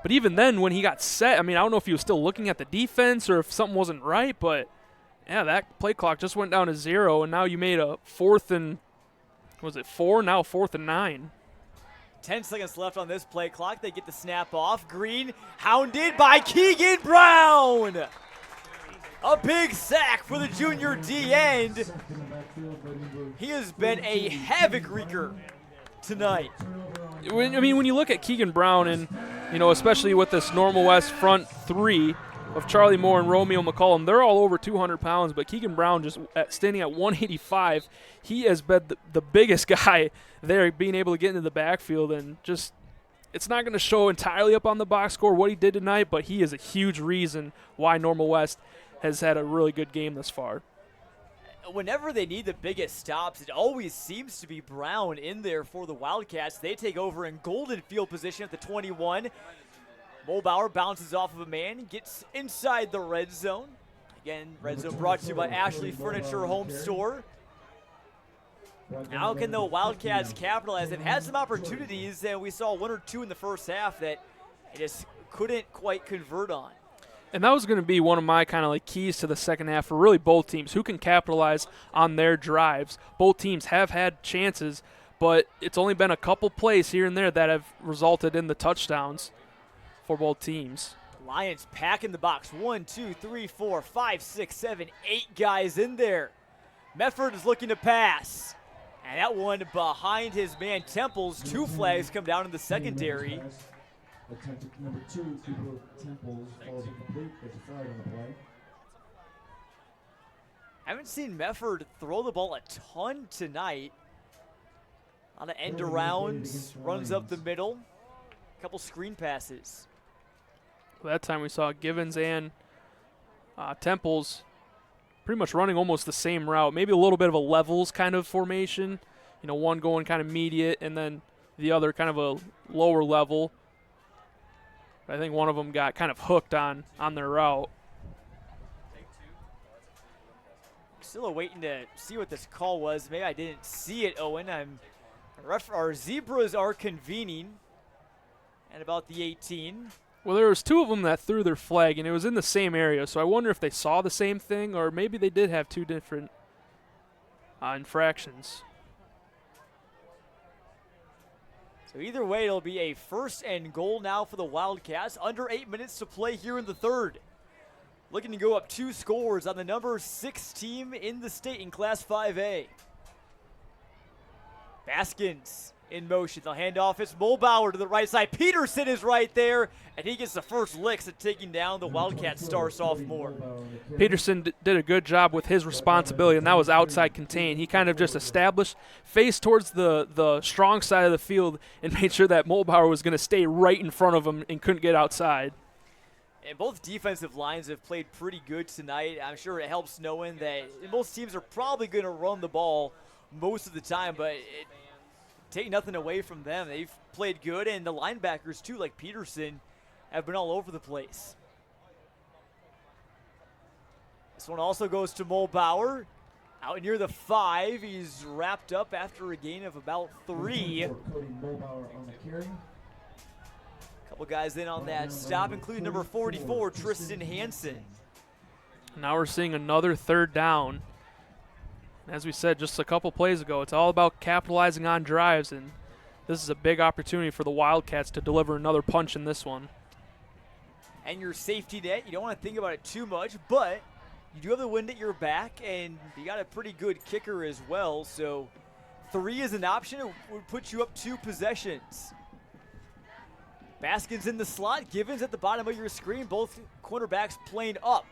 But even then, when he got set, I mean, I don't know if he was still looking at the defense or if something wasn't right, but yeah, that play clock just went down to 0, and now you made a 4th and, was it 4? Now 4th and 9. 10 seconds left on this play clock. They get the snap off. Green hounded by Keegan Brown. A big sack for the junior D end. He has been a havoc wreaker tonight. When you look at Keegan Brown and, you know, especially with this Normal West front 3 of Charlie Moore and Romeo McCollum, they're all over 200 pounds, but Keegan Brown just standing at 185, he has been the biggest guy there, being able to get into the backfield, and just it's not going to show entirely up on the box score what he did tonight, but he is a huge reason why Normal West has had a really good game thus far. Whenever they need the biggest stops, it always seems to be Brown in there for the Wildcats. They take over in golden field position at the 21. Mulbauer bounces off of a man, gets inside the red zone. Again, red zone brought to you by Ashley Furniture Home Store. How can the Wildcats capitalize? They've had some opportunities, and we saw 1 or 2 in the first half that they just couldn't quite convert on. And that was going to be one of my kind of like keys to the second half for really both teams. Who can capitalize on their drives? Both teams have had chances, but it's only been a couple plays here and there that have resulted in the touchdowns for both teams. Lions packing the box. 1, 2, 3, 4, 5, 6, 7, 8 guys in there. Mefford is looking to pass. And that one behind his man Temples. 2 flags come down in the secondary. Number 2, Temples falls incomplete. There's a flag on the play. I haven't seen Mefford throw the ball a ton tonight. On the end arounds, runs up the middle. A couple screen passes. Well, that time we saw Givens and Temples pretty much running almost the same route. Maybe a little bit of a levels kind of formation. You know, one going kind of immediate and then the other kind of a lower level. I think one of them got kind of hooked on their route. Still waiting to see what this call was. Maybe I didn't see it, Owen. Our zebras are convening at about the 18. Well, there was 2 of them that threw their flag, and it was in the same area. So I wonder if they saw the same thing, or maybe they did have 2 different infractions. So either way, it'll be a 1st and goal now for the Wildcats. Under 8 minutes to play here in the third. looking to go up 2 scores on the number 6 team in the state in Class 5A. Baskins in motion. They'll hand off. It's Mulbauer to the right side. Peterson is right there, and he gets the first licks at taking down the Wildcat star sophomore. Peterson did a good job with his responsibility, and that was outside contain. He kind of just established, face towards the strong side of the field, and made sure that Mulbauer was going to stay right in front of him and couldn't get outside. And both defensive lines have played pretty good tonight. I'm sure it helps knowing that most teams are probably going to run the ball most of the time, but take nothing away from them. They've played good, and the linebackers, too, like Peterson, have been all over the place. This one also goes to Mulbauer. Out near the 5, he's wrapped up after a gain of about 3. Couple guys in on that stop, including number 44, Tristan Hansen. Now we're seeing another 3rd down. As we said just a couple plays ago, it's all about capitalizing on drives, and this is a big opportunity for the Wildcats to deliver another punch in this one. And your safety net, you don't want to think about it too much, but you do have the wind at your back, and you got a pretty good kicker as well, so 3 is an option. It would put you up 2 possessions. Baskins in the slot, Givens at the bottom of your screen, both cornerbacks playing up.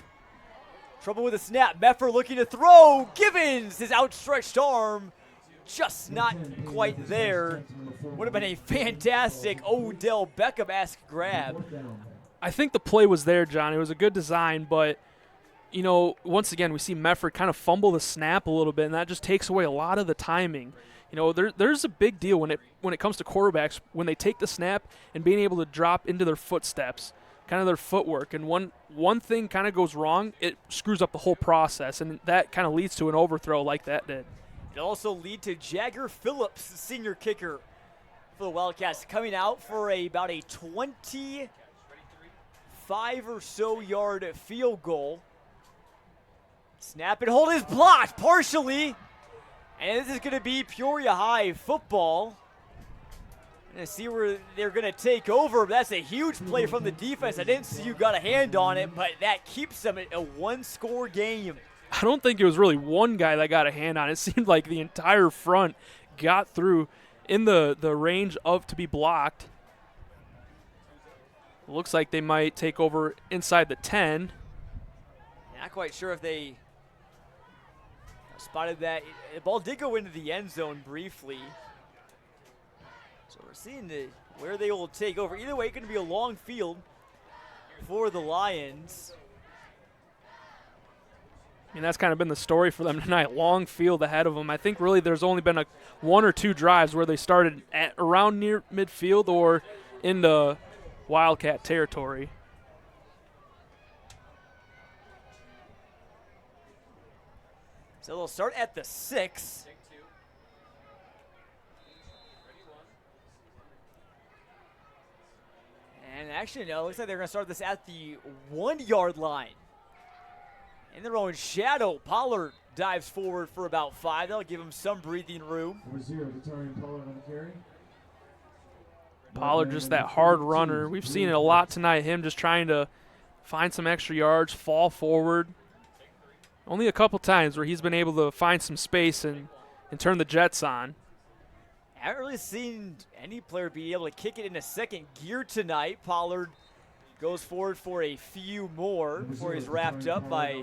Trouble with a snap. Meffer looking to throw. Givens, his outstretched arm, just not quite there. Would have been a fantastic Odell Beckham-esque grab. I think the play was there, John. It was a good design, but, you know, once again, we see Mefford kind of fumble the snap a little bit, and that just takes away a lot of the timing. You know, there's a big deal when it comes to quarterbacks when they take the snap and being able to drop into their footsteps, kind of their footwork. And one thing kind of goes wrong, it screws up the whole process, and that kind of leads to an overthrow like that did. It also lead to Jagger Phillips, the senior kicker for the Wildcats, coming out for about a 25 or so yard field goal. Snap and hold is blocked partially. And this is going to be Peoria High football. Going to see where they're going to take over. That's a huge play from the defense. I didn't see you got a hand on it, but that keeps them at a 1-score game. I don't think it was really one guy that got a hand on it. It seemed like the entire front got through in the range of to be blocked. It looks like they might take over inside the 10. Not quite sure if they spotted that. The ball did go into the end zone briefly. So we're seeing where they will take over. Either way, it's going to be a long field for the Lions. I mean, that's kind of been the story for them tonight. Long field ahead of them. I think really there's only been one or two drives where they started at around near midfield or into Wildcat territory. So they'll start at the 6. And actually, no, it looks like they're going to start this at the 1-yard line. In their own shadow, Pollard dives forward for about 5. That'll give him some breathing room. Pollard just that hard runner. We've seen it a lot tonight, him just trying to find some extra yards, fall forward. Only a couple times where he's been able to find some space and turn the Jets on. I haven't really seen any player be able to kick it into second gear tonight. Pollard goes forward for a few more before he's wrapped up by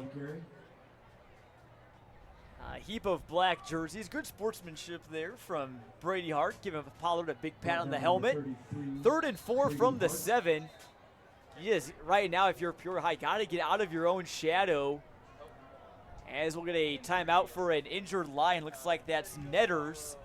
a heap of black jerseys. Good sportsmanship there from Brady Hart, giving Pollard a big pat on the helmet. 3rd and 4 from the 7. Yes, right now, if you're Peoria High, got to get out of your own shadow. As we'll get a timeout for an injured Lion. Looks like that's Netters.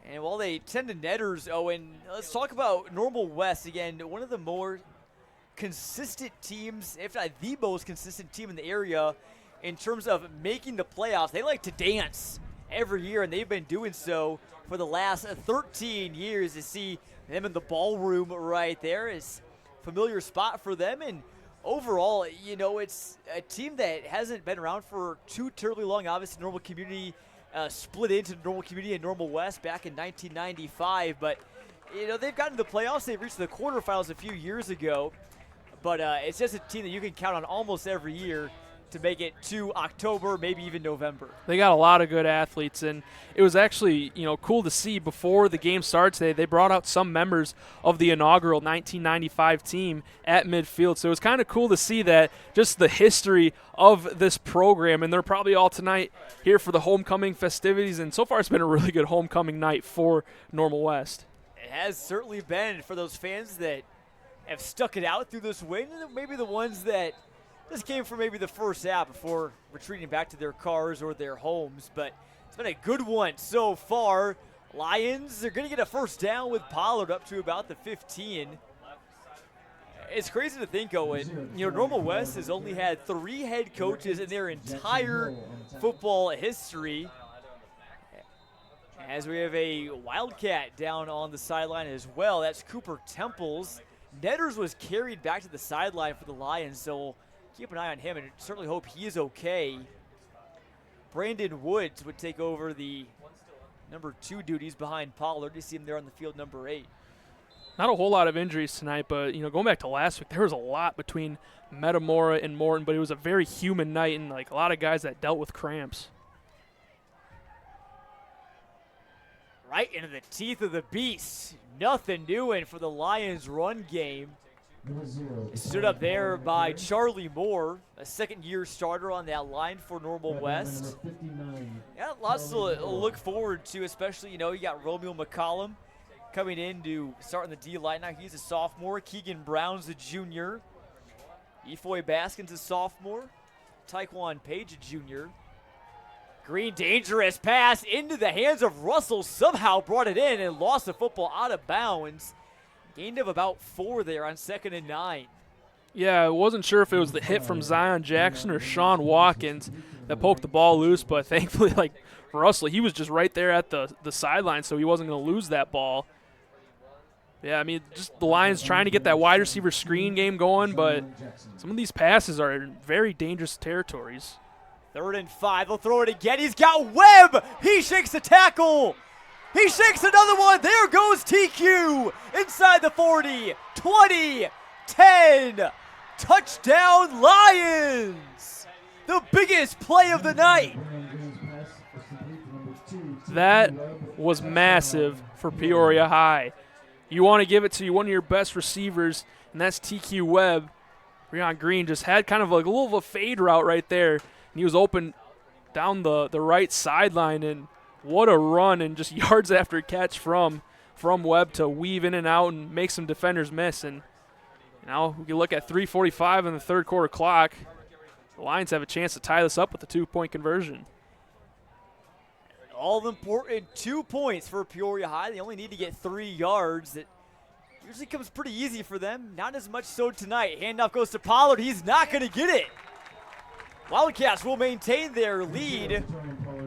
And while they tend to Netters, Owen, let's talk about Normal West again. One of the more consistent teams, if not the most consistent team in the area in terms of making the playoffs. They like to dance every year, and they've been doing so for the last 13 years. To see them in the ballroom right there is a familiar spot for them. And overall, you know, it's a team that hasn't been around for too terribly long. Obviously, Normal Community split into Normal Community and Normal West back in 1995. But, they've gotten to the playoffs. They reached the quarterfinals a few years ago. But it's just a team that you can count on almost every year to make it to October, maybe even November. They got a lot of good athletes, and it was actually, cool to see before the game starts today. They brought out some members of the inaugural 1995 team at midfield, so it was kind of cool to see that, just the history of this program, and they're probably all tonight here for the homecoming festivities, and so far it's been a really good homecoming night for Normal West. It has certainly been for those fans that have stuck it out through this win, and maybe the ones that this came for maybe the first half before retreating back to their cars or their homes. But it's been a good one so far. Lions are going to get a first down with Pollard up to about the 15. It's crazy to think, Owen. Normal West has only had 3 head coaches in their entire football history. As we have a Wildcat down on the sideline as well. That's Cooper Temples. Netters was carried back to the sideline for the Lions, so keep an eye on him and certainly hope he is okay. Brandon Woods would take over the number 2 duties behind Pollard. You see him there on the field, number 8. Not a whole lot of injuries tonight, but, going back to last week, there was a lot between Metamora and Morton, but it was a very human night and, a lot of guys that dealt with cramps. Right into the teeth of the beast. Nothing doing for the Lions' run game. Stood up there by Charlie Moore, a second-year starter on that line for Normal West. Yeah, lots to look forward to, especially, you got Romeo McCollum coming in to start in the D line. Now he's a sophomore. Keegan Brown's a junior. Efoy Baskin's a sophomore. Taekwon Page a junior. Green, dangerous pass into the hands of Russell. Somehow brought it in and lost the football out of bounds. Gained of about 4 there on 2nd and 9. Yeah, I wasn't sure if it was the hit from Zion Jackson or Sean Watkins that poked the ball loose, but thankfully, Russell, he was just right there at the sideline, so he wasn't going to lose that ball. Yeah, just the Lions trying to get that wide receiver screen game going, but some of these passes are in very dangerous territories. 3rd and 5. They'll throw it again. He's got Webb. He shakes the tackle. He shakes another one. There goes TQ inside the 40, 20, 10. Touchdown Lions. The biggest play of the night. That was massive for Peoria High. You want to give it to one of your best receivers, and that's TQ Webb. Breon Green just had kind of a little of a fade route right there, and he was open down the right sideline, and what a run and just yards after catch from Webb to weave in and out and make some defenders miss. And now we can look at 3:45 in the third quarter clock. The Lions have a chance to tie this up with a 2-point conversion. All important 2 points for Peoria High. They only need to get 3 yards. It usually comes pretty easy for them. Not as much so tonight. Handoff goes to Pollard. He's not going to get it. Wildcats will maintain their lead.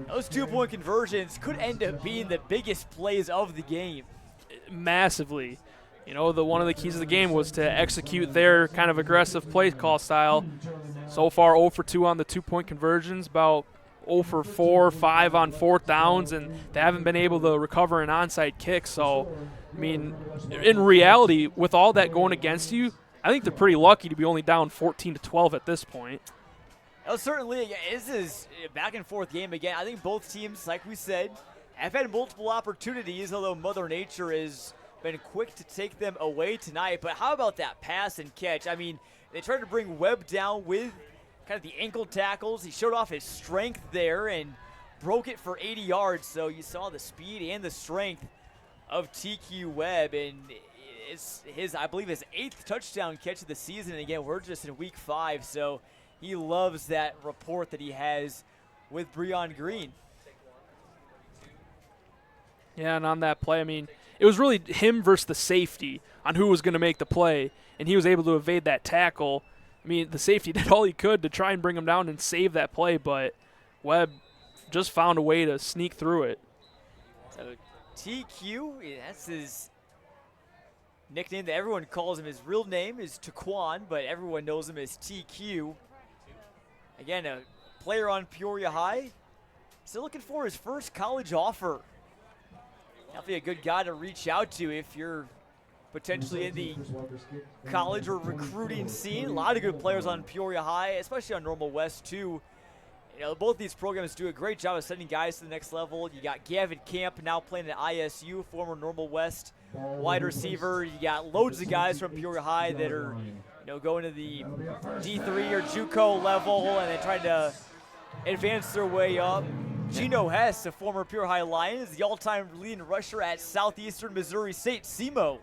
Those 2-point conversions could end up being the biggest plays of the game. Massively. One of the keys of the game was to execute their kind of aggressive play call style. So far, 0 for 2 on the 2-point conversions, about 0 for 4, 5 on 4th downs, and they haven't been able to recover an onside kick. So, in reality, with all that going against you, I think they're pretty lucky to be only down 14-12 at this point. Certainly, this is a back-and-forth game again. I think both teams, like we said, have had multiple opportunities, although Mother Nature has been quick to take them away tonight. But how about that pass and catch? They tried to bring Webb down with kind of the ankle tackles. He showed off his strength there and broke it for 80 yards. So you saw the speed and the strength of TQ Webb, and it's I believe his 8th touchdown catch of the season. And again, we're just in week 5, so he loves that rapport that he has with Breon Green. Yeah, and on that play, it was really him versus the safety on who was going to make the play, and he was able to evade that tackle. The safety did all he could to try and bring him down and save that play, but Webb just found a way to sneak through it. So TQ, that's his nickname that everyone calls him. His real name is Taquan, but everyone knows him as TQ. Again, a player on Peoria High, Still looking for his first college offer. Definitely a good guy to reach out to if you're potentially in the college or recruiting scene. A lot of good players on Peoria High, especially on Normal West too. You know, both these programs do a great job of sending guys to the next level. You got Gavin Camp now playing at ISU, former Normal West wide receiver. You got loads of guys from Peoria High that are, going to the D3 or JUCO level and then trying to advance their way up. Gino Hess, a former Peoria High Lion, is the all-time leading rusher at Southeastern Missouri State, SEMO.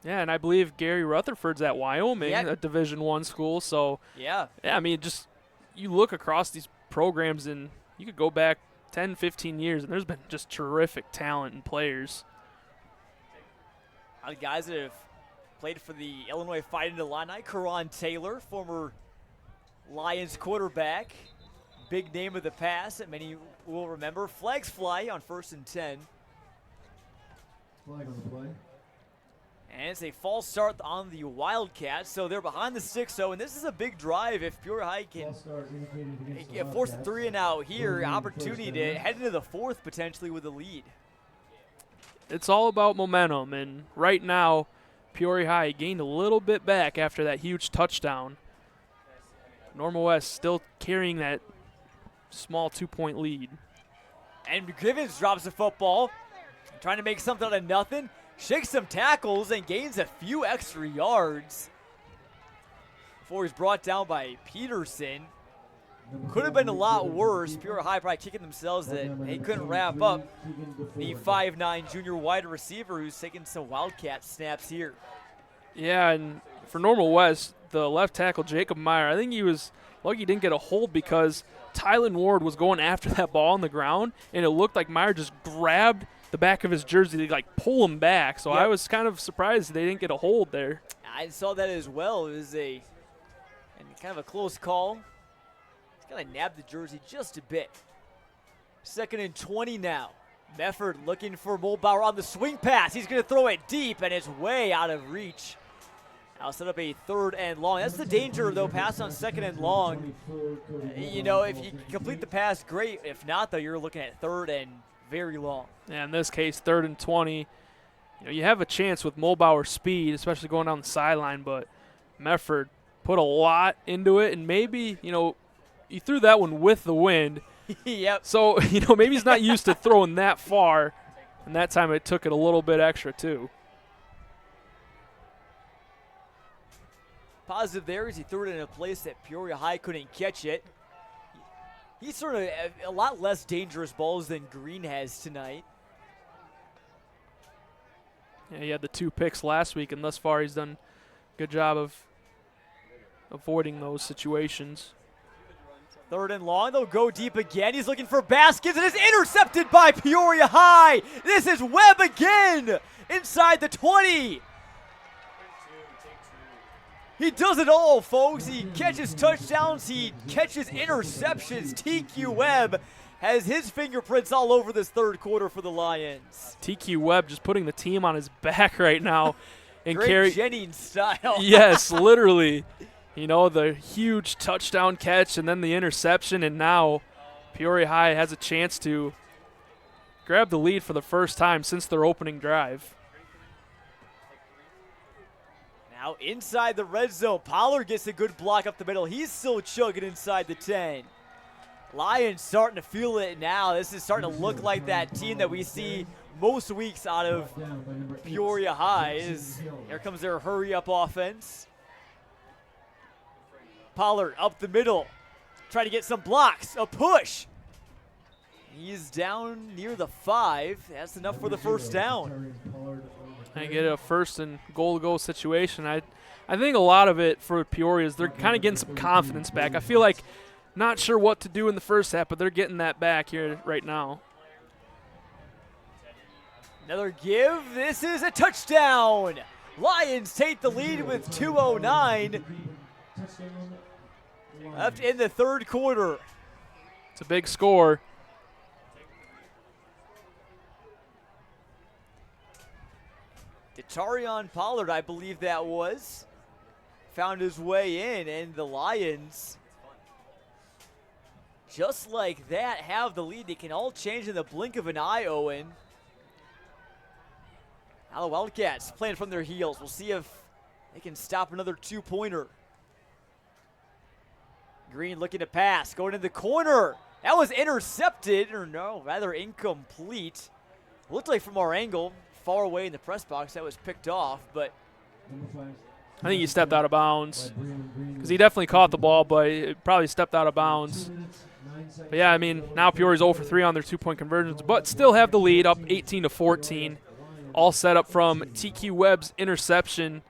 Yeah, and I believe Gary Rutherford's at Wyoming, a Division I school. So, yeah, I mean, just you look across these programs and you could go back 10, 15 years, and there's been just terrific talent and players. Guys that have played for the Illinois Fighting Illini, Karan Taylor, former Lions quarterback, big name of the pass that many will remember. Flags fly on 1st and 10. Flag on the play. And it's a false start on the Wildcats, so they're behind the 6-0, and this is a big drive if Peoria High can force a 3 and out here. Opportunity to head into the 4th potentially with a lead. It's all about momentum, and right now Peoria High gained a little bit back after that huge touchdown. Normal West still carrying that small 2-point lead. And Givens drops the football, trying to make something out of nothing. Shakes some tackles and gains a few extra yards before he's brought down by Peterson. Could have been a lot worse. Peoria High probably kicking themselves that they couldn't wrap up the 5'9" junior wide receiver who's taking some Wildcat snaps here. Yeah, and for Normal West, the left tackle, Jacob Meyer, I think he was lucky he didn't get a hold because Tylen Ward was going after that ball on the ground, and it looked like Meyer just grabbed the back of his jersey to pull him back. So I was kind of surprised they didn't get a hold there. I saw that as well. It was kind of a close call. He's kind of nabbed the jersey just a bit. 2nd and 20 now. Mefford looking for Mulbauer on the swing pass. He's going to throw it deep, and it's way out of reach. I'll set up a 3rd and long. That's the danger, though, pass on 2nd and long. If you complete the pass, great. If not, though, you're looking at 3rd and very long. Yeah, in this case, 3rd and 20. You have a chance with Mulbauer's speed, especially going down the sideline, but Mefford put a lot into it, and maybe, he threw that one with the wind. Yep. So, maybe he's not used to throwing that far, and that time it took it a little bit extra, too. Positive there is he threw it in a place that Peoria High couldn't catch it. He's sort of a lot less dangerous balls than Green has tonight. Yeah, he had the 2 picks last week, and thus far he's done a good job of avoiding those situations. 3rd and long, they'll go deep again. He's looking for Baskins, and it's intercepted by Peoria High. This is Webb again, inside the 20. He does it all, folks. He catches touchdowns. He catches interceptions. TQ Webb has his fingerprints all over this 3rd quarter for the Lions. TQ Webb just putting the team on his back right now. And Great Jennings style. Yes, literally. The huge touchdown catch and then the interception, and now Peoria High has a chance to grab the lead for the first time since their opening drive. Now inside the red zone, Pollard gets a good block up the middle. He's still chugging inside the 10. Lions starting to feel it now. This is starting to look like that team that we see most weeks out of Peoria High. Here comes their hurry-up offense. Pollard up the middle, trying to get some blocks, a push. He's down near the 5. That's enough for the first down. And get a 1st and goal-to-goal situation. I think a lot of it for Peoria is they're kind of getting some confidence back. I feel like not sure what to do in the first half, but they're getting that back here right now. Another give. This is a touchdown. Lions take the lead with 2:09 left in the 3rd quarter. It's a big score. Tarion Pollard, I believe that was, found his way in, and the Lions just like that, have the lead. They can all change in the blink of an eye, Owen. Now the Wildcats playing from their heels. We'll see if they can stop another two-pointer. Green looking to pass, going in the corner. That was intercepted, or no, rather incomplete. Looked like from our angle, far away in the press box, that was picked off, but I think he stepped out of bounds because he definitely caught the ball, but it probably stepped out of bounds. But yeah, I mean, now Peoria's 0 for 3 on their two-point conversions, but still have the lead up 18-14. All set up from TQ Webb's interception.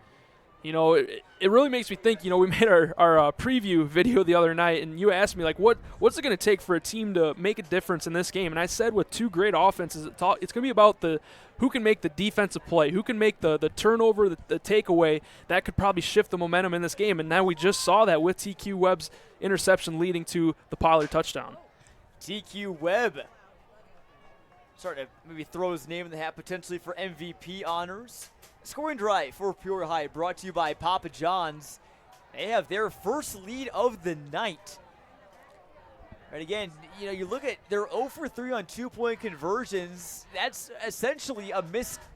You know, it really makes me think, you know, we made our preview video the other night, and you asked me, like, what's it going to take for a team to make a difference in this game? And I said with two great offenses, it's going to be about who can make the defensive play, who can make the turnover, the takeaway. That could probably shift the momentum in this game. And now we just saw that with TQ Webb's interception leading to the Pollard touchdown. TQ Webb starting to maybe throw his name in the hat potentially for MVP honors. Scoring drive for Peoria High brought to you by Papa John's. They have their first lead of the night. And again, you know, you look at their 0 for 3 on two-point conversions. That's essentially a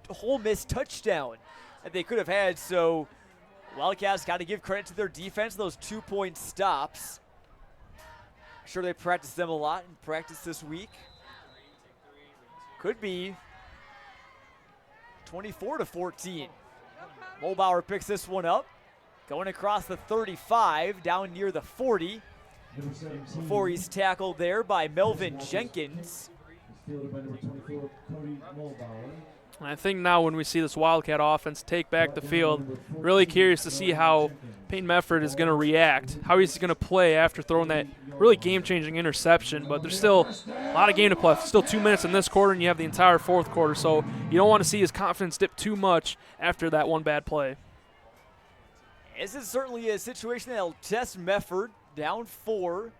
whole missed touchdown that they could have had. So Wildcats got to give credit to their defense, those two-point stops. I'm sure they practiced them a lot in practice this week. Could be 24-14. Mulbauer picks this one up. Going across the 35, down near the 40. Before he's tackled there by Melvin Jenkins. I think now when we see this Wildcat offense take back the field, really curious to see how Peyton Mefford is going to react, how he's going to play after throwing that really game-changing interception. But there's still a lot of game to play. Still 2 minutes in this quarter, and you have the entire fourth quarter. So you don't want to see his confidence dip too much after that one bad play. This is certainly a situation that'll test Mefford, down 4.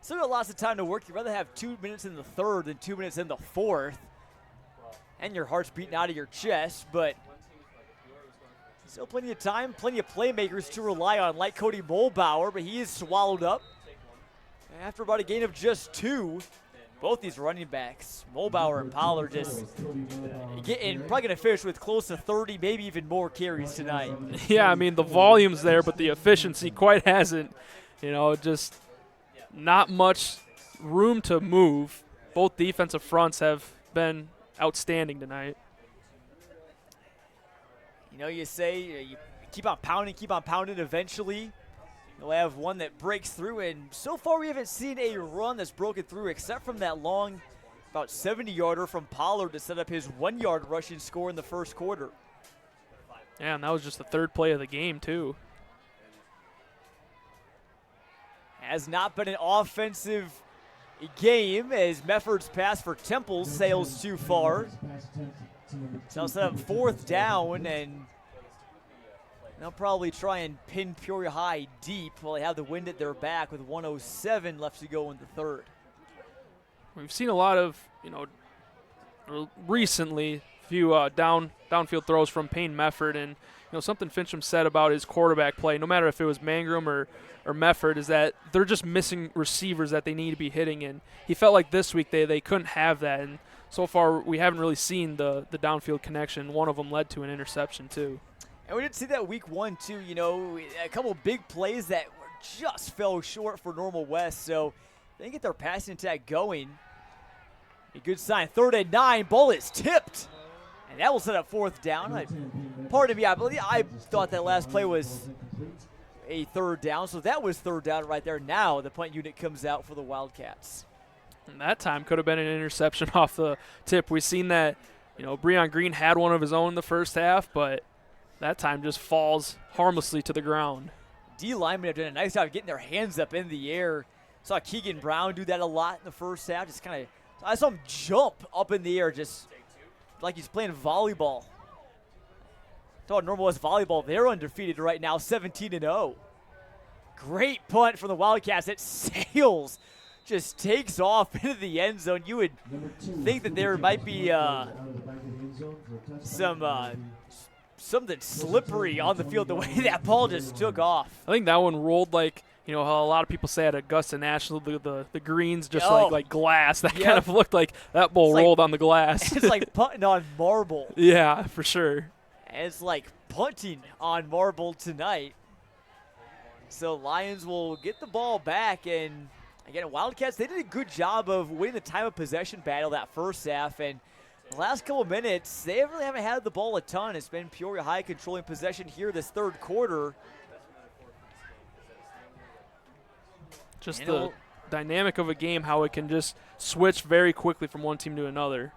Still got lots of time to work. You'd rather have 2 minutes in the third than 2 minutes in the fourth. And your heart's beating out of your chest, but still plenty of time, plenty of playmakers to rely on, like Cody Mulbauer, but he is swallowed up. After about a gain of just 2, both these running backs, Mulbauer and Pollard, just getting, probably going to finish with close to 30, maybe even more carries tonight. Yeah, I mean, the volume's there, but the efficiency quite hasn't. You know, just not much room to move. Both defensive fronts have been outstanding tonight. You know, you say you keep on pounding, eventually you'll have one that breaks through, and so far we haven't seen a run that's broken through except from that long, about 70-yarder from Pollard to set up his 1-yard rushing score in the first quarter. Yeah, and that was just the third play of the game, too. Has not been an offensive game as Mefford's pass for Temple sails too far. So set up 4th down, and they'll probably try and pin Peoria High deep while they have the wind at their back with 1:07 left to go in the third. We've seen a lot of, you know, recently, a few downfield throws from Payne Mefford, and, you know, something Fincham said about his quarterback play, no matter if it was Mangrum or Mefford, is that they're just missing receivers that they need to be hitting, and he felt like this week they couldn't have that, and so far we haven't really seen the downfield connection. One of them led to an interception too. And we did see that week 1 too, you know, a couple big plays that just fell short for Normal West, so they get their passing attack going. A good sign. 3rd and 9, ball is tipped, and that will set up 4th down. Pardon me, I thought that last play was a 3rd down, so that was 3rd down right there. Now the punt unit comes out for the Wildcats. And that time could have been an interception off the tip. We've seen that, you know, Breon Green had one of his own in the first half, but that time just falls harmlessly to the ground. D linemen have done a nice job getting their hands up in the air. Saw Keegan Brown do that a lot in the first half. Just kind of, I saw him jump up in the air just like he's playing volleyball. Thought Normal West volleyball, they're undefeated right now, 17-0. Great punt from the Wildcats. It sails, just takes off into the end zone. You would think that there might be something slippery on the field the way that ball just took off. I think that one rolled like you know how a lot of people say at Augusta National the greens just Oh. like glass. That Yep. kind of looked like that ball It's like- rolled on the glass. It's like putting on marble. Yeah, for sure. It's like punting on marble tonight. So Lions will get the ball back, and again, Wildcats, they did a good job of winning the time of possession battle that first half, and the last couple minutes, they really haven't had the ball a ton. It's been Peoria High controlling possession here this third quarter. Just And the it'll- dynamic of a game, how it can just switch very quickly from one team to another.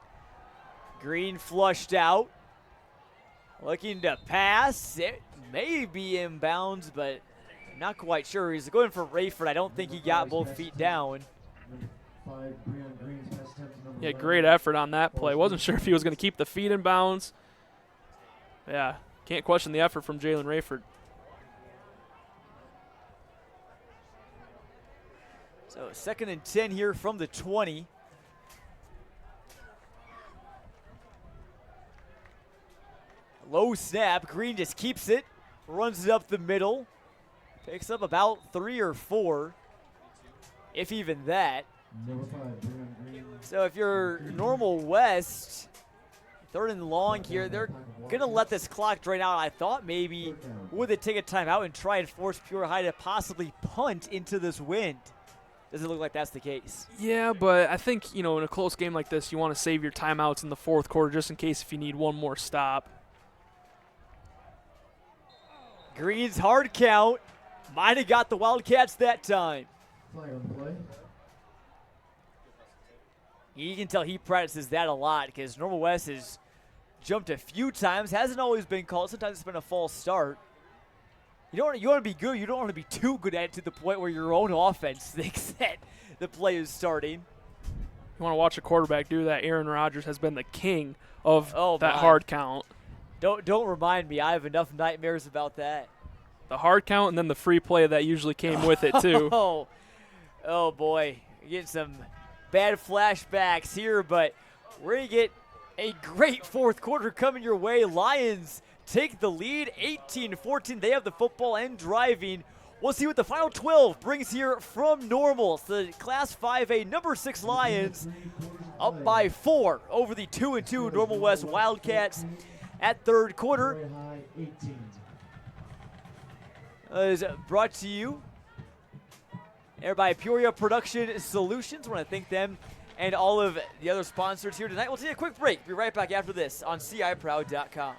Green flushed out. Looking to pass. It may be inbounds, but not quite sure. He's going for Rayford. I don't think he got both feet down. Yeah, great effort on that play. Wasn't sure if he was going to keep the feet in bounds. Yeah, can't question the effort from Jalen Rayford. So 2nd and 10 here from the 20. Low snap. Green just keeps it. Runs it up the middle. Picks up about 3 or 4, if even that. So if you're Normal West, 3rd and long here, they're going to let this clock drain out. I thought maybe would they take a timeout and try and force Peoria High to possibly punt into this wind. Doesn't look like that's the case. Yeah, but I think, you know, in a close game like this, you want to save your timeouts in the fourth quarter just in case if you need one more stop. Green's hard count. Might have got the Wildcats that time. You can tell he practices that a lot because Normal West has jumped a few times. Hasn't always been called. Sometimes it's been a false start. You want to be good. You don't want to be too good at it to the point where your own offense thinks that the play is starting. You want to watch a quarterback do that. Aaron Rodgers has been the king of that my. hard count. Don't remind me. I have enough nightmares about that. The hard count and then the free play that usually came with it, too. Oh, boy. We're getting some bad flashbacks here, but we're going to get a great fourth quarter coming your way. Lions take the lead, 18-14. They have the football and driving. We'll see what the final 12 brings here from Normal. So the Class 5A number 6 Lions up by 4 over the 2-2 Normal West Wildcats at third quarter. Is brought to you by Peoria Production Solutions. I want to thank them and all of the other sponsors here tonight. We'll take a quick break. Be right back after this on CIProud.com.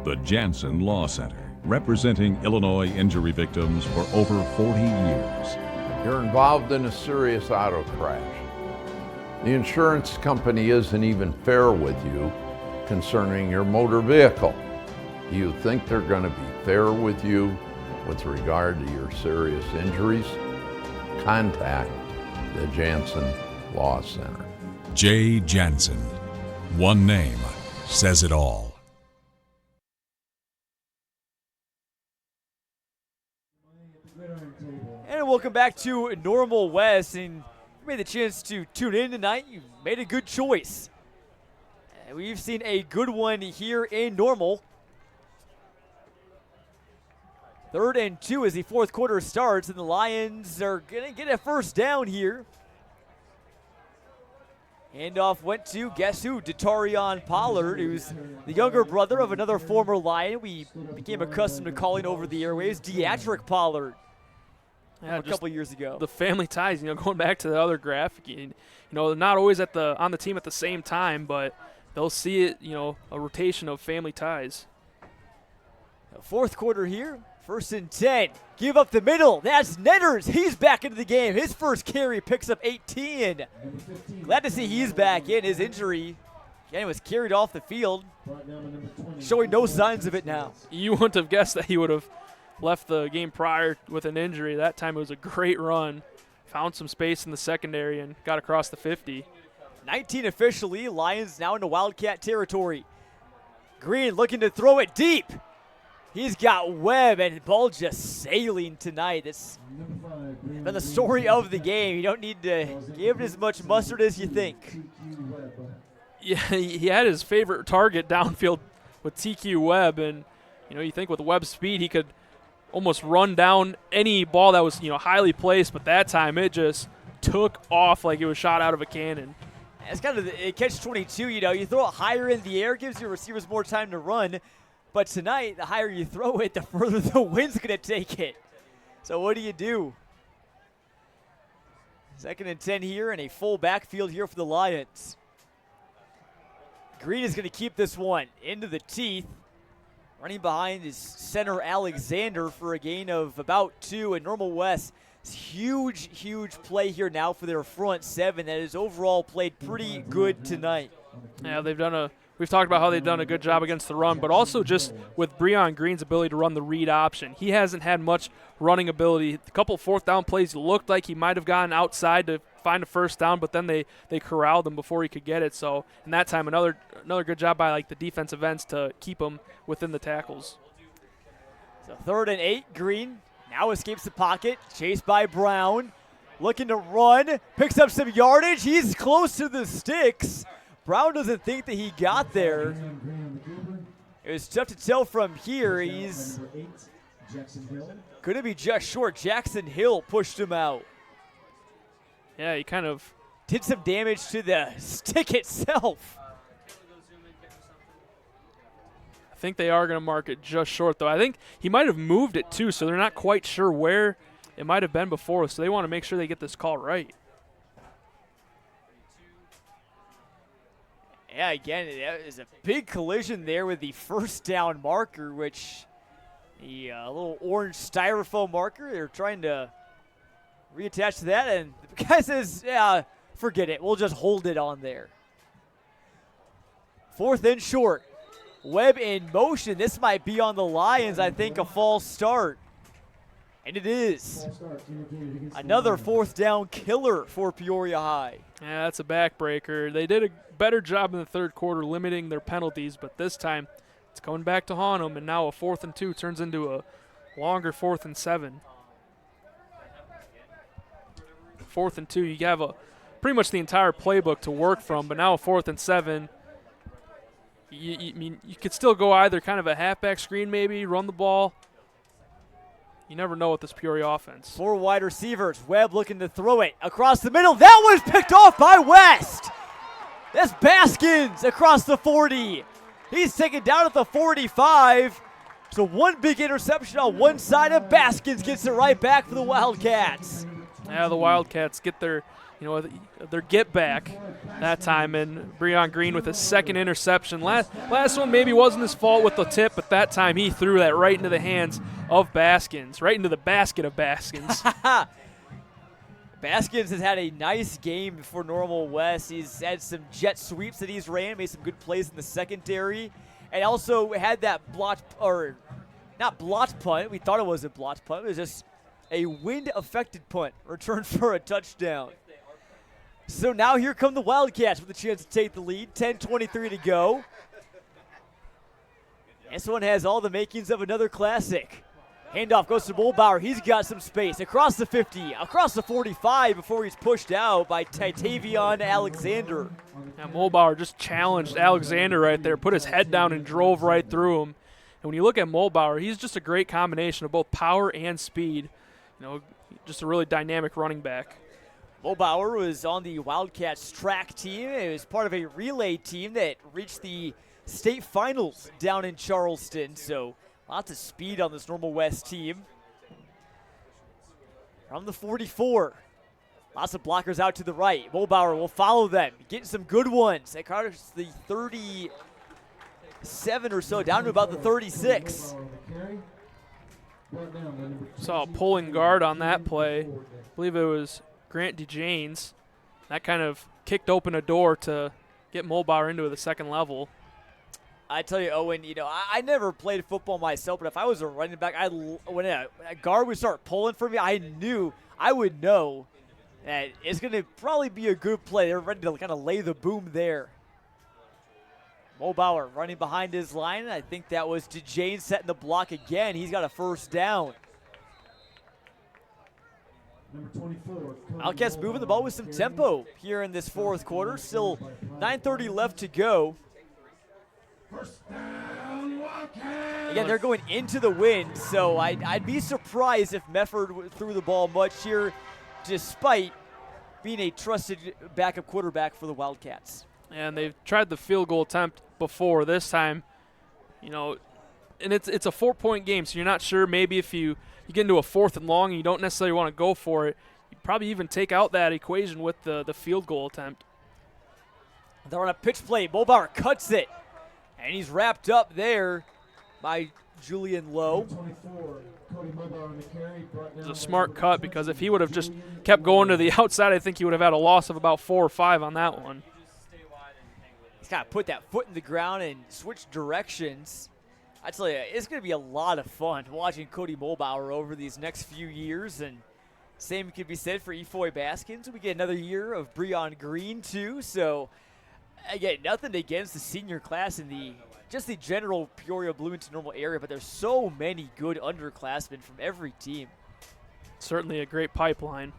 The Jansen Law Center, representing Illinois injury victims for over 40 years. You're involved in a serious auto crash. The insurance company isn't even fair with you concerning your motor vehicle. Do you think they're going to be fair with you with regard to your serious injuries? Contact the Jansen Law Center. J. Jansen. One name says it all. And welcome back to Normal West. And you made the chance to tune in tonight. You made a good choice. And we've seen a good one here in Normal. 3rd and 2 as the fourth quarter starts, and the Lions are going to get a first down here. Handoff went to, guess who? Datarion Pollard, who's the younger brother of another former Lion. We became accustomed to calling over the airwaves Deatrick Pollard a couple years ago. The family ties, going back to the other graphic, not always on the team at the same time, but they'll see it, a rotation of family ties. Fourth quarter here. 1st and 10. Give up the middle. That's Netters. He's back into the game. His first carry picks up 18. Glad to see he's back in. His injury, again, was carried off the field. Showing no signs of it now. You wouldn't have guessed that he would have left the game prior with an injury. That time it was a great run. Found some space in the secondary and got across the 50. 19 officially. Lions now into Wildcat territory. Green looking to throw it deep. He's got Webb, and the ball just sailing tonight. That's been the story of the game. You don't need to give it as much mustard as you think. Yeah, he had his favorite target downfield with TQ Webb, and you think with Webb's speed he could almost run down any ball that was, highly placed, but that time it just took off like it was shot out of a cannon. It's kind of a catch-22, you throw it higher in the air, gives your receivers more time to run, but tonight, the higher you throw it, the further the wind's going to take it. So what do you do? 2nd and 10 here, and a full backfield here for the Lions. Green is going to keep this one into the teeth. Running behind is center Alexander for a gain of about 2, and Normal West. Huge, huge play here now for their front 7 that has overall played pretty good tonight. Yeah, we've talked about how they've done a good job against the run, but also just with Breon Green's ability to run the read option. He hasn't had much running ability. A couple 4th down plays looked like he might have gotten outside to find a 1st down, but then they corralled him before he could get it. So in that time, another good job by the defensive ends to keep him within the tackles. So 3rd and 8, Green now escapes the pocket, chased by Brown, looking to run, picks up some yardage. He's close to the sticks. Brown doesn't think that he got there. It was tough to tell from here. He's going to be just short. Jackson Hill pushed him out. Yeah, he kind of did some damage to the stick itself. I think they are going to mark it just short, though. I think he might have moved it, too, so they're not quite sure where it might have been before, so they want to make sure they get this call right. Yeah, again, that is a big collision there with the 1st down marker, which the little orange styrofoam marker, they're trying to reattach to that, and the guy says, yeah, forget it. We'll just hold it on there. 4th and short. Webb in motion. This might be on the Lions, I think, a false start. And it is. Another 4th down killer for Peoria High. Yeah, that's a backbreaker. They did a better job in the 3rd quarter limiting their penalties, but this time it's coming back to haunt them, and now a 4th and 2 turns into a longer 4th and 7. 4th and 2, you have pretty much the entire playbook to work from, but now a 4th and 7. You could still go either kind of a halfback screen maybe, run the ball. You never know with this Peoria offense. 4 wide receivers. Webb looking to throw it across the middle. That was picked off by West. That's Baskins across the 40. He's taken down at the 45. So one big interception on one side, and Baskins gets it right back for the Wildcats. Yeah, the Wildcats get their get back that time, and Breon Green with his 2nd interception. Last one maybe wasn't his fault with the tip, but that time he threw that right into the hands of Baskins, right into the basket of Baskins. Baskins has had a nice game for Normal West. He's had some jet sweeps that he's ran, made some good plays in the secondary, and also had that not blot punt. We thought it was a blot punt. It was just a wind-affected punt returned for a touchdown. So now here come the Wildcats with a chance to take the lead. 10:23 to go. This one has all the makings of another classic. Handoff goes to Mulbauer. He's got some space. Across the 50, across the 45 before he's pushed out by Tavion Alexander. Yeah, Mulbauer just challenged Alexander right there, put his head down and drove right through him. And when you look at Mulbauer, he's just a great combination of both power and speed. Just a really dynamic running back. Mulbauer was on the Wildcats track team. It was part of a relay team that reached the state finals down in Charleston. So lots of speed on this Normal West team. From the 44, lots of blockers out to the right. Mulbauer will follow them, getting some good ones. Across the 37 or so, down to about the 36. Saw a pulling guard on that play. I believe it was Grant DeJanes. That kind of kicked open a door to get Mulbauer into the 2nd level. I tell you, Owen, I never played football myself, but if I was a running back, when a guard would start pulling for me, I would know that it's going to probably be a good play. They're ready to kind of lay the boom there. Mulbauer running behind his line. I think that was DeJane setting the block again. He's got a 1st down. Wildcats moving the ball with some tempo here in this 4th quarter. Still 9:30 left to go. Again, they're going into the wind, so I'd be surprised if Mefford threw the ball much here, despite being a trusted backup quarterback for the Wildcats. And they've tried the field goal attempt before. This time, and it's a 4-point game, so you're not sure. Maybe if you get into a 4th and long and you don't necessarily want to go for it, you probably even take out that equation with the field goal attempt. They're on a pitch play. Mulbauer cuts it, and he's wrapped up there by Julian Lowe. It was a smart cut, because if he would have just kept going to the outside, I think he would have had a loss of about 4 or 5 on that one. He's got to put that foot in the ground and switch directions. I tell you, it's going to be a lot of fun watching Cody Mulbauer over these next few years, and same could be said for Efoy Baskins. We get another year of Breon Green, too, so again, nothing against the senior class in just the general Peoria Bloomington Normal area, but there's so many good underclassmen from every team. Certainly a great pipeline.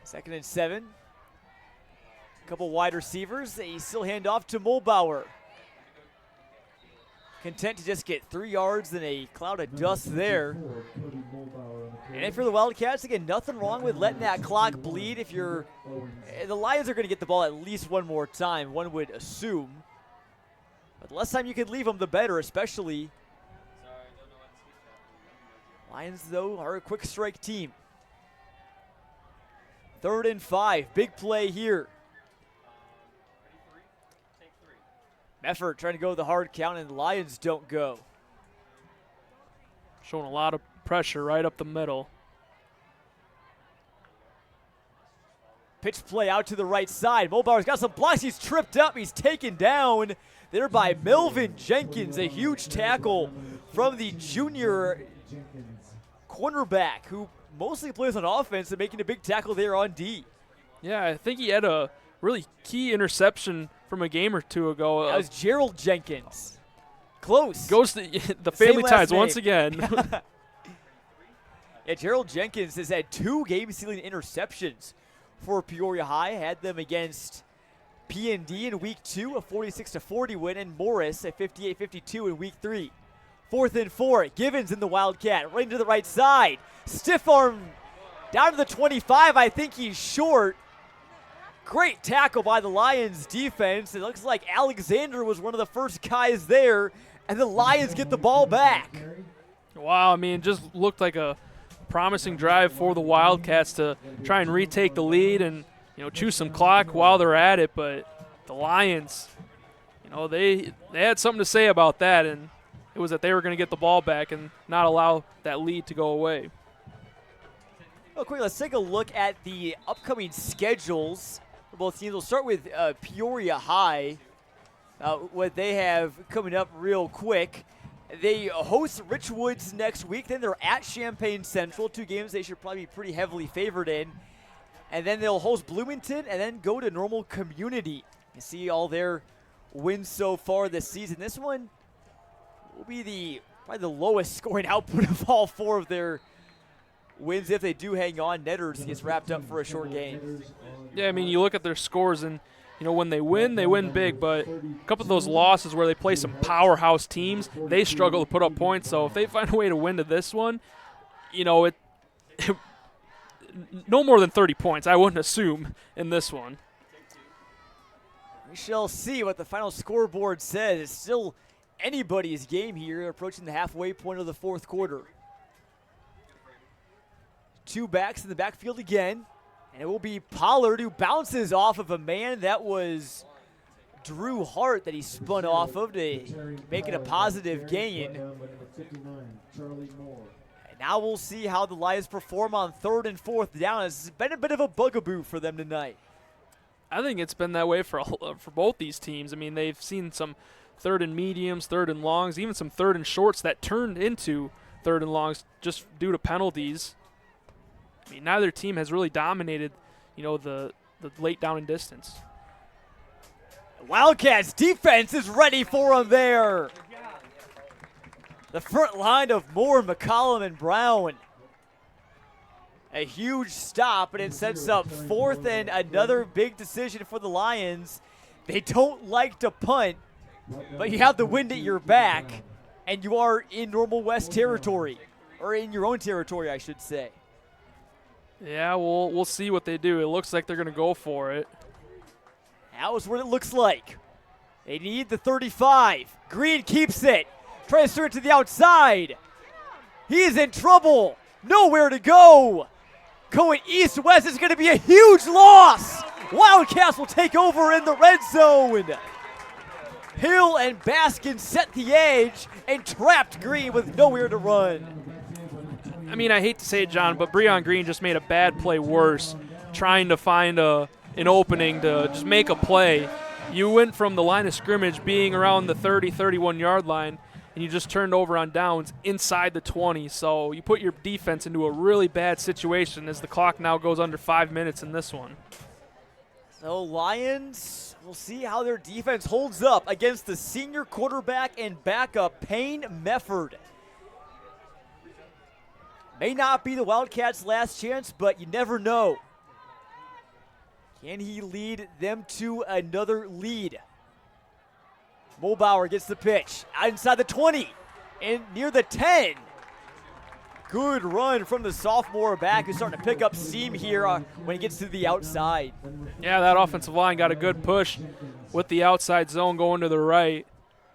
2nd and 7. A couple wide receivers. They still hand off to Mulbauer. Content to just get 3 yards in a cloud of dust there. And if you're the Wildcats, again, nothing wrong with letting that clock bleed. If the Lions are going to get the ball at least one more time, one would assume. But the less time you can leave them, the better, especially. Lions, though, are a quick strike team. 3rd and 5, big play here. Mefford trying to go the hard count, and the Lions don't go. Showing a lot of pressure right up the middle. Pitch play out to the right side. Mulbauer's got some blocks. He's tripped up. He's taken down there by Melvin Jenkins. A huge tackle from the junior cornerback who mostly plays on offense and making a big tackle there on D. Yeah, I think he had a really key interception from a game or two ago. That was Gerald Jenkins. Close. Goes to the family ties once again. Yeah, Gerald Jenkins has had 2 game-sealing interceptions for Peoria High. Had them against P&D in Week 2, a 46-40 win, and Morris at 58-52 in Week 3. 4th and 4, Givens in the Wildcat, right to the right side. Stiff arm down to the 25. I think he's short. Great tackle by the Lions defense. It looks like Alexander was one of the first guys there, and the Lions get the ball back. Wow, I mean, it just looked like a promising drive for the Wildcats to try and retake the lead and, chew some clock while they're at it. But the Lions, they had something to say about that, and it was that they were going to get the ball back and not allow that lead to go away. Real quick, let's take a look at the upcoming schedules for both teams. We'll start with Peoria High, what they have coming up real quick. They host Richwoods next week. Then they're at Champaign Central, 2 games they should probably be pretty heavily favored in. And then they'll host Bloomington and then go to Normal Community. You see all their wins so far this season. This one will be probably the lowest scoring output of all 4 of their wins if they do hang on. Netters gets wrapped up for a short game. Yeah, I mean, you look at their scores and, when they win big, but a couple of those losses where they play some powerhouse teams, they struggle to put up points. So if they find a way to win to this one, it no more than 30 points, I wouldn't assume, in this one. We shall see what the final scoreboard says. It's still anybody's game here, approaching the halfway point of the 4th quarter. 2 backs in the backfield again. And it will be Pollard who bounces off of a man that was Drew Hart that he spun off of to make it a positive gain. And now we'll see how the Lions perform on 3rd and 4th down. It's been a bit of a bugaboo for them tonight. I think it's been that way for both these teams. I mean, they've seen some 3rd and mediums, 3rd and longs, even some 3rd and shorts that turned into 3rd and longs just due to penalties. I mean, neither team has really dominated, the late down and distance. Wildcats defense is ready for them there. The front line of Moore, McCollum, and Brown. A huge stop, and it sets up 4th and another big decision for the Lions. They don't like to punt, but you have the wind at your back, and you are in Normal West territory, or in your own territory, I should say. Yeah, we'll see what they do. It looks like they're going to go for it. That was what it looks like. They need the 35. Green keeps it. Tries to turn it to the outside. He's in trouble. Nowhere to go. Going east-west is going to be a huge loss. Wildcats will take over in the red zone. Hill and Baskin set the edge and trapped Green with nowhere to run. I mean, I hate to say it, John, but Breon Green just made a bad play worse, trying to find an opening to just make a play. You went from the line of scrimmage being around the 30, 31-yard line, and you just turned over on downs inside the 20. So you put your defense into a really bad situation as the clock now goes under 5 minutes in this one. So Lions, we'll see how their defense holds up against the senior quarterback and backup, Payne Mefford. May not be the Wildcats' last chance, but you never know. Can he lead them to another lead? Mulbauer gets the pitch inside the 20 and near the 10. Good run from the sophomore back who's starting to pick up steam here when he gets to the outside. Yeah, that offensive line got a good push with the outside zone going to the right.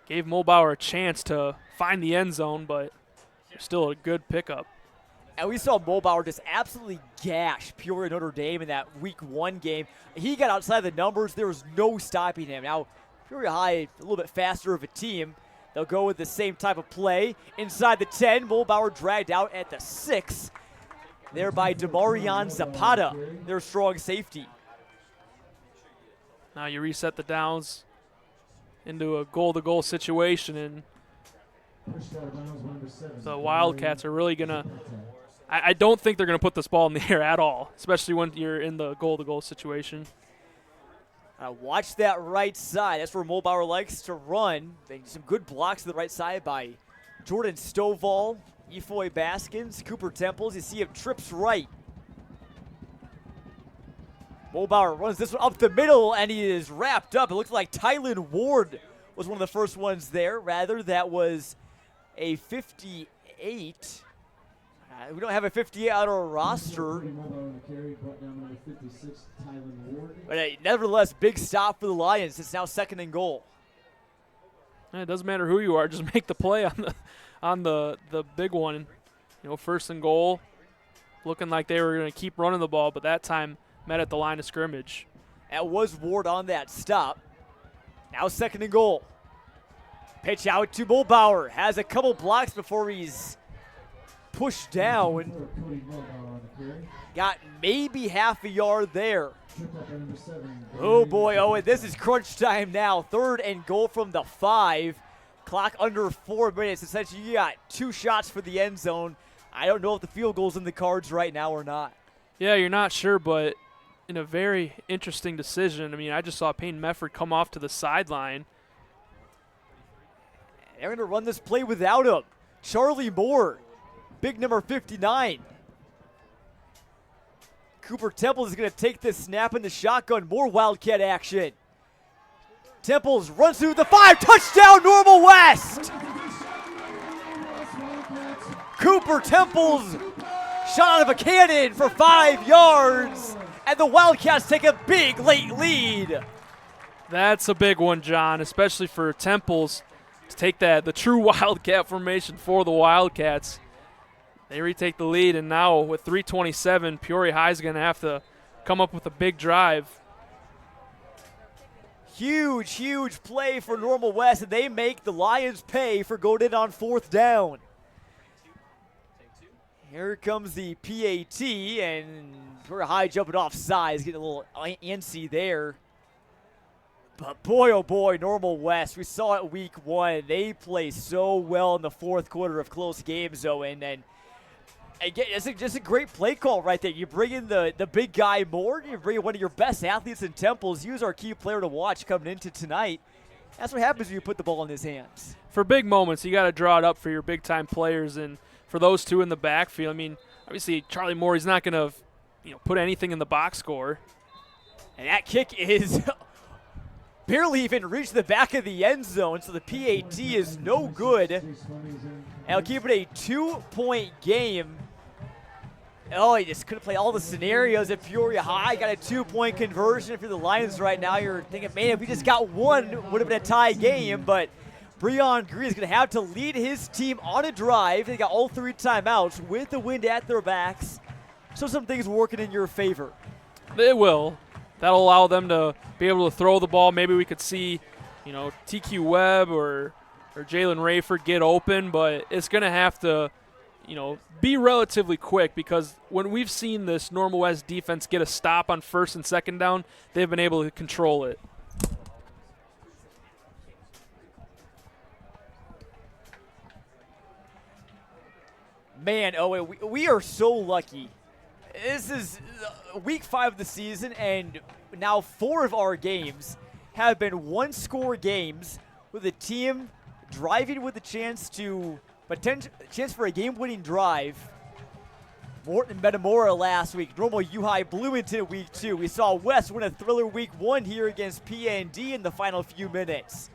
Gave Mulbauer a chance to find the end zone, but still a good pickup. And we saw Mulbauer just absolutely gash Peoria Notre Dame in that Week 1 game. He got outside the numbers. There was no stopping him. Now, Peoria High, a little bit faster of a team. They'll go with the same type of play. Inside the 10, Mulbauer dragged out at the 6. There by Demarion Zapata, their strong safety. Now you reset the downs into a goal-to-goal situation, and the Wildcats are really going to – I don't think they're going to put this ball in the air at all, especially when you're in the goal-to-goal situation. Watch that right side. That's where Mulbauer likes to run. Some good blocks to the right side by Jordan Stovall, Efoy Baskins, Cooper Temples. You see him trips right. Mulbauer runs this one up the middle, and he is wrapped up. It looks like Tylen Ward was one of the first ones there. Rather, that was a 58. We don't have a 58 on our roster. But nevertheless, big stop for the Lions. It's now 2nd and goal. It doesn't matter who you are, just make the play on the big one. You know, 1st and goal. Looking like they were going to keep running the ball, but that time met at the line of scrimmage. That was Ward on that stop. Now 2nd and goal. Pitch out to Mulbauer. Has a couple blocks before he's pushed down. Got maybe half a yard there. Oh boy, and this is crunch time now. 3rd and goal from the 5. Clock under 4 minutes. Essentially, you got 2 shots for the end zone. I don't know if the field goal's in the cards right now or not. Yeah, you're not sure, but in a very interesting decision. I mean, I just saw Payne Mefford come off to the sideline. They're going to run this play without him. Charlie Moore, big number 59. Cooper Temples is going to take this snap in the shotgun. More Wildcat action. Temples runs through the 5. Touchdown, Normal West. Cooper Temples shot out of a cannon for 5 yards. And the Wildcats take a big late lead. That's a big one, John, especially for Temples to take the true Wildcat formation for the Wildcats. They retake the lead, and now with 3:27, Peoria High is going to have to come up with a big drive. Huge, huge play for Normal West, and they make the Lions pay for going in on 4th down. Here comes the PAT, and Peoria High jumping off sides, getting a little antsy there. But boy, oh boy, Normal West, we saw it Week 1. They play so well in the 4th quarter of close games, though, and again, it's just a great play call right there. You bring in the big guy Moore, you bring in one of your best athletes in Temples, use our key player to watch coming into tonight. That's what happens when you put the ball in his hands. For big moments, you got to draw it up for your big-time players, and for those two in the backfield, I mean, obviously Charlie Moore, he's not going to put anything in the box score. And that kick is barely even reached the back of the end zone, so the PAT is no good. And I'll keep it a 2-point game. Oh, he just couldn't play all the scenarios at Peoria High. Got a 2-point conversion. If you're the Lions right now, you're thinking, man, if we just got one, it would have been a tie game. But Breon Green is going to have to lead his team on a drive. They got all 3 timeouts with the wind at their backs. So some things working in your favor. They will. That'll allow them to be able to throw the ball. Maybe we could see, TQ Webb or Jalen Rayford get open, but it's going to have to, be relatively quick, because when we've seen this Normal West defense get a stop on 1st and 2nd down, they've been able to control it. Man, Owen, we are so lucky. This is week 5 of the season, and now 4 of our games have been one-score games with a team driving with a chance for a game-winning drive. Morton and Metamora last week. Normal U-High Bloomington week 2. We saw West win a thriller week 1 here against PND in the final few minutes.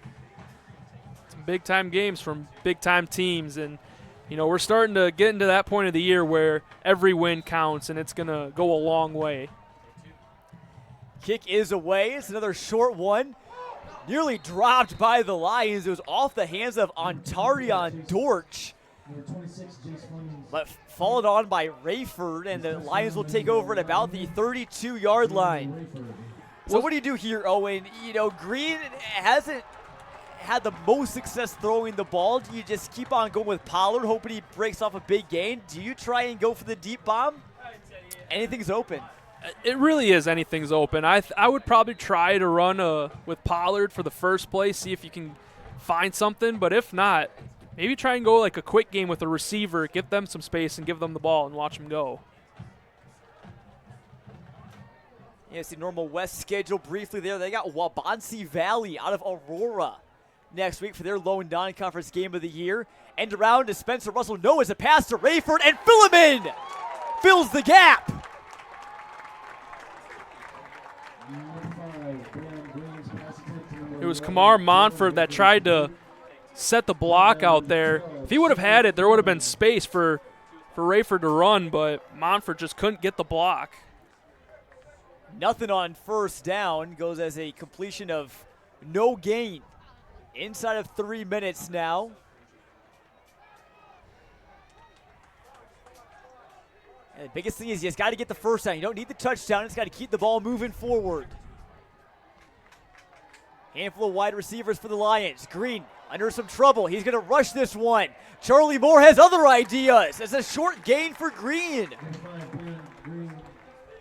Some big-time games from big-time teams, and we're starting to get into that point of the year where every win counts, and it's going to go a long way. Kick is away. It's another short one. Nearly dropped by the Lions. It was off the hands of Ontarion Dortch. But followed on by Rayford, and the Lions will take over at about the 32-yard line. So what do you do here, Owen? Green hasn't had the most success throwing the ball. Do you just keep on going with Pollard, hoping he breaks off a big gain? Do you try and go for the deep bomb? Anything's open. It really is anything's open. I would probably try to run with Pollard for the first play, see if you can find something. But if not, maybe try and go like a quick game with a receiver, give them some space and give them the ball and watch them go. Yeah, see Normal West schedule briefly there. They got Wabansie Valley out of Aurora next week for their lone non-conference game of the year. End around to Spencer Russell. No, it's a pass to Rayford, and Philemon fills the gap. It was Kamar Monfort that tried to set the block out there. If he would have had it, there would have been space for Rayford to run, but Monfort just couldn't get the block. Nothing on first down. Goes as a completion of no gain. Inside of 3 minutes now. And the biggest thing is you just got to get the first down. You don't need the touchdown. You just got to keep the ball moving forward. Handful of wide receivers for the Lions. Green under some trouble. He's going to rush this one. Charlie Moore has other ideas. It's a short gain for Green.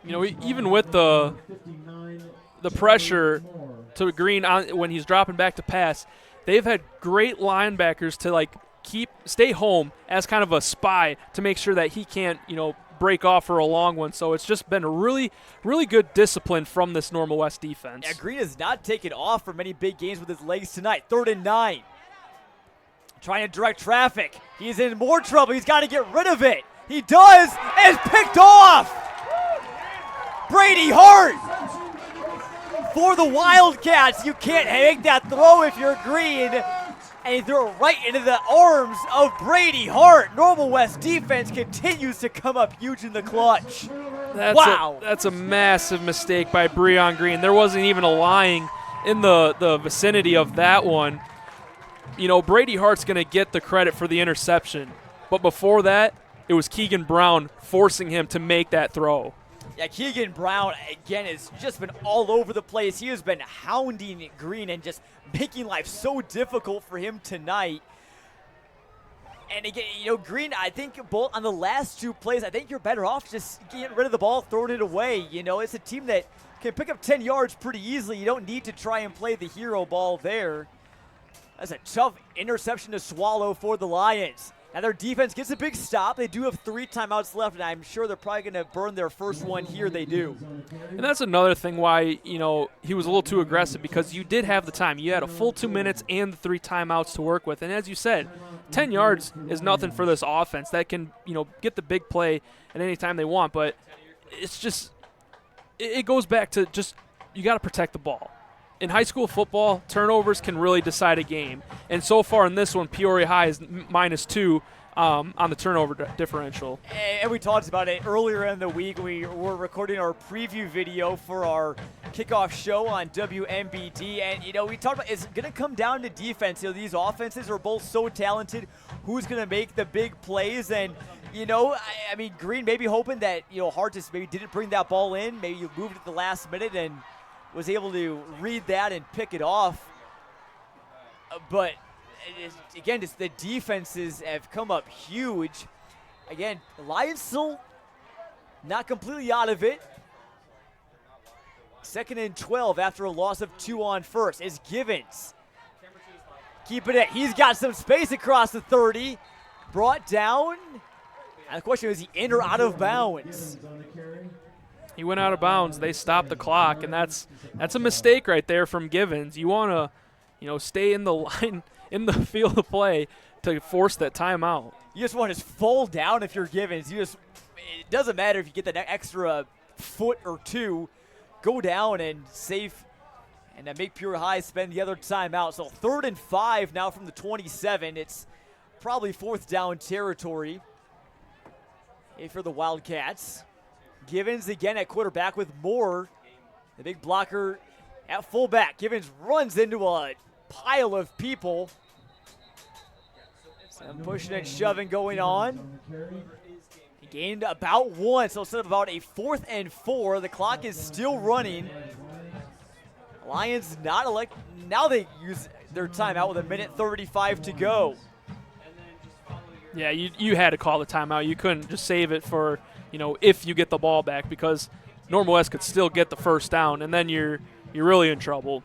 Even with the pressure to Green when he's dropping back to pass, they've had great linebackers to stay home as kind of a spy to make sure that he can't, break off for a long one. So it's just been a really, really good discipline from this Normal West defense. Yeah, Green has not taken off for many big games with his legs tonight. 3rd and 9. Trying to direct traffic. He's in more trouble. He's got to get rid of it. He does, and it's picked off. Brady Hart for the Wildcats. You can't make that throw if you're Green. And he threw it right into the arms of Brady Hart. Normal West defense continues to come up huge in the clutch. That's a massive mistake by Breon Green. There wasn't even a line in the vicinity of that one. Brady Hart's going to get the credit for the interception. But before that, it was Keegan Brown forcing him to make that throw. Yeah, Keegan Brown, again, has just been all over the place. He has been hounding Green and just making life so difficult for him tonight. And again, Green, I think both on the last 2 plays, I think you're better off just getting rid of the ball, throwing it away. It's a team that can pick up 10 yards pretty easily. You don't need to try and play the hero ball there. That's a tough interception to swallow for the Lions. Now their defense gets a big stop. They do have 3 timeouts left, and I'm sure they're probably going to burn their first one here. They do. And that's another thing why, he was a little too aggressive, because you did have the time. You had a full 2 minutes and the 3 timeouts to work with. And as you said, 10 yards is nothing for this offense. That can, get the big play at any time they want. But it's just, it goes back to just, you got to protect the ball. in high school football, turnovers can really decide a game. And so far in this one, Peoria High is -2 on the turnover differential. And we talked about it earlier in the week. We were recording our preview video for our kickoff show on WMBD. And, we talked about it's going to come down to defense. These offenses are both so talented. Who's going to make the big plays? And, I mean, Green maybe hoping that, Hartis maybe didn't bring that ball in. Maybe you moved it at the last minute and was able to read that and pick it off. But again, just the defenses have come up huge. Again, the Lions still not completely out of it. 2nd and 12 after a loss of 2 on first is Givens. Keeping it. He's got some space across the 30. Brought down. And the question is, he in or out of bounds? He went out of bounds. They stopped the clock, and that's a mistake right there from Givens. You want to, stay in the line, in the field of play to force that timeout. You just want to fall down if you're Givens. It doesn't matter if you get that extra foot or two. Go down and save and make Peoria High spend the other timeout. So 3rd and 5 now from the 27. It's probably 4th down territory for the Wildcats. Givens again at quarterback with Moore, the big blocker at fullback. Givens runs into a pile of people. Some pushing and shoving going on. He gained about 1, so instead of about a 4th and 4, the clock is still running. Lions now they use their timeout with 1:35 to go. Yeah, you had to call the timeout. You couldn't just save it for, if you get the ball back, because Normal West could still get the first down, and then you're really in trouble.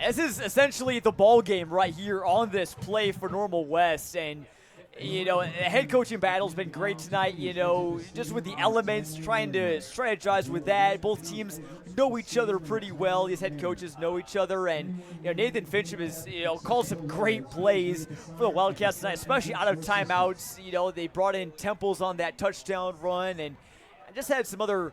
This is essentially the ball game right here on this play for Normal West, and the head coaching battle's been great tonight. Just with the elements, trying to strategize with that. Both teams know each other pretty well. These head coaches know each other, and Nathan Fincham has called some great plays for the Wildcats tonight, especially out of timeouts. They brought in Temples on that touchdown run, and just had some other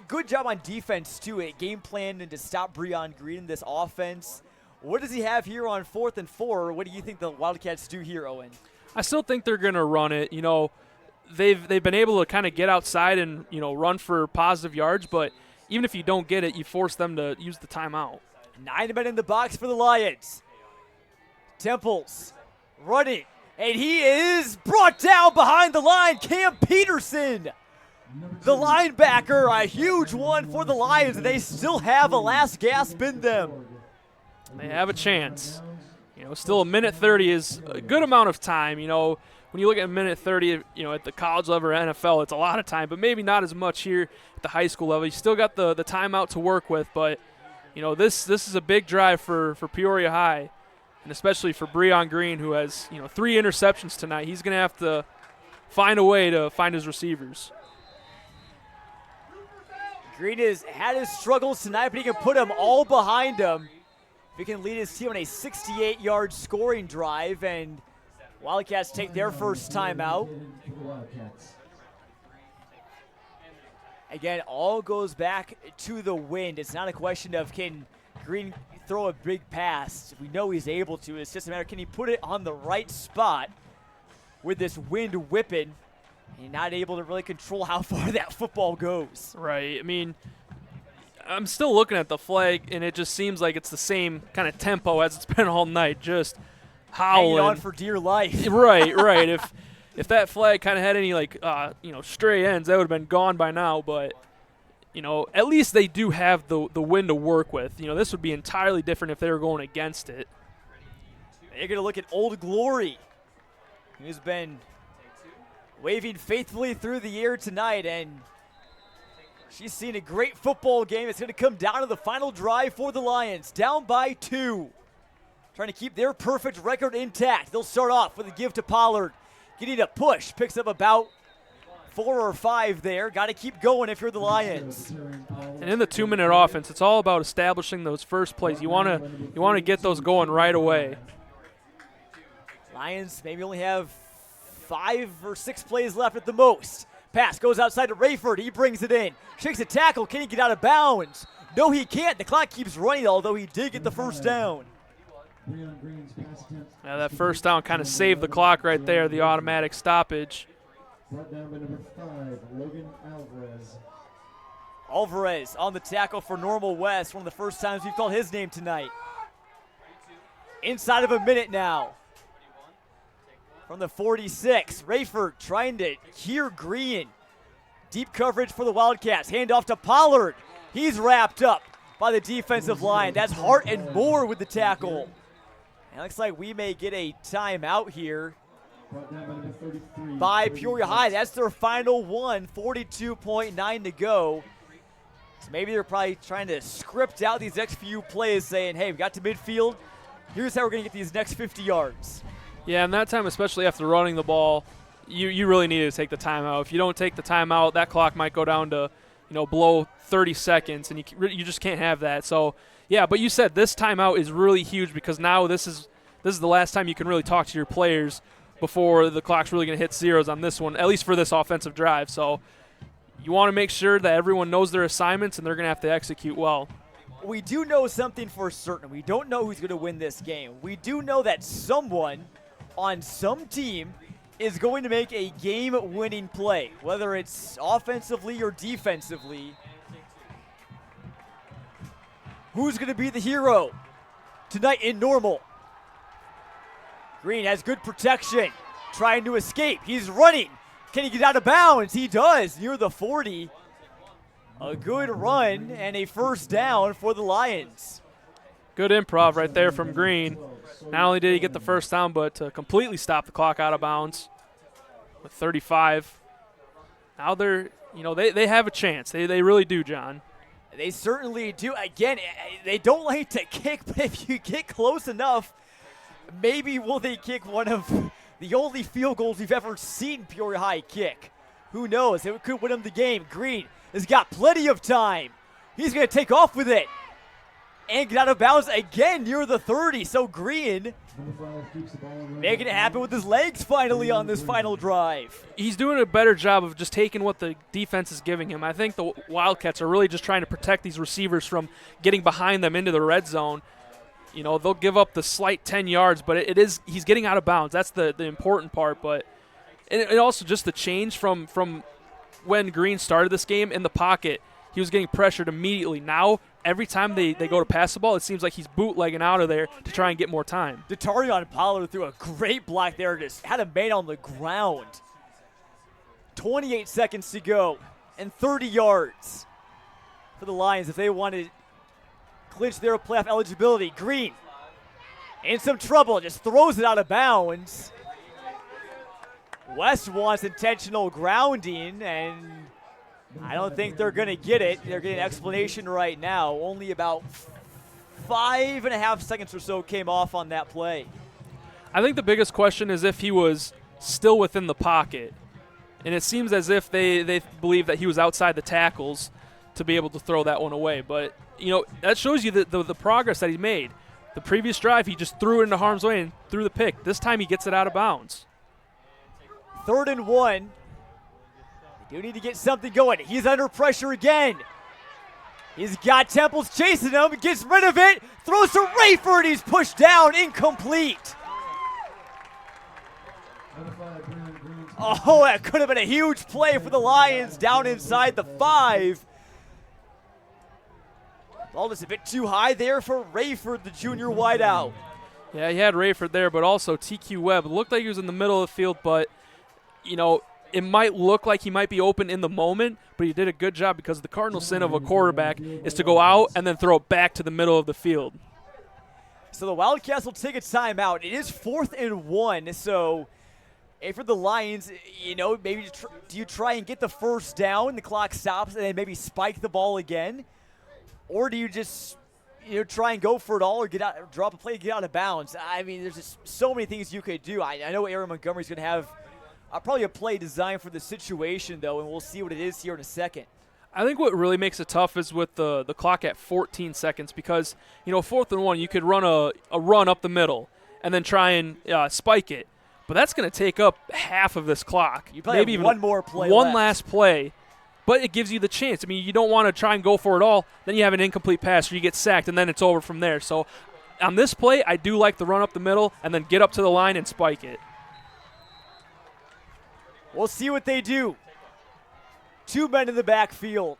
good job on defense too. A game plan and to stop Breon Green in this offense. What does he have here on 4th and 4? What do you think the Wildcats do here, Owen? I still think they're going to run it. They've been able to kind of get outside and, run for positive yards, but even if you don't get it, you force them to use the timeout. 9 men in the box for the Lions. Temples running, and he is brought down behind the line. Cam Peterson, the linebacker, a huge one for the Lions, and they still have a last gasp in them. They have a chance. Still 1:30 is a good amount of time. When you look at 1:30, at the college level or NFL, it's a lot of time, but maybe not as much here at the high school level. You still got the timeout to work with, but, this is a big drive for Peoria High, and especially for Breon Green, who has, 3 interceptions tonight. He's going to have to find a way to find his receivers. Green has had his struggles tonight, but he can put them all behind him. He can lead his team on a 68-yard scoring drive, and Wildcats take their first timeout. Again, all goes back to the wind. It's not a question of can Green throw a big pass. We know he's able to. It's just a matter of can he put it on the right spot with this wind whipping. And not able to really control how far that football goes. Right. I mean, I'm still looking at the flag, and it just seems like it's the same kind of tempo as it's been all night, just howling. Hanging on for dear life. Right. If that flag kind of had any, stray ends, that would have been gone by now. But, at least they do have the wind to work with. This would be entirely different if they were going against it. They're going to look at Old Glory, who's been waving faithfully through the air tonight, and she's seen a great football game. It's going to come down to the final drive for the Lions, down by 2. Trying to keep their perfect record intact. They'll start off with a give to Pollard. Getting a push, picks up about 4 or 5 there. Got to keep going if you're the Lions. And in the 2-minute offense, it's all about establishing those first plays. You want to get those going right away. Lions maybe only have 5 or 6 plays left at the most. Pass goes outside to Rayford. He brings it in. Shakes a tackle. Can he get out of bounds? No, he can't. The clock keeps running, although he did get the first down. Yeah, that first down kind of saved the clock right there, the automatic stoppage. Brought down by number 5, Logan Alvarez. Alvarez on the tackle for Normal West. One of the first times we've called his name tonight. Inside of a minute now. From the 46, Rayford trying to hear Green. Deep coverage for the Wildcats. Handoff to Pollard. He's wrapped up by the defensive line. That's Hart and Moore with the tackle. And it looks like we may get a timeout here by Peoria High. That's their final one, 42.9 to go. So maybe they're probably trying to script out these next few plays saying, hey, we got to midfield. Here's how we're going to get these next 50 yards. Yeah, and that time, especially after running the ball, you really need to take the timeout. If you don't take the timeout, that clock might go down to, below 30 seconds, and you just can't have that. So, yeah, but you said this timeout is really huge because now this is the last time you can really talk to your players before the clock's really going to hit zeros on this one, at least for this offensive drive. So you want to make sure that everyone knows their assignments and they're going to have to execute well. We do know something for certain. We don't know who's going to win this game. We do know that someone on some team is going to make a game-winning play, whether it's offensively or defensively. Who's going to be the hero tonight in Normal? Green has good protection, trying to escape. He's running. Can he get out of bounds? He does, near the 40. A good run and a first down for the Lions. Good improv right there from Green. Not only did he get the first down, but to completely stop the clock out of bounds with 35. Now they're, they have a chance. They really do, John. They certainly do. Again, they don't like to kick, but if you get close enough, maybe will they kick one of the only field goals we've ever seen Peoria High kick. Who knows? It could win them the game. Green has got plenty of time. He's going to take off with it and get out of bounds again near the 30. So Green making it happen with his legs finally on this final drive. He's doing a better job of just taking what the defense is giving him. I think the Wildcats are really just trying to protect these receivers from getting behind them into the red zone. They'll give up the slight 10 yards, but he's getting out of bounds. That's the important part. But and also just the change from when Green started this game in the pocket, he was getting pressured immediately. Now, every time they go to pass the ball, it seems like he's bootlegging out of there to try and get more time. Datarion Pollard threw a great block there, just had a man on the ground. 28 seconds to go and 30 yards for the Lions if they want to clinch their playoff eligibility. Green in some trouble, just throws it out of bounds. West wants intentional grounding, and I don't think they're going to get it. They're getting an explanation right now. Only about 5.5 seconds or so came off on that play. I think the biggest question is if he was still within the pocket. And it seems as if they believe that he was outside the tackles to be able to throw that one away. But, that shows you the progress that he made. The previous drive, he just threw it into harm's way and threw the pick. This time he gets it out of bounds. 3rd and 1. They do need to get something going. He's under pressure again. He's got Temples chasing him. Gets rid of it. Throws to Rayford. He's pushed down. Incomplete. Oh, that could have been a huge play for the Lions down inside the 5. Ball is a bit too high there for Rayford, the junior wideout. Yeah, he had Rayford there, but also TQ Webb. It looked like he was in the middle of the field, but, it might look like he might be open in the moment, but he did a good job because the cardinal sin of a quarterback is to go out and then throw it back to the middle of the field. So the Wildcats will take a timeout. It is 4th and 1, so for the Lions, maybe do you try and get the first down, the clock stops, and then maybe spike the ball again? Or do you just try and go for it all or drop a play and get out of bounds? I mean, there's just so many things you could do. I know Aaron Montgomery's going to have probably a play designed for the situation, though, and we'll see what it is here in a second. I think what really makes it tough is with the clock at 14 seconds because, 4th and 1, you could run a run up the middle and then try and spike it. But that's going to take up half of this clock. You probably have one more play One left. last play but it gives you the chance. I mean, you don't want to try and go for it all. Then you have an incomplete pass or you get sacked, and then it's over from there. So on this play, I do like the run up the middle and then get up to the line and spike it. We'll see what they do. 2 men in the backfield.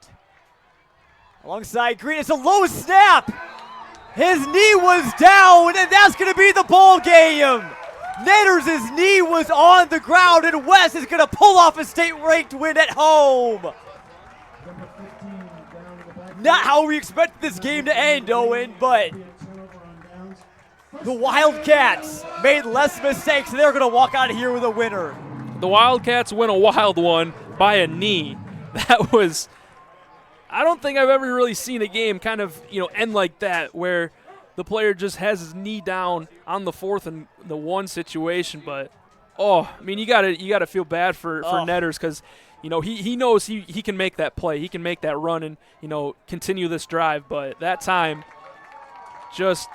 Alongside Green, it's a low snap. His knee was down, and that's going to be the ball game. Natters' knee was on the ground, and West is going to pull off a state-ranked win at home. Not how we expected this game to end, Owen, but the Wildcats made less mistakes, and they're going to walk out of here with a winner. The Wildcats win a wild one by a knee. That was, I don't think I've ever really seen a game kind of, end like that, where the player just has his knee down on the 4th and the 1 situation. But, you gotta feel bad for Netters, because, he knows he can make that play. He can make that run and, continue this drive. But that time, just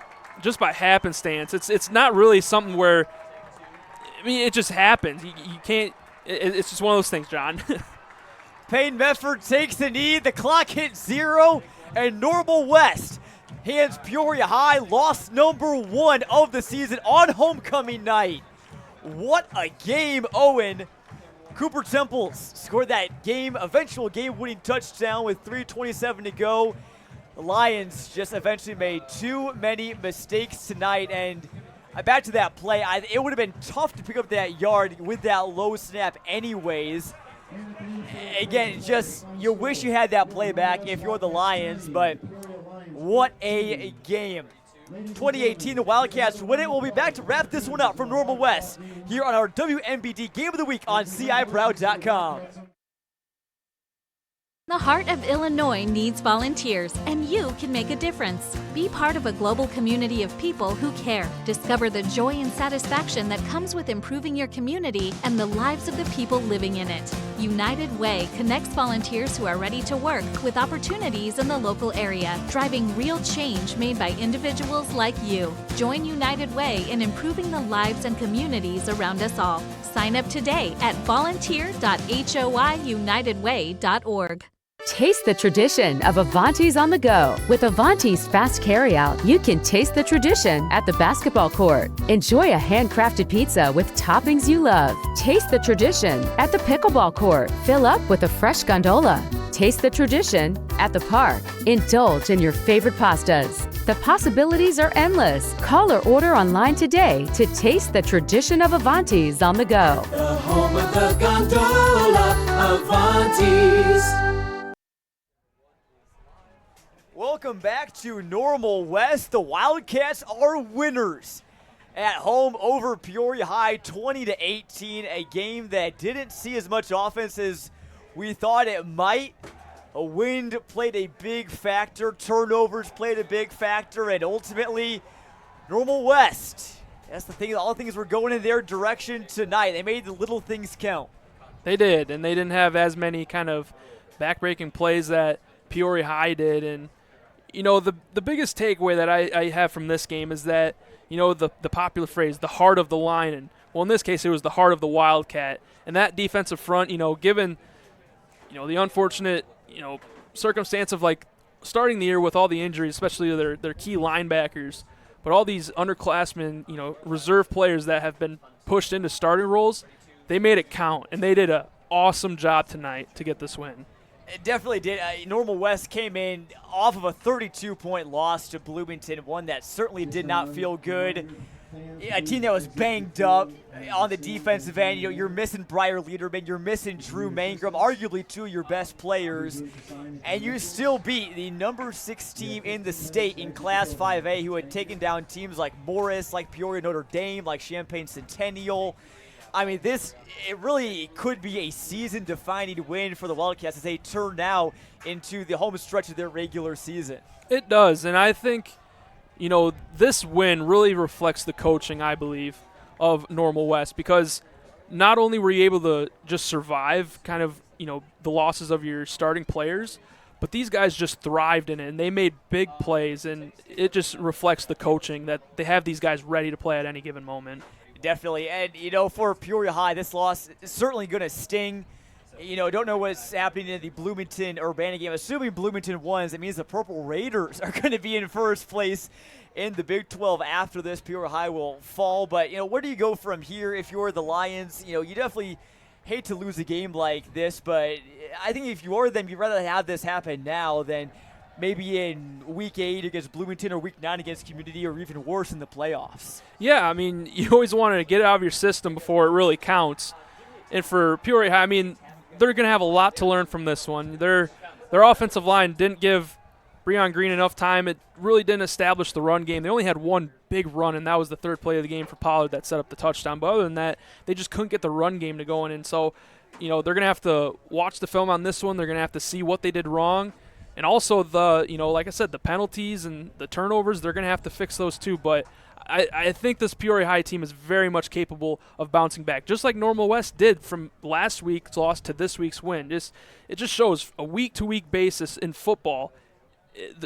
by happenstance, it's not really something where, it just happens. You can't, it's just one of those things, John. Payne Medford takes the knee, the clock hits 0, and Normal West hands Peoria High loss number 1 of the season on homecoming night. What a game, Owen. Cooper Temples scored that eventual game-winning touchdown with 3:27 to go. The Lions just eventually made too many mistakes tonight, and back to that play, it would have been tough to pick up that yard with that low snap anyways. Again, just you wish you had that play back if you're the Lions, but what a game. 2018, the Wildcats win it. We'll be back to wrap this one up from Normal West here on our WMBD Game of the Week on CIProud.com. The heart of Illinois needs volunteers, and you can make a difference. Be part of a global community of people who care. Discover the joy and satisfaction that comes with improving your community and the lives of the people living in it. United Way connects volunteers who are ready to work with opportunities in the local area, driving real change made by individuals like you. Join United Way in improving the lives and communities around us all. Sign up today at volunteer.hoyunitedway.org. Taste the tradition of Avanti's on the go. With Avanti's fast carryout, you can taste the tradition at the basketball court. Enjoy a handcrafted pizza with toppings you love. Taste the tradition at the pickleball court. Fill up with a fresh gondola. Taste the tradition at the park. Indulge in your favorite pastas. The possibilities are endless. Call or order online today to taste the tradition of Avanti's on the go. The home of the gondola, Avanti's. Welcome back to Normal West. The Wildcats are winners at home over Peoria High, 20-18. A game that didn't see as much offense as we thought it might. A wind played a big factor. Turnovers played a big factor, and ultimately, Normal West. That's the thing. All things were going in their direction tonight. They made the little things count. They did, and they didn't have as many kind of backbreaking plays that Peoria High did, and the biggest takeaway that I have from this game is that, the popular phrase, the heart of the line, and, well, in this case, it was the heart of the Wildcat. And that defensive front, given, the unfortunate, circumstance of, starting the year with all the injuries, especially their key linebackers, but all these underclassmen, reserve players that have been pushed into starting roles, they made it count, and they did an awesome job tonight to get this win. It definitely did. Normal West came in off of a 32-point loss to Bloomington, one that certainly did not feel good. A team that was banged up on the defensive end. You're missing Briar Liederman, you're missing Drew Mangrum, arguably 2 of your best players, and you still beat the number 6 team in the state in Class 5A, who had taken down teams like Morris, like Peoria Notre Dame, like Champaign Centennial. It really could be a season-defining win for the Wildcats as they turn now into the home stretch of their regular season. It does, and I think, this win really reflects the coaching, I believe, of Normal West, because not only were you able to just survive kind of, the losses of your starting players, but these guys just thrived in it, and they made big plays, and it just reflects the coaching that they have these guys ready to play at any given moment. Definitely, and for Peoria High, this loss is certainly going to sting. You know, don't know what's happening in the Bloomington-Urbana game. Assuming Bloomington wins, it means the Purple Raiders are going to be in first place in the Big 12 after this. Peoria High will fall. But, you know, where do you go from here if you're the Lions? You know, you definitely hate to lose a game like this, but I think if you are them, you'd rather have this happen now than maybe in Week 8 against Bloomington or Week 9 against Community, or even worse in the playoffs. Yeah, I mean, you always want to get it out of your system before it really counts. And for Peoria High, I mean, they're going to have a lot to learn from this one. Their offensive line didn't give Breon Green enough time. It really didn't establish the run game. They only had one big run, and that was the third play of the game for Pollard that set up the touchdown. But other than that, they just couldn't get the run game to go in. And so, you know, they're going to have to watch the film on this one. They're going to have to see what they did wrong. And also the, you know, like I said, the penalties and the turnovers, they're going to have to fix those too. But I think this Peoria High team is very much capable of bouncing back, just like Normal West did from last week's loss to this week's win. It just shows a week-to-week basis in football.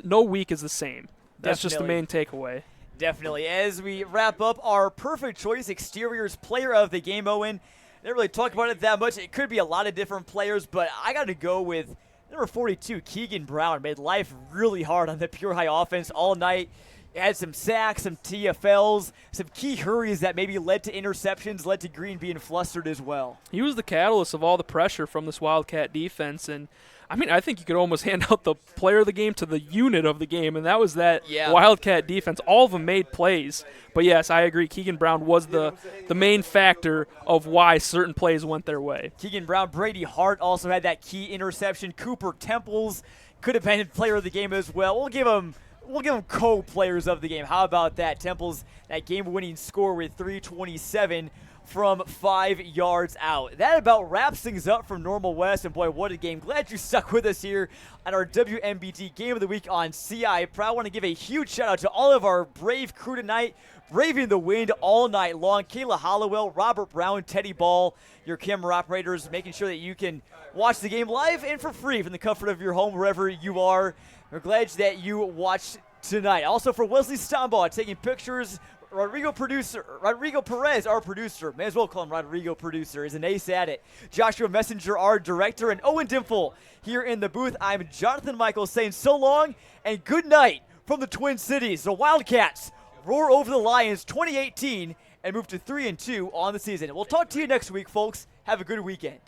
No week is the same. That's just the main takeaway. Definitely. As we wrap up our Perfect Choice Exteriors Player of the Game, Owen, didn't really talk about it that much. It could be a lot of different players, but I got to go with number 42, Keegan Brown. Made life really hard on the Peoria High offense all night. Had some sacks, some TFLs, some key hurries that maybe led to interceptions, led to Green being flustered as well. He was the catalyst of all the pressure from this Wildcat defense, and I mean, I think you could almost hand out the player of the game to the unit of the game, and that was that Wildcat defense. All of them made plays. But, yes, I agree. Keegan Brown was the main factor of why certain plays went their way. Keegan Brown, Brady Hart also had that key interception. Cooper Temples could have been player of the game as well. We'll give him co-players of the game. How about that? Temples, that game-winning score with 3:27 from 5 yards out. That about wraps things up from Normal West, and boy, what a game. Glad you stuck with us here on our WMBD Game of the Week on CI Pro. I want to give a huge shout-out to all of our brave crew tonight, braving the wind all night long. Kayla Hollowell, Robert Brown, Teddy Ball, your camera operators, making sure that you can watch the game live and for free from the comfort of your home, wherever you are. We're glad that you watched tonight. Also for Wesley Stombaugh, taking pictures. Rodrigo Perez, our producer, may as well call him Rodrigo producer, is an ace at it. Joshua Messenger, our director, and Owen Dimple here in the booth. I'm Jonathan Michaels saying so long and good night from the Twin Cities. The Wildcats roar over the Lions 2018 and move to 3-2 on the season. We'll talk to you next week, folks. Have a good weekend.